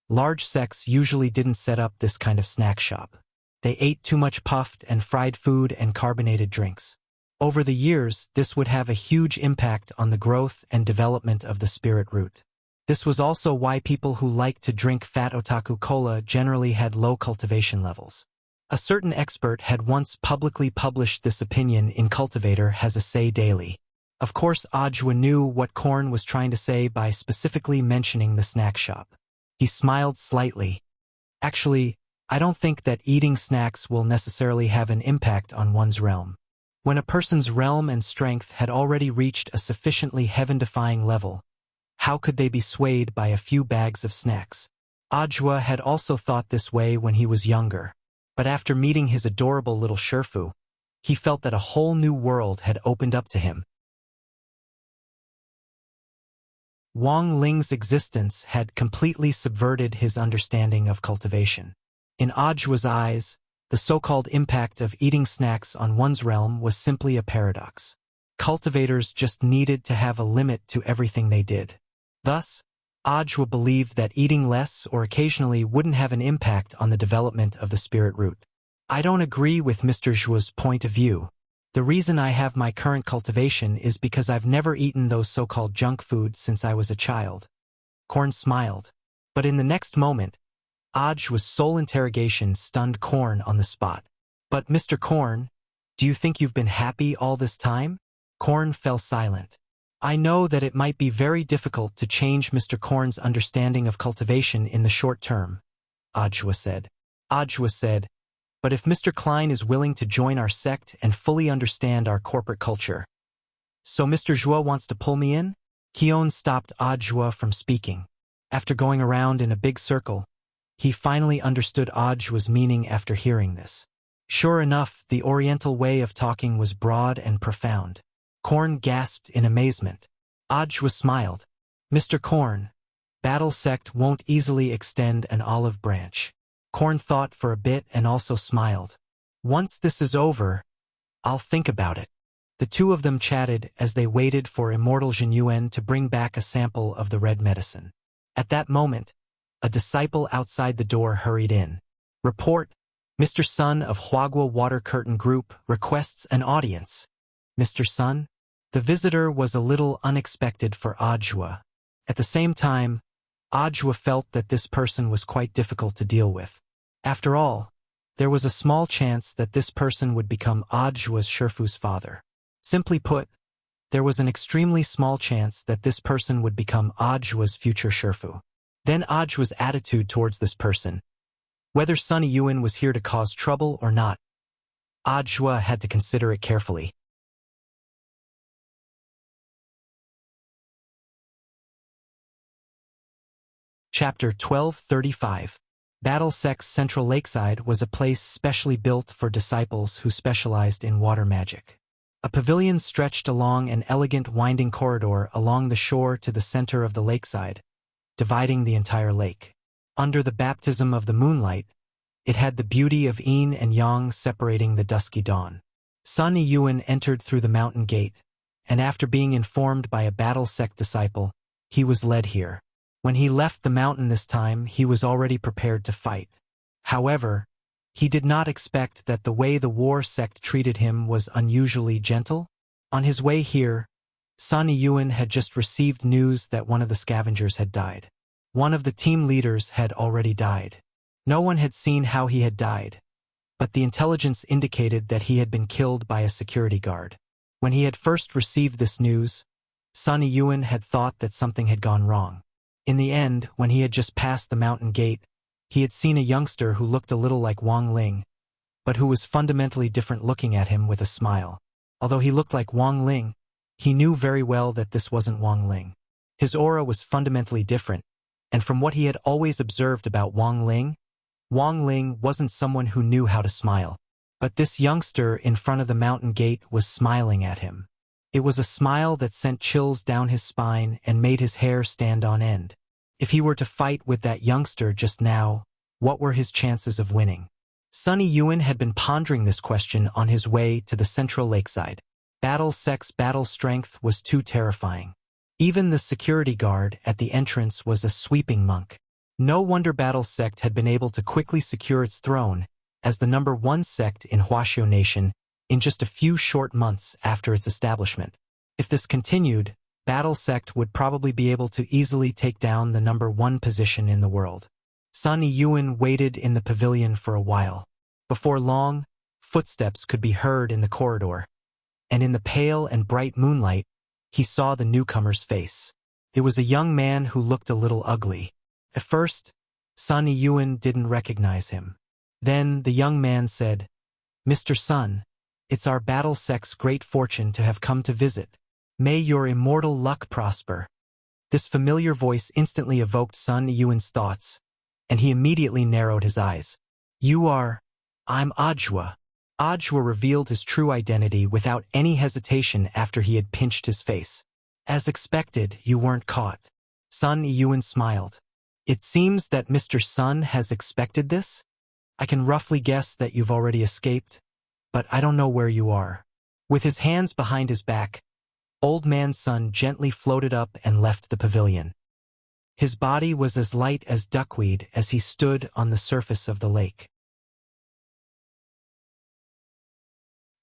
large sects usually didn't set up this kind of snack shop. They ate too much puffed and fried food and carbonated drinks. Over the years, this would have a huge impact on the growth and development of the spirit root. This was also why people who liked to drink fat otaku cola generally had low cultivation levels. A certain expert had once publicly published this opinion in Cultivator Has a Say Daily. Of course, Ajwa knew what Korn was trying to say by specifically mentioning the snack shop. He smiled slightly. Actually, I don't think that eating snacks will necessarily have an impact on one's realm. When a person's realm and strength had already reached a sufficiently heaven-defying level, how could they be swayed by a few bags of snacks? Ajwa had also thought this way when he was younger, but after meeting his adorable little Sherfu, he felt that a whole new world had opened up to him. Wang Ling's existence had completely subverted his understanding of cultivation. In Ajwa's eyes, the so-called impact of eating snacks on one's realm was simply a paradox. Cultivators just needed to have a limit to everything they did. Thus, Ajwa believed that eating less or occasionally wouldn't have an impact on the development of the spirit root. I don't agree with Mr. Zhuo's point of view. The reason I have my current cultivation is because I've never eaten those so-called junk foods since I was a child. Korn smiled. But in the next moment, Ajwa's soul interrogation stunned Korn on the spot. But Mr. Korn, do you think you've been happy all this time? Korn fell silent. I know that it might be very difficult to change Mr. Korn's understanding of cultivation in the short term, Ajwa said. Ajwa said, but if Mr. Klein is willing to join our sect and fully understand our corporate culture. So Mr. Zhuo wants to pull me in? Kion stopped Ajwa from speaking. After going around in a big circle, he finally understood Ajwa's meaning after hearing this. Sure enough, the Oriental way of talking was broad and profound. Korn gasped in amazement. Ajwa smiled. Mr. Korn, Battle Sect won't easily extend an olive branch. Korn thought for a bit and also smiled. Once this is over, I'll think about it. The two of them chatted as they waited for Immortal Jinyuan to bring back a sample of the red medicine. At that moment, a disciple outside the door hurried in. Report, Mr. Sun of Huagua Water Curtain Group requests an audience. Mr. Sun? The visitor was a little unexpected for Ajwa. At the same time, Ajwa felt that this person was quite difficult to deal with. After all, there was a small chance that this person would become Ajwa's Sherfu's father. Simply put, there was an extremely small chance that this person would become Ajwa's future Sherfu. Then Ajwa's attitude towards this person. Whether Sunny Yuan was here to cause trouble or not, Ajwa had to consider it carefully. Chapter 1235. Battle Sect's Central Lakeside was a place specially built for disciples who specialized in water magic. A pavilion stretched along an elegant winding corridor along the shore to the center of the lakeside, dividing the entire lake. Under the baptism of the moonlight, it had the beauty of yin and yang separating the dusky dawn. Sunny Yuan entered through the mountain gate, and after being informed by a Battle Sect disciple, he was led here. When he left the mountain this time, he was already prepared to fight. However, he did not expect that the way the war sect treated him was unusually gentle. On his way here, Sunny Yuan had just received news that one of the scavengers had died. One of the team leaders had already died. No one had seen how he had died, but the intelligence indicated that he had been killed by a security guard. When he had first received this news, Sunny Yuan had thought that something had gone wrong. In the end, when he had just passed the mountain gate, he had seen a youngster who looked a little like Wang Ling, but who was fundamentally different, looking at him with a smile. Although he looked like Wang Ling, he knew very well that this wasn't Wang Ling. His aura was fundamentally different, and from what he had always observed about Wang Ling wasn't someone who knew how to smile. But this youngster in front of the mountain gate was smiling at him. It was a smile that sent chills down his spine and made his hair stand on end. If he were to fight with that youngster just now, what were his chances of winning? Sunny Yuan had been pondering this question on his way to the central lakeside. Battle strength was too terrifying. Even the security guard at the entrance was a sweeping monk. No wonder Battle Sect had been able to quickly secure its throne as the #1 sect in Huaxiao Nation in just a few short months after its establishment. If this continued, Battle Sect would probably be able to easily take down the #1 position in the world. Sun Yiyuan waited in the pavilion for a while. Before long, footsteps could be heard in the corridor, and in the pale and bright moonlight, he saw the newcomer's face. It was a young man who looked a little ugly. At first, Sun Yiyuan didn't recognize him. Then the young man said, "Mr. Sun, it's our Battle Sect's great fortune to have come to visit. May your immortal luck prosper." This familiar voice instantly evoked Sun Yiyuan's thoughts, and he immediately narrowed his eyes. I'm Ajwa." Ajwa revealed his true identity without any hesitation after he had pinched his face. "As expected, you weren't caught." Sun Yiyuan smiled. "It seems that Mr. Sun has expected this? I can roughly guess that you've already escaped, but I don't know where you are." With his hands behind his back, Old Man Sun gently floated up and left the pavilion. His body was as light as duckweed as he stood on the surface of the lake.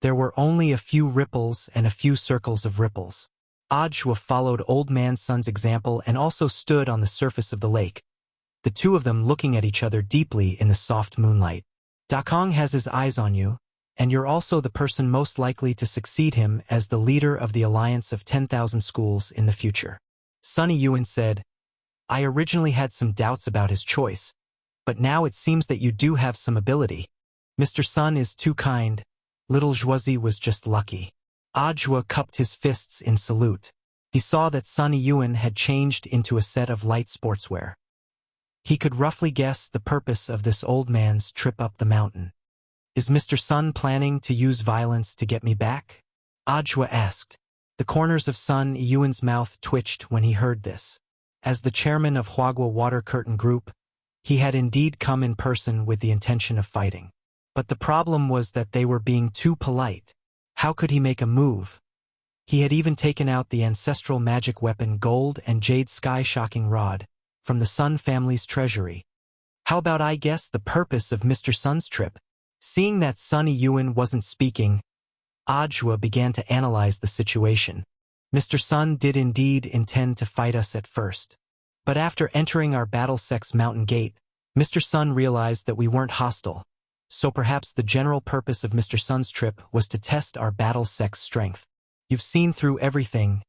There were only a few ripples and a few circles of ripples. Ajwa followed Old Man Sun's example and also stood on the surface of the lake, the two of them looking at each other deeply in the soft moonlight. "Dakong has his eyes on you, and you're also the person most likely to succeed him as the leader of the Alliance of 10,000 Schools in the future." Sun Yiyuan said, "I originally had some doubts about his choice, but now it seems that you do have some ability. Mr. Sun is too kind. Little Zhuozi was just lucky." Ajwa cupped his fists in salute. He saw that Sun Yiyuan had changed into a set of light sportswear. He could roughly guess the purpose of this old man's trip up the mountain. "Is Mr. Sun planning to use violence to get me back?" Ajwa asked. The corners of Sun Yiyuan's mouth twitched when he heard this. As the chairman of Huagua Water Curtain Group, he had indeed come in person with the intention of fighting. But the problem was that they were being too polite. How could he make a move? He had even taken out the ancestral magic weapon Gold and Jade Sky-Shocking Rod from the Sun family's treasury. "How about I guess the purpose of Mr. Sun's trip?" Seeing that Sun Yiyuan wasn't speaking, Ajwa began to analyze the situation. "Mr. Sun did indeed intend to fight us at first. But after entering our Battle Sect's mountain gate, Mr. Sun realized that we weren't hostile. So perhaps the general purpose of Mr. Sun's trip was to test our Battle Sect's strength." "You've seen through everything,"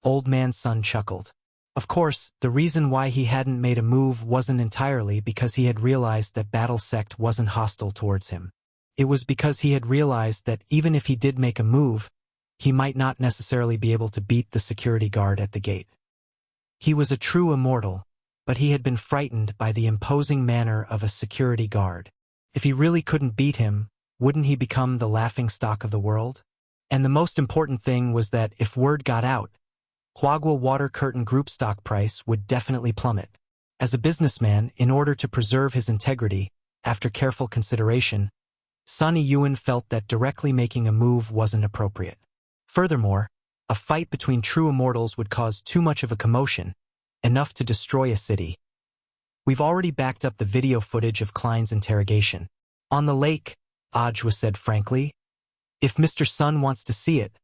Old Man Sun chuckled. Of course, the reason why he hadn't made a move wasn't entirely because he had realized that Battle Sect wasn't hostile towards him. It was because he had realized that even if he did make a move, he might not necessarily be able to beat the security guard at the gate. He was a true immortal, but he had been frightened by the imposing manner of a security guard. If he really couldn't beat him, wouldn't he become the laughingstock of the world? And the most important thing was that if word got out, Huagua Water Curtain Group stock price would definitely plummet. As a businessman, in order to preserve his integrity, after careful consideration, Sun Yiyuan felt that directly making a move wasn't appropriate. Furthermore, a fight between true immortals would cause too much of a commotion, enough to destroy a city. We've already backed up the video footage of Klein's interrogation. On the lake, Ajwa said frankly. "If Mr. Sun wants to see it,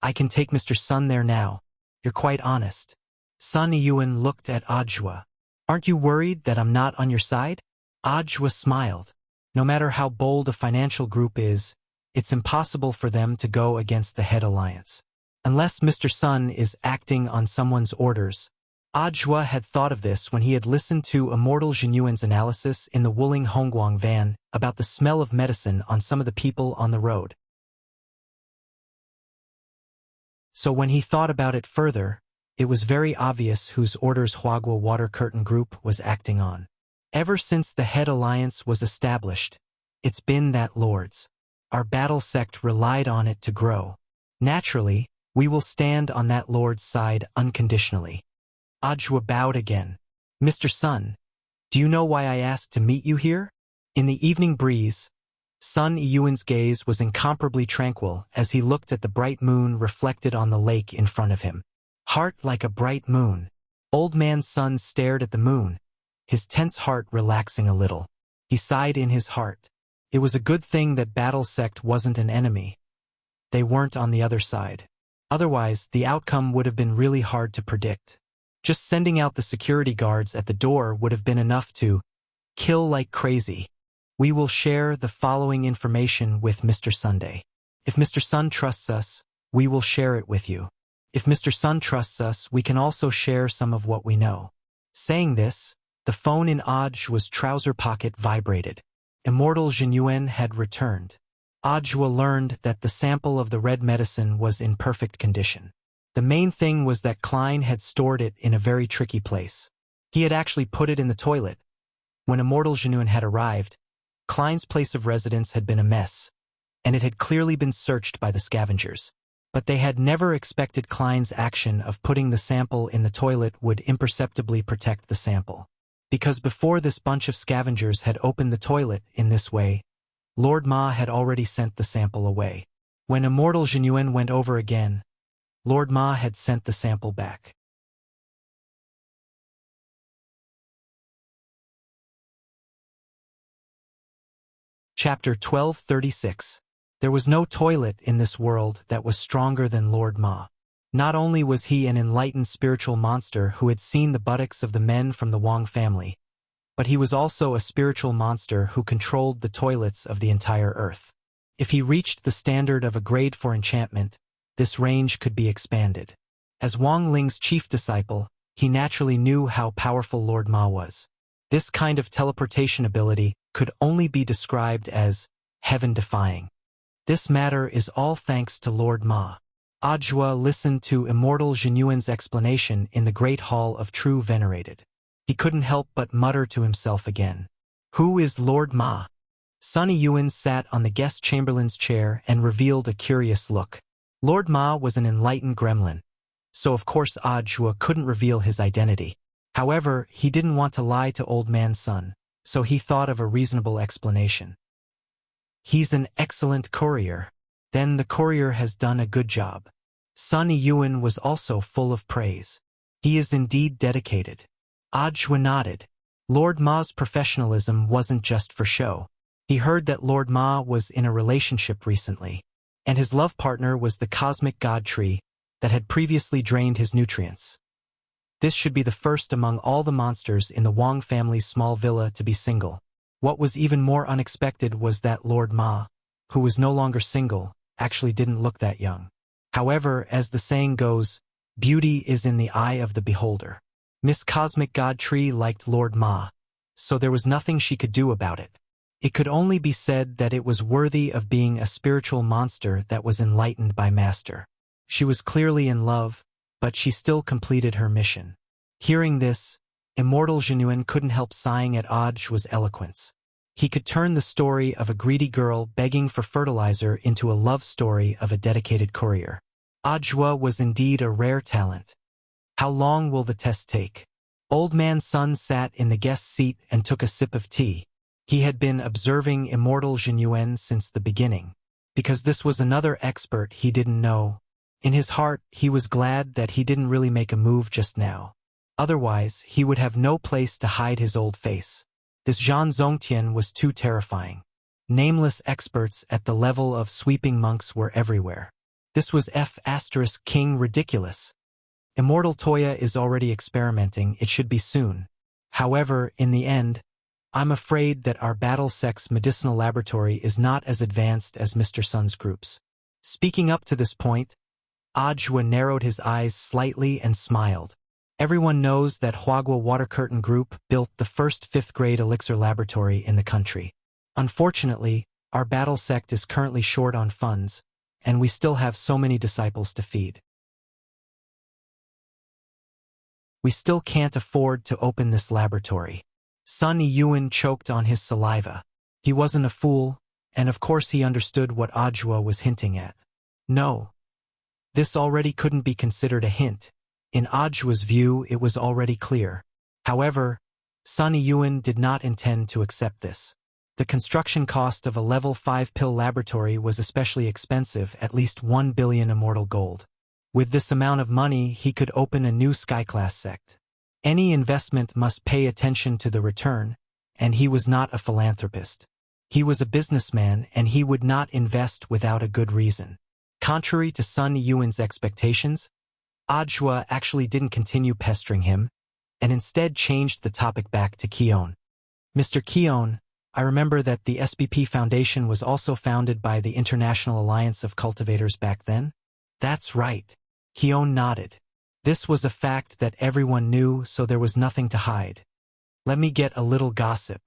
I can take Mr. Sun there now. You're quite honest." Sun Yiyuan looked at Ajwa. "Aren't you worried that I'm not on your side?" Ajwa smiled. No matter how bold a financial group is, it's impossible for them to go against the head alliance. Unless Mr. Sun is acting on someone's orders. Ajwa had thought of this when he had listened to Immortal Jinyuan's analysis in the Wuling Hongguang van about the smell of medicine on some of the people on the road. So when he thought about it further, it was very obvious whose orders Huagua Water Curtain Group was acting on. Ever since the head alliance was established, it's been that Lord's. Our Battle Sect relied on it to grow. Naturally, we will stand on that Lord's side unconditionally. Ajwa bowed again. "Mr. Sun, do you know why I asked to meet you here?" In the evening breeze, Sun Yun's gaze was incomparably tranquil as he looked at the bright moon reflected on the lake in front of him. Heart like a bright moon. Old man Sun stared at the moon, his tense heart relaxing a little. He sighed in his heart. It was a good thing that Battle Sect wasn't an enemy. They weren't on the other side. Otherwise, the outcome would have been really hard to predict. Just sending out the security guards at the door would have been enough to kill like crazy. We will share the following information with Mr. Sunday. If Mr. Sun trusts us, we will share it with you. If Mr. Sun trusts us, we can also share some of what we know. Saying this, the phone in Ajwa's trouser pocket vibrated. Immortal Jinyuan had returned. Ajwa learned that the sample of the red medicine was in perfect condition. The main thing was that Klein had stored it in a very tricky place. He had actually put it in the toilet. When Immortal Jinyuan had arrived, Klein's place of residence had been a mess, and it had clearly been searched by the scavengers. But they had never expected Klein's action of putting the sample in the toilet would imperceptibly protect the sample. Because before this bunch of scavengers had opened the toilet in this way, Lord Ma had already sent the sample away. When Immortal Jinyuan went over again, Lord Ma had sent the sample back. Chapter 1236. There was no toilet in this world that was stronger than Lord Ma. Not only was he an enlightened spiritual monster who had seen the buttocks of the men from the Wang family, but he was also a spiritual monster who controlled the toilets of the entire earth. If he reached the standard of a grade for enchantment, this range could be expanded. As Wang Ling's chief disciple, he naturally knew how powerful Lord Ma was. This kind of teleportation ability could only be described as heaven-defying. This matter is all thanks to Lord Ma. Ajwa listened to Immortal Jinyuan's explanation in the Great Hall of True Venerated. He couldn't help but mutter to himself again. Who is Lord Ma? Sun Yun sat on the guest chamberlain's chair and revealed a curious look. Lord Ma was an enlightened gremlin, so of course Ajwa couldn't reveal his identity. However, he didn't want to lie to Old Man Sun, so he thought of a reasonable explanation. He's an excellent courier. Then the courier has done a good job. Sun Yun was also full of praise. He is indeed dedicated. Ajwa nodded. Lord Ma's professionalism wasn't just for show. He heard that Lord Ma was in a relationship recently, and his love partner was the cosmic god tree that had previously drained his nutrients. This should be the first among all the monsters in the Wang family's small villa to be single. What was even more unexpected was that Lord Ma, who was no longer single, actually didn't look that young. However, as the saying goes, beauty is in the eye of the beholder. Miss Cosmic God Tree liked Lord Ma, so there was nothing she could do about it. It could only be said that it was worthy of being a spiritual monster that was enlightened by Master. She was clearly in love, but she still completed her mission. Hearing this, Immortal Jinyuan couldn't help sighing at Ajwa's eloquence. He could turn the story of a greedy girl begging for fertilizer into a love story of a dedicated courier. Ajwa was indeed a rare talent. How long will the test take? Old Man Sun sat in the guest seat and took a sip of tea. He had been observing Immortal Jinyuan since the beginning. Because this was another expert he didn't know. In his heart, he was glad that he didn't really make a move just now. Otherwise, he would have no place to hide his old face. This Zhan Zongtian was too terrifying. Nameless experts at the level of sweeping monks were everywhere. This was King ridiculous. Immortal Toya is already experimenting, it should be soon. However, in the end, I'm afraid that our Battle Sect's medicinal laboratory is not as advanced as Mr. Sun's group's. Speaking up to this point, Ajwa narrowed his eyes slightly and smiled. Everyone knows that Huagua Water Curtain Group built the first 5th grade elixir laboratory in the country. Unfortunately, our Battle Sect is currently short on funds, and we still have so many disciples to feed. We still can't afford to open this laboratory. Sun Yun choked on his saliva. He wasn't a fool, and of course he understood what Ajwa was hinting at. No. This already couldn't be considered a hint. In Ajwa's view, it was already clear. However, Sun Yun did not intend to accept this. The construction cost of a level 5 pill laboratory was especially expensive, at least 1 billion immortal gold. With this amount of money, he could open a new sky-class sect. Any investment must pay attention to the return, and he was not a philanthropist. He was a businessman, and he would not invest without a good reason. Contrary to Sun Yuan's expectations, Ajua actually didn't continue pestering him, and instead changed the topic back to Keon. Mr. Keon, I remember that the SBP Foundation was also founded by the International Alliance of Cultivators back then? That's right. Keon nodded. This was a fact that everyone knew, so there was nothing to hide. Let me get a little gossip.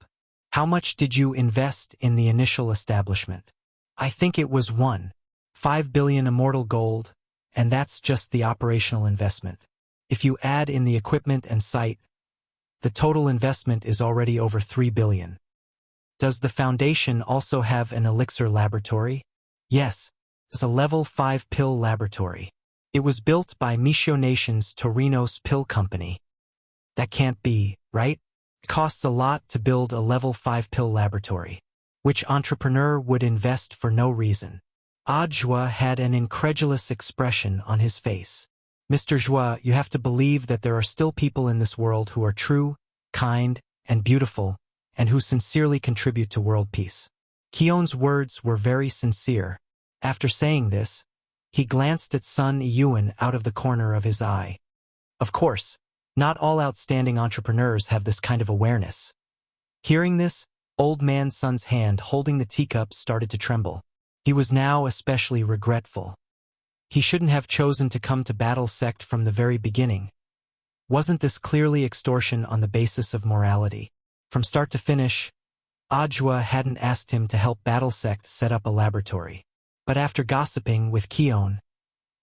How much did you invest in the initial establishment? I think it was 1.5 billion immortal gold, and that's just the operational investment. If you add in the equipment and site, the total investment is already over 3 billion. Does the Foundation also have an elixir laboratory? Yes, it's a level 5 pill laboratory. It was built by Micio Nation's Torino's Pill Company. That can't be, right? It costs a lot to build a level 5 pill laboratory. Which entrepreneur would invest for no reason? Ajua had an incredulous expression on his face. Mr. Jua, you have to believe that there are still people in this world who are true, kind, and beautiful, and who sincerely contribute to world peace. Keon's words were very sincere. After saying this, he glanced at Sun Yuan out of the corner of his eye. Of course, not all outstanding entrepreneurs have this kind of awareness. Hearing this, old man Sun's hand holding the teacup started to tremble. He was now especially regretful. He shouldn't have chosen to come to Battle Sect from the very beginning. Wasn't this clearly extortion on the basis of morality? From start to finish, Ajua hadn't asked him to help Battle Sect set up a laboratory. But after gossiping with Keon,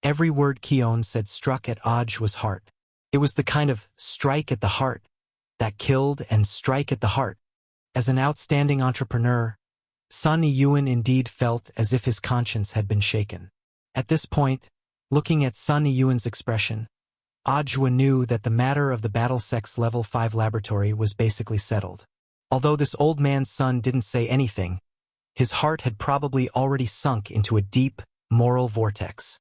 every word Keon said struck at Ajua's heart. It was the kind of strike at the heart that killed and strike at the heart. As an outstanding entrepreneur, Sun Yuan indeed felt as if his conscience had been shaken. At this point, looking at Sun Yuan's expression, Ajua knew that the matter of the Battle Sect's Level 5 laboratory was basically settled. Although this old man's son didn't say anything, his heart had probably already sunk into a deep, moral vortex.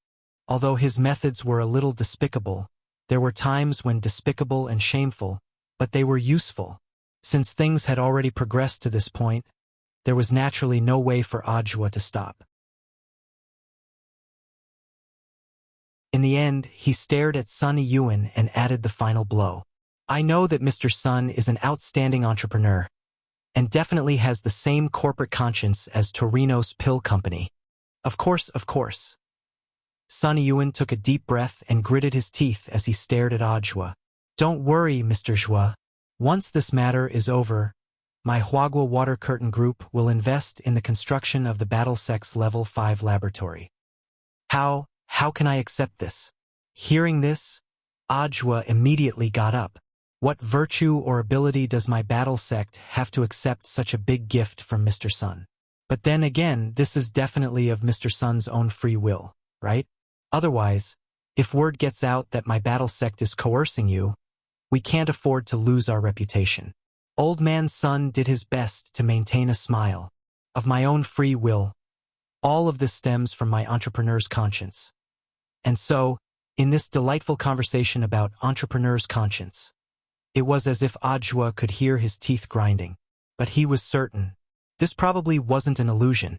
Although his methods were a little despicable, there were times when despicable and shameful, but they were useful. Since things had already progressed to this point, there was naturally no way for Ajua to stop. In the end, he stared at Sun Yuan and added the final blow. I know that Mr. Sun is an outstanding entrepreneur, and definitely has the same corporate conscience as Torino's Pill Company. Of course. Sun Yuan took a deep breath and gritted his teeth as he stared at Ajua. Don't worry, Mr. Jua. Once this matter is over, my Huagua Water Curtain Group will invest in the construction of the Battle Sect's Level 5 laboratory. How can I accept this? Hearing this, Ajua immediately got up. What virtue or ability does my Battle Sect have to accept such a big gift from Mr. Sun? But then again, this is definitely of Mr. Sun's own free will, right? Otherwise, if word gets out that my Battle Sect is coercing you, we can't afford to lose our reputation. Old man Sun did his best to maintain a smile. Of my own free will, all of this stems from my entrepreneur's conscience. And so, in this delightful conversation about entrepreneur's conscience, it was as if Ajua could hear his teeth grinding. But he was certain. This probably wasn't an illusion.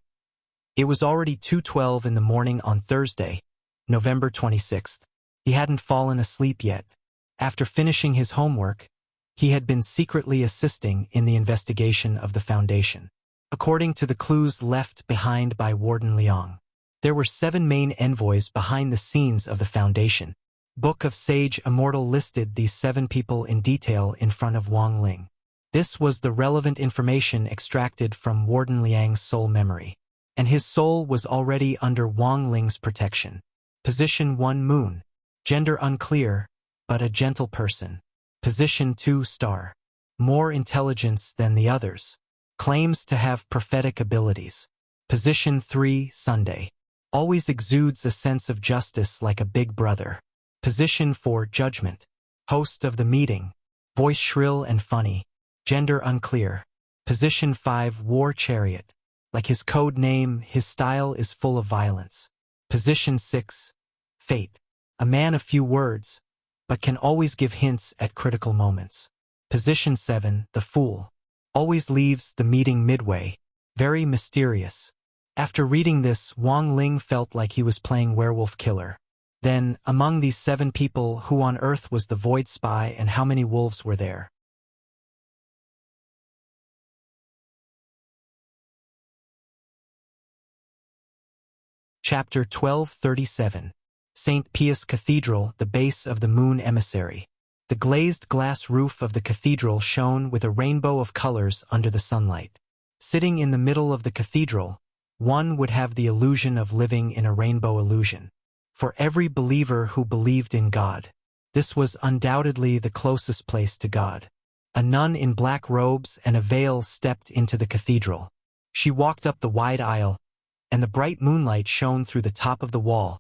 It was already 2:12 in the morning on Thursday, November 26th. He hadn't fallen asleep yet. After finishing his homework, he had been secretly assisting in the investigation of the Foundation. According to the clues left behind by Warden Liang, there were 7 main envoys behind the scenes of the Foundation. Book of Sage Immortal listed these 7 people in detail in front of Wang Ling. This was the relevant information extracted from Warden Liang's soul memory, and his soul was already under Wang Ling's protection. Position 1 Moon. Gender unclear, but a gentle person. Position 2 Star. More intelligence than the others. Claims to have prophetic abilities. Position 3 Sunday. Always exudes a sense of justice like a big brother. Position 4 Judgment. Host of the meeting. Voice shrill and funny. Gender unclear. Position 5, War Chariot. Like his code name, his style is full of violence. Position 6, Fate. A man of few words, but can always give hints at critical moments. Position 7, The Fool. Always leaves the meeting midway. Very mysterious. After reading this, Wang Ling felt like he was playing werewolf killer. Then, among these 7 people, who on earth was the Void Spy and how many wolves were there? Chapter 1237. St. Pius Cathedral, the base of the moon emissary. The glazed glass roof of the cathedral shone with a rainbow of colors under the sunlight. Sitting in the middle of the cathedral, one would have the illusion of living in a rainbow illusion. For every believer who believed in God, this was undoubtedly the closest place to God. A nun in black robes and a veil stepped into the cathedral. She walked up the wide aisle, and the bright moonlight shone through the top of the wall,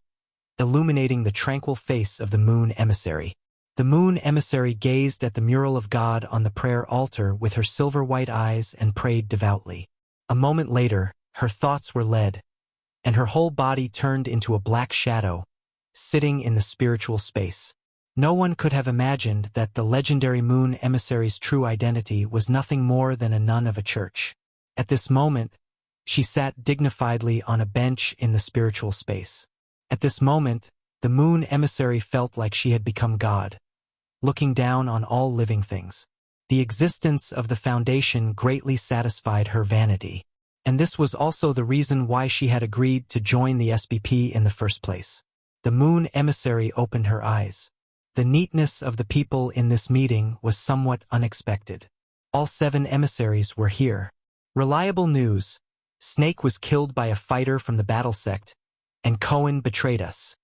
illuminating the tranquil face of the moon emissary. The moon emissary gazed at the mural of God on the prayer altar with her silver-white eyes and prayed devoutly. A moment later, her thoughts were led, and her whole body turned into a black shadow, sitting in the spiritual space. No one could have imagined that the legendary moon emissary's true identity was nothing more than a nun of a church. At this moment, she sat dignifiedly on a bench in the spiritual space. At this moment, the moon emissary felt like she had become God, looking down on all living things. The existence of the foundation greatly satisfied her vanity, and this was also the reason why she had agreed to join the SBP in the first place. The moon emissary opened her eyes. The neatness of the people in this meeting was somewhat unexpected. All 7 emissaries were here. Reliable news. Snake was killed by a fighter from the battle sect, and Cohen betrayed us.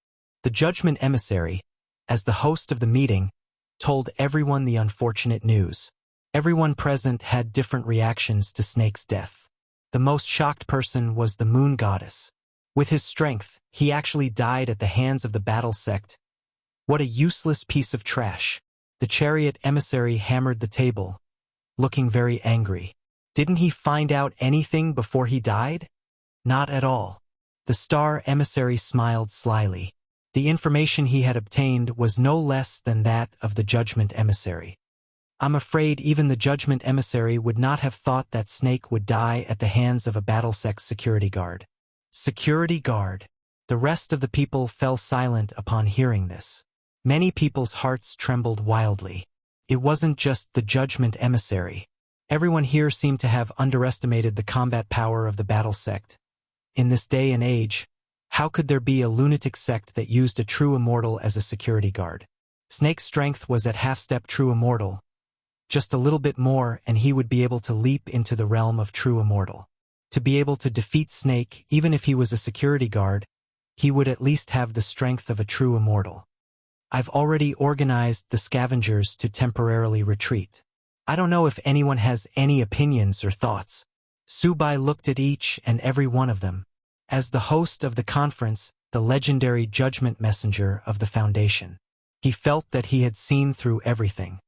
The judgment emissary, as the host of the meeting, told everyone the unfortunate news. Everyone present had different reactions to Snake's death. The most shocked person was the moon goddess. With his strength, he actually died at the hands of the battle sect. What a useless piece of trash. The chariot emissary hammered the table, looking very angry. Didn't he find out anything before he died? Not at all. The star emissary smiled slyly. The information he had obtained was no less than that of the judgment emissary. I'm afraid even the judgment emissary would not have thought that Snake would die at the hands of a battle sect security guard. Security guard. The rest of the people fell silent upon hearing this. Many people's hearts trembled wildly. It wasn't just the judgment emissary. Everyone here seemed to have underestimated the combat power of the battle sect. In this day and age, how could there be a lunatic sect that used a true immortal as a security guard? Snake's strength was at half-step true immortal. Just a little bit more and he would be able to leap into the realm of true immortal. To be able to defeat Snake, even if he was a security guard, he would at least have the strength of a true immortal. I've already organized the scavengers to temporarily retreat. I don't know if anyone has any opinions or thoughts. Subai looked at each and every one of them. As the host of the conference, the legendary judgment messenger of the Foundation, he felt that he had seen through everything.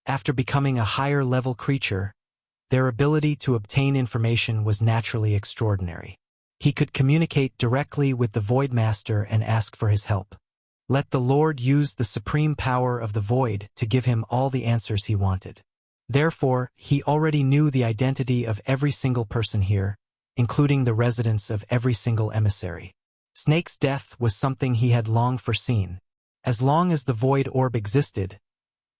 After becoming a higher-level creature, their ability to obtain information was naturally extraordinary. He could communicate directly with the Void Master and ask for his help. Let the Lord use the supreme power of the Void to give him all the answers he wanted. Therefore, he already knew the identity of every single person here, including the residents of every single emissary. Snake's death was something he had long foreseen. As long as the Void Orb existed,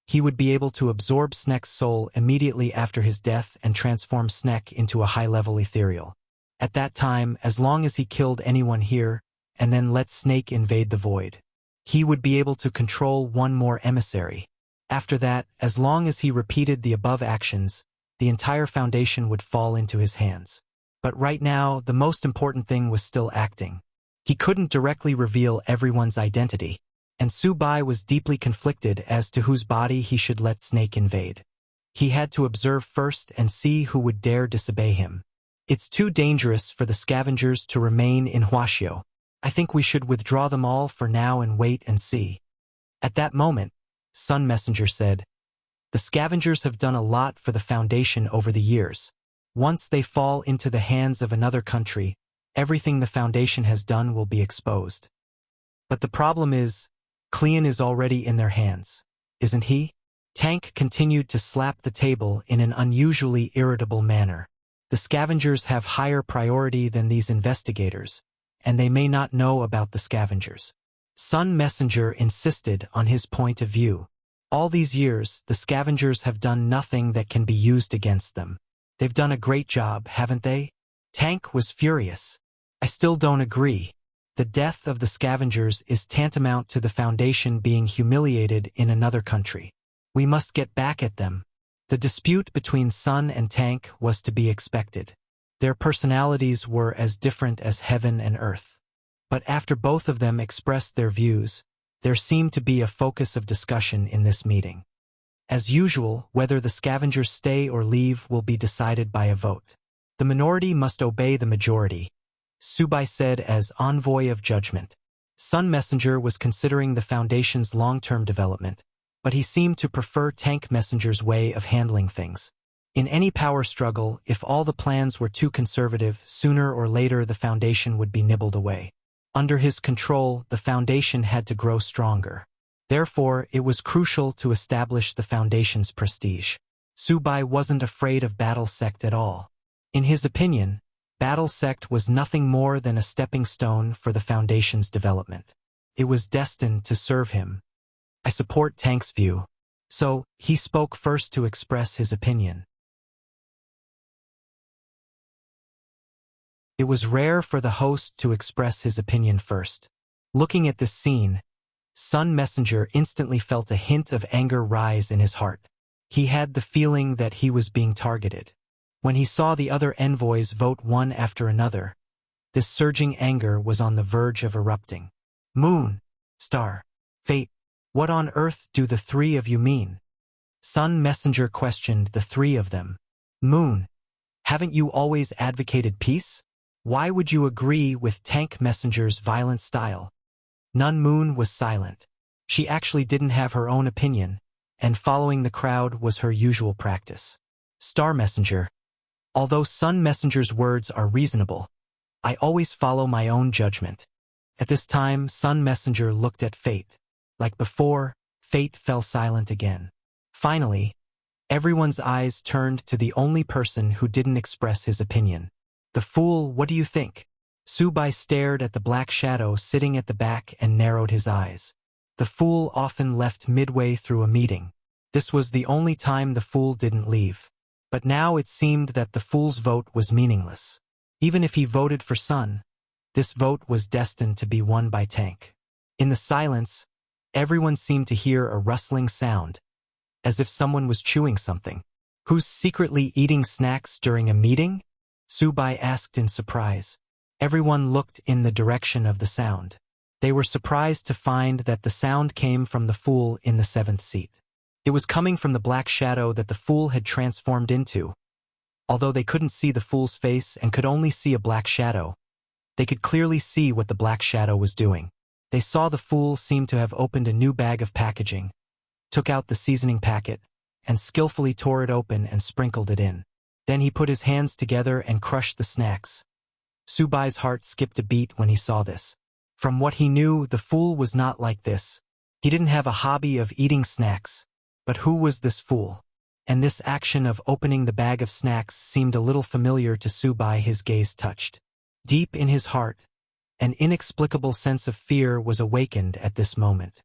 he would be able to absorb Snake's soul immediately after his death and transform Snake into a high-level ethereal. At that time, as long as he killed anyone here, and then let Snake invade the Void, he would be able to control one more emissary. After that, as long as he repeated the above actions, the entire Foundation would fall into his hands. But right now, the most important thing was still acting. He couldn't directly reveal everyone's identity, and Subai was deeply conflicted as to whose body he should let Snake invade. He had to observe first and see who would dare disobey him. It's too dangerous for the scavengers to remain in Huaxio. I think we should withdraw them all for now and wait and see. At that moment, Sun Messenger said, The scavengers have done a lot for the Foundation over the years. Once they fall into the hands of another country, everything the Foundation has done will be exposed. But the problem is, Cleon is already in their hands, isn't he? Tank continued to slap the table in an unusually irritable manner. The scavengers have higher priority than these investigators, and they may not know about the scavengers. Sun Messenger insisted on his point of view. All these years, the scavengers have done nothing that can be used against them. They've done a great job, haven't they? Tank was furious. I still don't agree. The death of the scavengers is tantamount to the Foundation being humiliated in another country. We must get back at them. The dispute between Sun and Tank was to be expected. Their personalities were as different as heaven and earth. But after both of them expressed their views, there seemed to be a focus of discussion in this meeting. As usual, whether the scavengers stay or leave will be decided by a vote. The minority must obey the majority, Subai said as envoy of judgment. Sun Messenger was considering the Foundation's long-term development, but he seemed to prefer Tank Messenger's way of handling things. In any power struggle, if all the plans were too conservative, sooner or later the Foundation would be nibbled away. Under his control, the Foundation had to grow stronger. Therefore, it was crucial to establish the Foundation's prestige. Subai wasn't afraid of Battle Sect at all. In his opinion, Battle Sect was nothing more than a stepping stone for the Foundation's development. It was destined to serve him. I support Tank's view. So, he spoke first to express his opinion. It was rare for the host to express his opinion first. Looking at this scene, Sun Messenger instantly felt a hint of anger rise in his heart. He had the feeling that he was being targeted. When he saw the other envoys vote one after another, this surging anger was on the verge of erupting. Moon, Star, Fate, what on earth do the three of you mean? Sun Messenger questioned the three of them. Moon, haven't you always advocated peace? Why would you agree with Tank Messenger's violent style? Nun Moon was silent. She actually didn't have her own opinion, and following the crowd was her usual practice. Star Messenger, although Sun Messenger's words are reasonable, I always follow my own judgment. At this time, Sun Messenger looked at Fate. Like before, Fate fell silent again. Finally, everyone's eyes turned to the only person who didn't express his opinion. The fool, what do you think? Subai stared at the black shadow sitting at the back and narrowed his eyes. The fool often left midway through a meeting. This was the only time the fool didn't leave. But now it seemed that the fool's vote was meaningless. Even if he voted for Sun, this vote was destined to be won by Tank. In the silence, everyone seemed to hear a rustling sound, as if someone was chewing something. Who's secretly eating snacks during a meeting? Subai asked in surprise. Everyone looked in the direction of the sound. They were surprised to find that the sound came from the fool in the seventh seat. It was coming from the black shadow that the fool had transformed into. Although they couldn't see the fool's face and could only see a black shadow, they could clearly see what the black shadow was doing. They saw the fool seem to have opened a new bag of packaging, took out the seasoning packet, and skillfully tore it open and sprinkled it in. Then he put his hands together and crushed the snacks. Subai's heart skipped a beat when he saw this. From what he knew, the fool was not like this. He didn't have a hobby of eating snacks. But who was this fool? And this action of opening the bag of snacks seemed a little familiar to Subai. His gaze touched. Deep in his heart, an inexplicable sense of fear was awakened at this moment.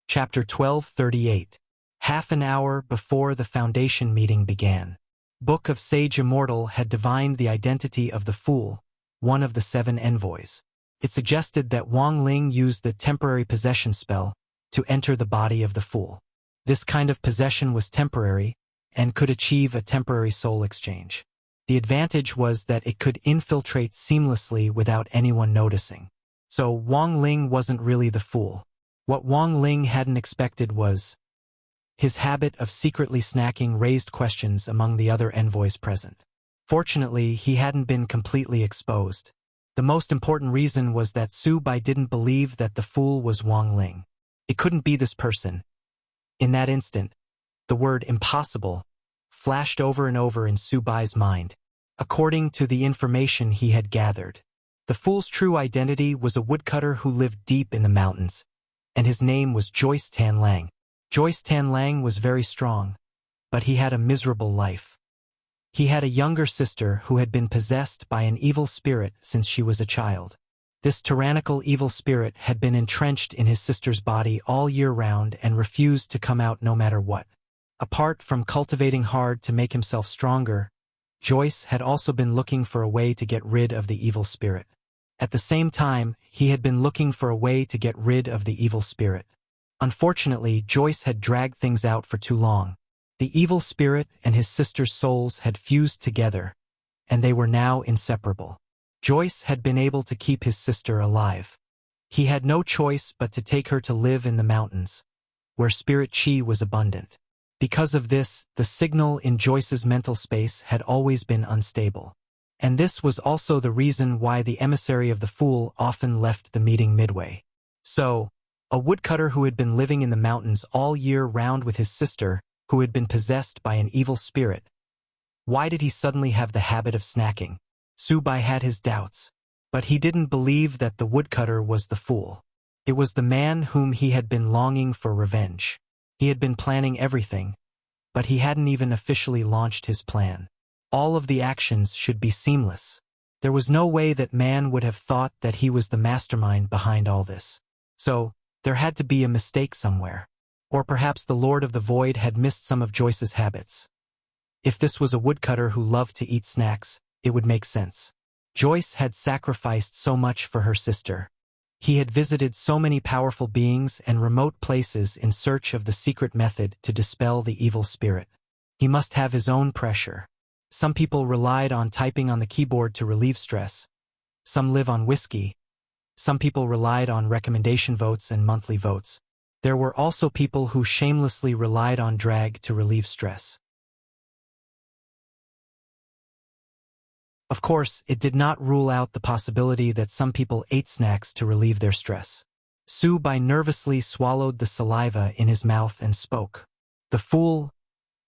Chapter 1238. Half an hour before the Foundation meeting began. Book of Sage Immortal had divined the identity of the fool, one of the 7 envoys. It suggested that Wang Ling used the temporary possession spell to enter the body of the fool. This kind of possession was temporary and could achieve a temporary soul exchange. The advantage was that it could infiltrate seamlessly without anyone noticing. So Wang Ling wasn't really the fool. What Wang Ling hadn't expected was his habit of secretly snacking raised questions among the other envoys present. Fortunately, he hadn't been completely exposed. The most important reason was that Su Bai didn't believe that the fool was Wang Ling. It couldn't be this person. In that instant, the word impossible flashed over and over in Su Bai's mind. According to the information he had gathered, the fool's true identity was a woodcutter who lived deep in the mountains, and his name was Joyce Tan Lang. Joyce Tan Lang was very strong, but he had a miserable life. He had a younger sister who had been possessed by an evil spirit since she was a child. This tyrannical evil spirit had been entrenched in his sister's body all year round and refused to come out no matter what. Apart from cultivating hard to make himself stronger, Joyce had also been looking for a way to get rid of the evil spirit. At the same time, he had been looking for a way to get rid of the evil spirit. Unfortunately, Joyce had dragged things out for too long. The evil spirit and his sister's souls had fused together, and they were now inseparable. Joyce had been able to keep his sister alive. He had no choice but to take her to live in the mountains, where spirit chi was abundant. Because of this, the signal in Joyce's mental space had always been unstable. And this was also the reason why the emissary of the fool often left the meeting midway. So, a woodcutter who had been living in the mountains all year round with his sister, who had been possessed by an evil spirit. Why did he suddenly have the habit of snacking? Su Bai had his doubts, but he didn't believe that the woodcutter was the fool. It was the man whom he had been longing for revenge. He had been planning everything, but he hadn't even officially launched his plan. All of the actions should be seamless. There was no way that man would have thought that he was the mastermind behind all this. So, there had to be a mistake somewhere. Or perhaps the Lord of the Void had missed some of Joyce's habits. If this was a woodcutter who loved to eat snacks, it would make sense. Joyce had sacrificed so much for her sister. He had visited so many powerful beings and remote places in search of the secret method to dispel the evil spirit. He must have his own pressure. Some people relied on typing on the keyboard to relieve stress. Some live on whiskey. Some people relied on recommendation votes and monthly votes. There were also people who shamelessly relied on drag to relieve stress. Of course, it did not rule out the possibility that some people ate snacks to relieve their stress. Su Bai nervously swallowed the saliva in his mouth and spoke. "The fool,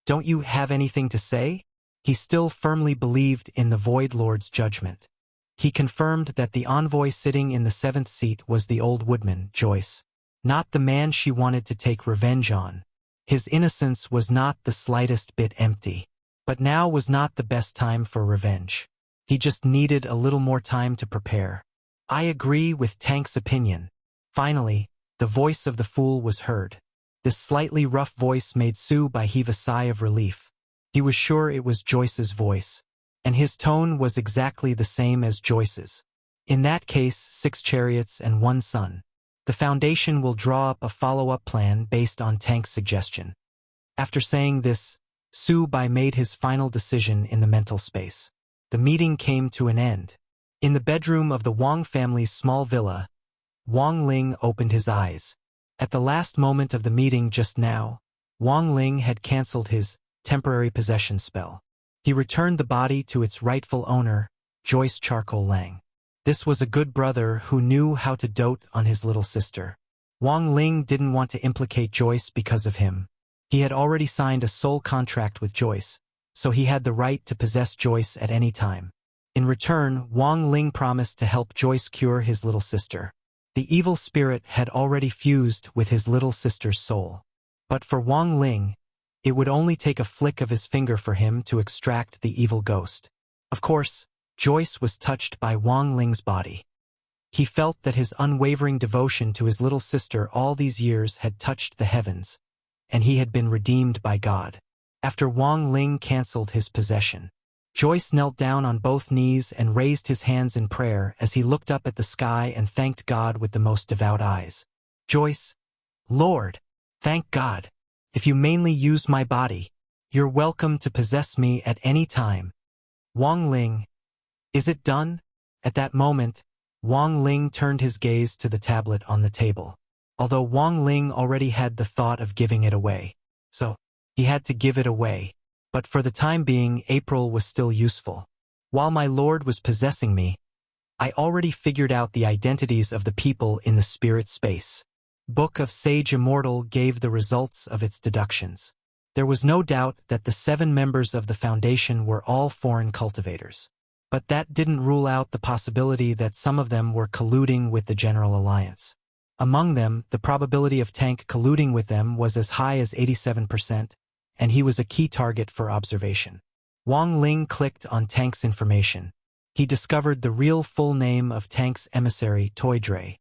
don't you have anything to say?" He still firmly believed in the Void Lord's judgment. He confirmed that the envoy sitting in the 7th seat was the old woodman, Joyce. Not the man she wanted to take revenge on. His innocence was not the slightest bit empty. But now was not the best time for revenge. He just needed a little more time to prepare. "I agree with Tank's opinion." Finally, the voice of the fool was heard. This slightly rough voice made Su Bai heave a sigh of relief. He was sure it was Joyce's voice, and his tone was exactly the same as Joyce's. In that case, 6 chariots and 1 sun. The Foundation will draw up a follow-up plan based on Tank's suggestion. After saying this, Su Bai made his final decision in the mental space. The meeting came to an end. In the bedroom of the Wang family's small villa, Wang Ling opened his eyes. At the last moment of the meeting just now, Wang Ling had cancelled his temporary possession spell. He returned the body to its rightful owner, Joyce Charcoal Lang. This was a good brother who knew how to dote on his little sister. Wang Ling didn't want to implicate Joyce because of him. He had already signed a soul contract with Joyce, so he had the right to possess Joyce at any time. In return, Wang Ling promised to help Joyce cure his little sister. The evil spirit had already fused with his little sister's soul. But for Wang Ling, it would only take a flick of his finger for him to extract the evil ghost. Of course, Joyce was touched by Wang Ling's body. He felt that his unwavering devotion to his little sister all these years had touched the heavens, and he had been redeemed by God. After Wang Ling cancelled his possession, Joyce knelt down on both knees and raised his hands in prayer as he looked up at the sky and thanked God with the most devout eyes. "Joyce, Lord, thank God. If you mainly use my body, you're welcome to possess me at any time. Wang Ling, is it done?" At that moment, Wang Ling turned his gaze to the tablet on the table. Although Wang Ling already had the thought of giving it away, so he had to give it away. But for the time being, April was still useful. While my lord was possessing me, I already figured out the identities of the people in the spirit space. Book of Sage Immortal gave the results of its deductions. There was no doubt that the 7 members of the Foundation were all foreign cultivators. But that didn't rule out the possibility that some of them were colluding with the General Alliance. Among them, the probability of Tank colluding with them was as high as 87%, and he was a key target for observation. Wang Ling clicked on Tank's information. He discovered the real full name of Tank's emissary, Toy Dre.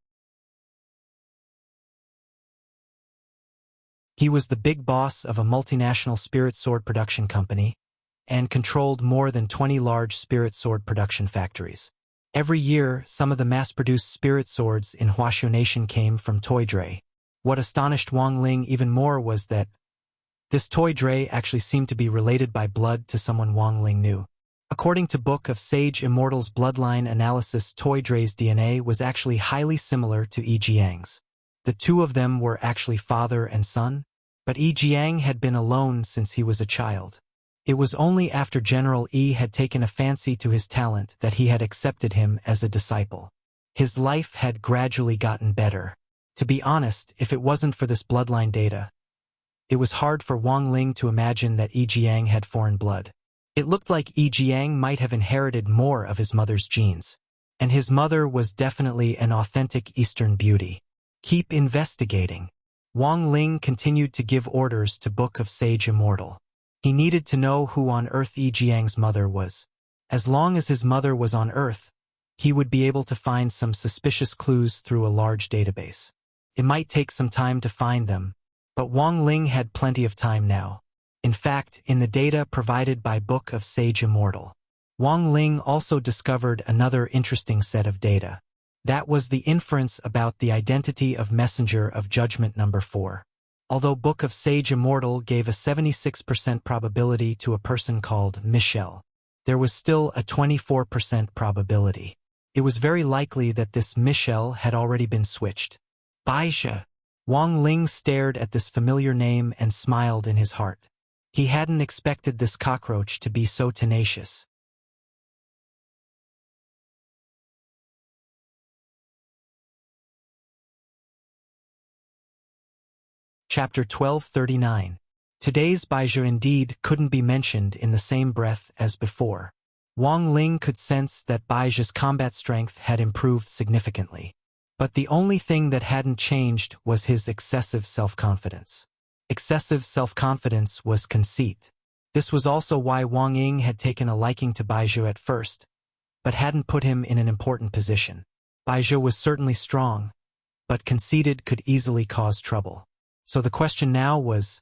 He was the big boss of a multinational spirit sword production company and controlled more than 20 large spirit sword production factories. Every year, some of the mass-produced spirit swords in Huashu Nation came from Toy Dre. What astonished Wang Ling even more was that this Toy Dre actually seemed to be related by blood to someone Wang Ling knew. According to Book of Sage Immortal's bloodline analysis, Toy Dre's DNA was actually highly similar to Yi Jiang's. The two of them were actually father and son, but Yi Jiang had been alone since he was a child. It was only after General Yi had taken a fancy to his talent that he had accepted him as a disciple. His life had gradually gotten better. To be honest, if it wasn't for this bloodline data, it was hard for Wang Ling to imagine that Yi Jiang had foreign blood. It looked like Yi Jiang might have inherited more of his mother's genes. And his mother was definitely an authentic Eastern beauty. Keep investigating. Wang Ling continued to give orders to Book of Sage Immortal. He needed to know who on Earth Yi Jiang's mother was. As long as his mother was on Earth, he would be able to find some suspicious clues through a large database. It might take some time to find them, but Wang Ling had plenty of time now. In fact, in the data provided by Book of Sage Immortal, Wang Ling also discovered another interesting set of data. That was the inference about the identity of Messenger of Judgment number 4. Although Book of Sage Immortal gave a 76% probability to a person called Michelle, there was still a 24% probability. It was very likely that this Michelle had already been switched. Baixia. Wang Ling stared at this familiar name and smiled in his heart. He hadn't expected this cockroach to be so tenacious. Chapter 1239. Today's Baixia indeed couldn't be mentioned in the same breath as before. Wang Ling could sense that Baixia's combat strength had improved significantly. But the only thing that hadn't changed was his excessive self-confidence. Excessive self-confidence was conceit. This was also why Wang Ying had taken a liking to Baixia at first, but hadn't put him in an important position. Baixia was certainly strong, but conceited could easily cause trouble. So the question now was,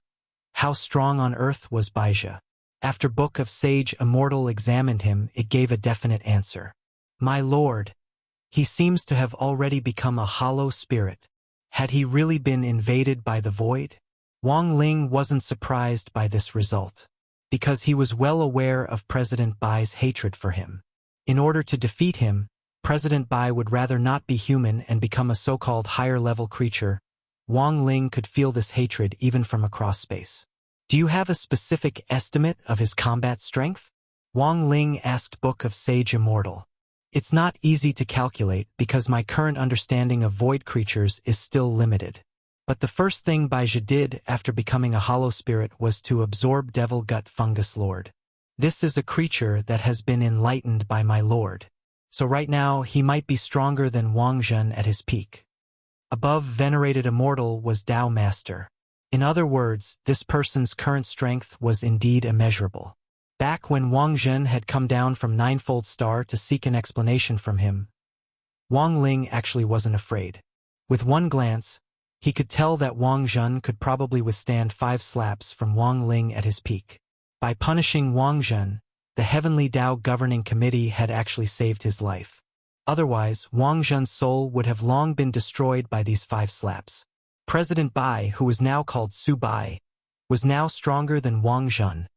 how strong on earth was Baixia? After Book of Sage Immortal examined him, it gave a definite answer. My lord, he seems to have already become a hollow spirit. Had he really been invaded by the void? Wang Ling wasn't surprised by this result, because he was well aware of President Bai's hatred for him. In order to defeat him, President Bai would rather not be human and become a so-called higher-level creature. Wang Ling could feel this hatred even from across space. Do you have a specific estimate of his combat strength? Wang Ling asked Book of Sage Immortal. It's not easy to calculate because my current understanding of void creatures is still limited. But the first thing Baixia did after becoming a hollow spirit was to absorb Devil Gut Fungus Lord. This is a creature that has been enlightened by my lord. So right now he might be stronger than Wang Zhen at his peak. Above venerated immortal was Tao Master. In other words, this person's current strength was indeed immeasurable. Back when Wang Zhen had come down from Ninefold Star to seek an explanation from him, Wang Ling actually wasn't afraid. With one glance, he could tell that Wang Zhen could probably withstand 5 slaps from Wang Ling at his peak. By punishing Wang Zhen, the Heavenly Tao Governing Committee had actually saved his life. Otherwise, Wang Zhen's soul would have long been destroyed by these 5 slaps. President Bai, who was now called Su Bai, was now stronger than Wang Zhen,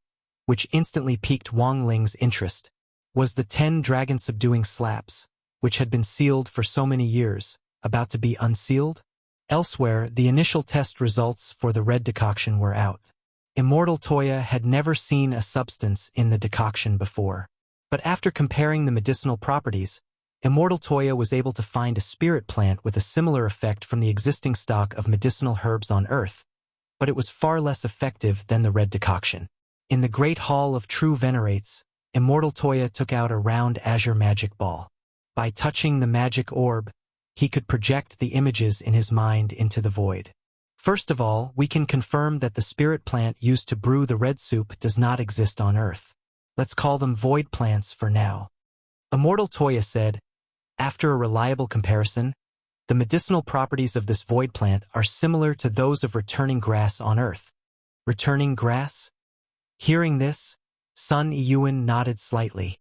which instantly piqued Wang Ling's interest. Was the 10 dragon-subduing slaps, which had been sealed for so many years, about to be unsealed? Elsewhere, the initial test results for the red decoction were out. Immortal Toya had never seen a substance in the decoction before. But after comparing the medicinal properties, Immortal Toya was able to find a spirit plant with a similar effect from the existing stock of medicinal herbs on Earth, but it was far less effective than the red decoction. In the Great Hall of True Venerates, Immortal Toya took out a round azure magic ball. By touching the magic orb, he could project the images in his mind into the void. First of all, we can confirm that the spirit plant used to brew the red soup does not exist on Earth. Let's call them void plants for now. Immortal Toya said, after a reliable comparison, the medicinal properties of this void plant are similar to those of returning grass on Earth. Returning grass? Hearing this, Sun Iyuan nodded slightly.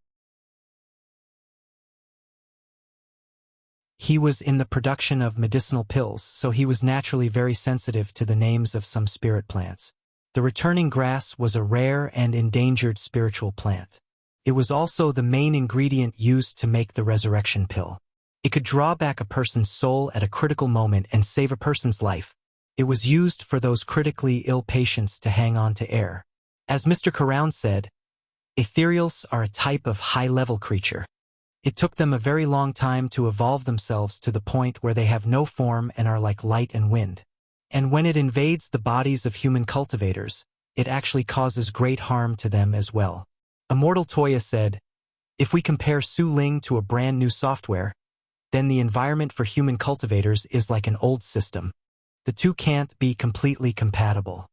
He was in the production of medicinal pills, so he was naturally very sensitive to the names of some spirit plants. The returning grass was a rare and endangered spiritual plant. It was also the main ingredient used to make the resurrection pill. It could draw back a person's soul at a critical moment and save a person's life. It was used for those critically ill patients to hang on to air. As Mr. Carown said, ethereals are a type of high-level creature. It took them a very long time to evolve themselves to the point where they have no form and are like light and wind. And when it invades the bodies of human cultivators, it actually causes great harm to them as well. Immortal Toya said, if we compare Su Ling to a brand new software, then the environment for human cultivators is like an old system. The two can't be completely compatible.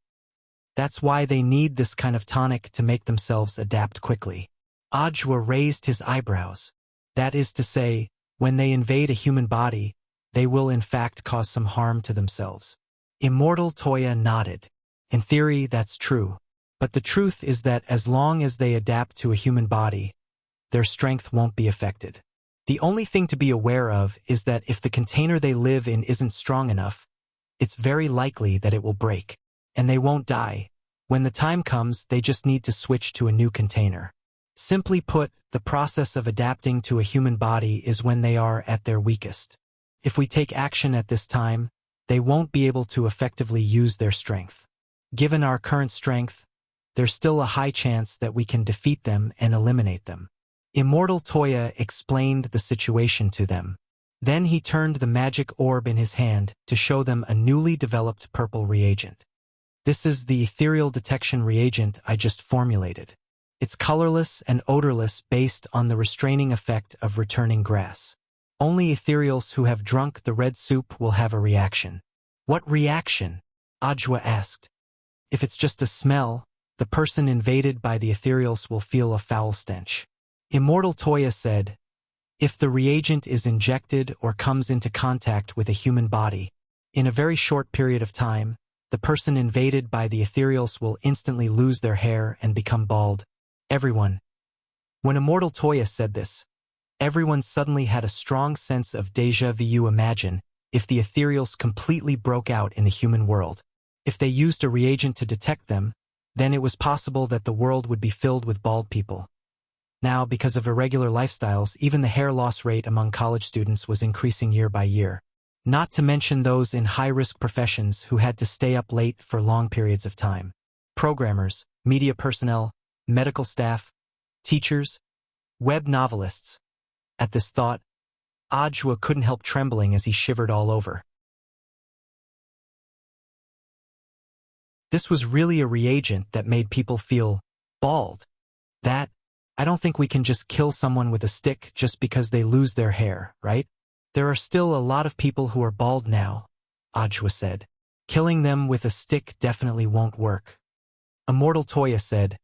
That's why they need this kind of tonic to make themselves adapt quickly. Ajwa raised his eyebrows. That is to say, when they invade a human body, they will in fact cause some harm to themselves. Immortal Toya nodded. In theory, that's true. But the truth is that as long as they adapt to a human body, their strength won't be affected. The only thing to be aware of is that if the container they live in isn't strong enough, it's very likely that it will break. And they won't die. When the time comes, they just need to switch to a new container. Simply put, the process of adapting to a human body is when they are at their weakest. If we take action at this time, they won't be able to effectively use their strength. Given our current strength, there's still a high chance that we can defeat them and eliminate them. Immortal Toya explained the situation to them. Then he turned the magic orb in his hand to show them a newly developed purple reagent. This is the ethereal detection reagent I just formulated. It's colorless and odorless based on the restraining effect of returning grass. Only ethereals who have drunk the red soup will have a reaction. What reaction? Ajwa asked. If it's just a smell, the person invaded by the ethereals will feel a foul stench. Immortal Toya said, if the reagent is injected or comes into contact with a human body, in a very short period of time, the person invaded by the ethereals will instantly lose their hair and become bald. Everyone. When Immortal Toya said this, everyone suddenly had a strong sense of déjà vu. Imagine if the ethereals completely broke out in the human world. If they used a reagent to detect them, then it was possible that the world would be filled with bald people. Now, because of irregular lifestyles, even the hair loss rate among college students was increasing year by year. Not to mention those in high-risk professions who had to stay up late for long periods of time. Programmers, media personnel, medical staff, teachers, web novelists. At this thought, Ajwa couldn't help trembling as he shivered all over. This was really a reagent that made people feel bald. I don't think we can just kill someone with a stick just because they lose their hair, right? There are still a lot of people who are bald now, Ajwa said. Killing them with a stick definitely won't work. Immortal Toya said,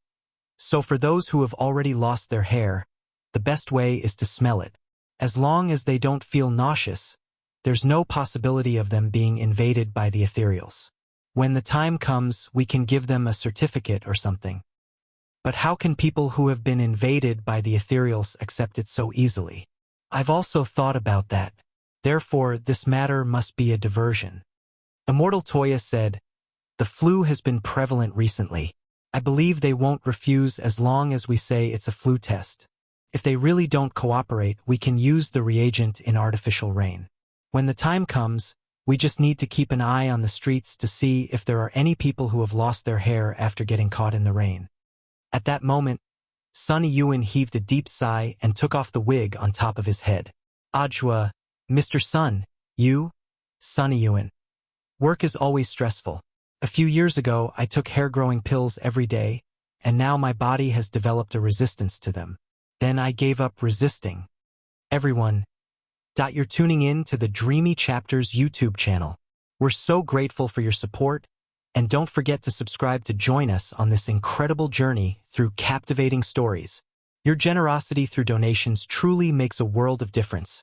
so for those who have already lost their hair, the best way is to smell it. As long as they don't feel nauseous, there's no possibility of them being invaded by the ethereals. When the time comes, we can give them a certificate or something. But how can people who have been invaded by the ethereals accept it so easily? I've also thought about that. Therefore, this matter must be a diversion. Immortal Toya said, the flu has been prevalent recently. I believe they won't refuse as long as we say it's a flu test. If they really don't cooperate, we can use the reagent in artificial rain. When the time comes, we just need to keep an eye on the streets to see if there are any people who have lost their hair after getting caught in the rain. At that moment, Sun Iyuan heaved a deep sigh and took off the wig on top of his head. Ajwa, Mr. Sun, you? Sunny Ewan. Work is always stressful. A few years ago, I took hair-growing pills every day, and now my body has developed a resistance to them. Then I gave up resisting. Everyone, you're tuning in to the Dreamy Chapters YouTube channel. We're so grateful for your support, and don't forget to subscribe to join us on this incredible journey through captivating stories. Your generosity through donations truly makes a world of difference,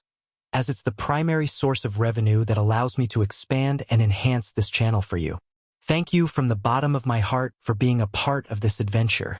as it's the primary source of revenue that allows me to expand and enhance this channel for you. Thank you from the bottom of my heart for being a part of this adventure.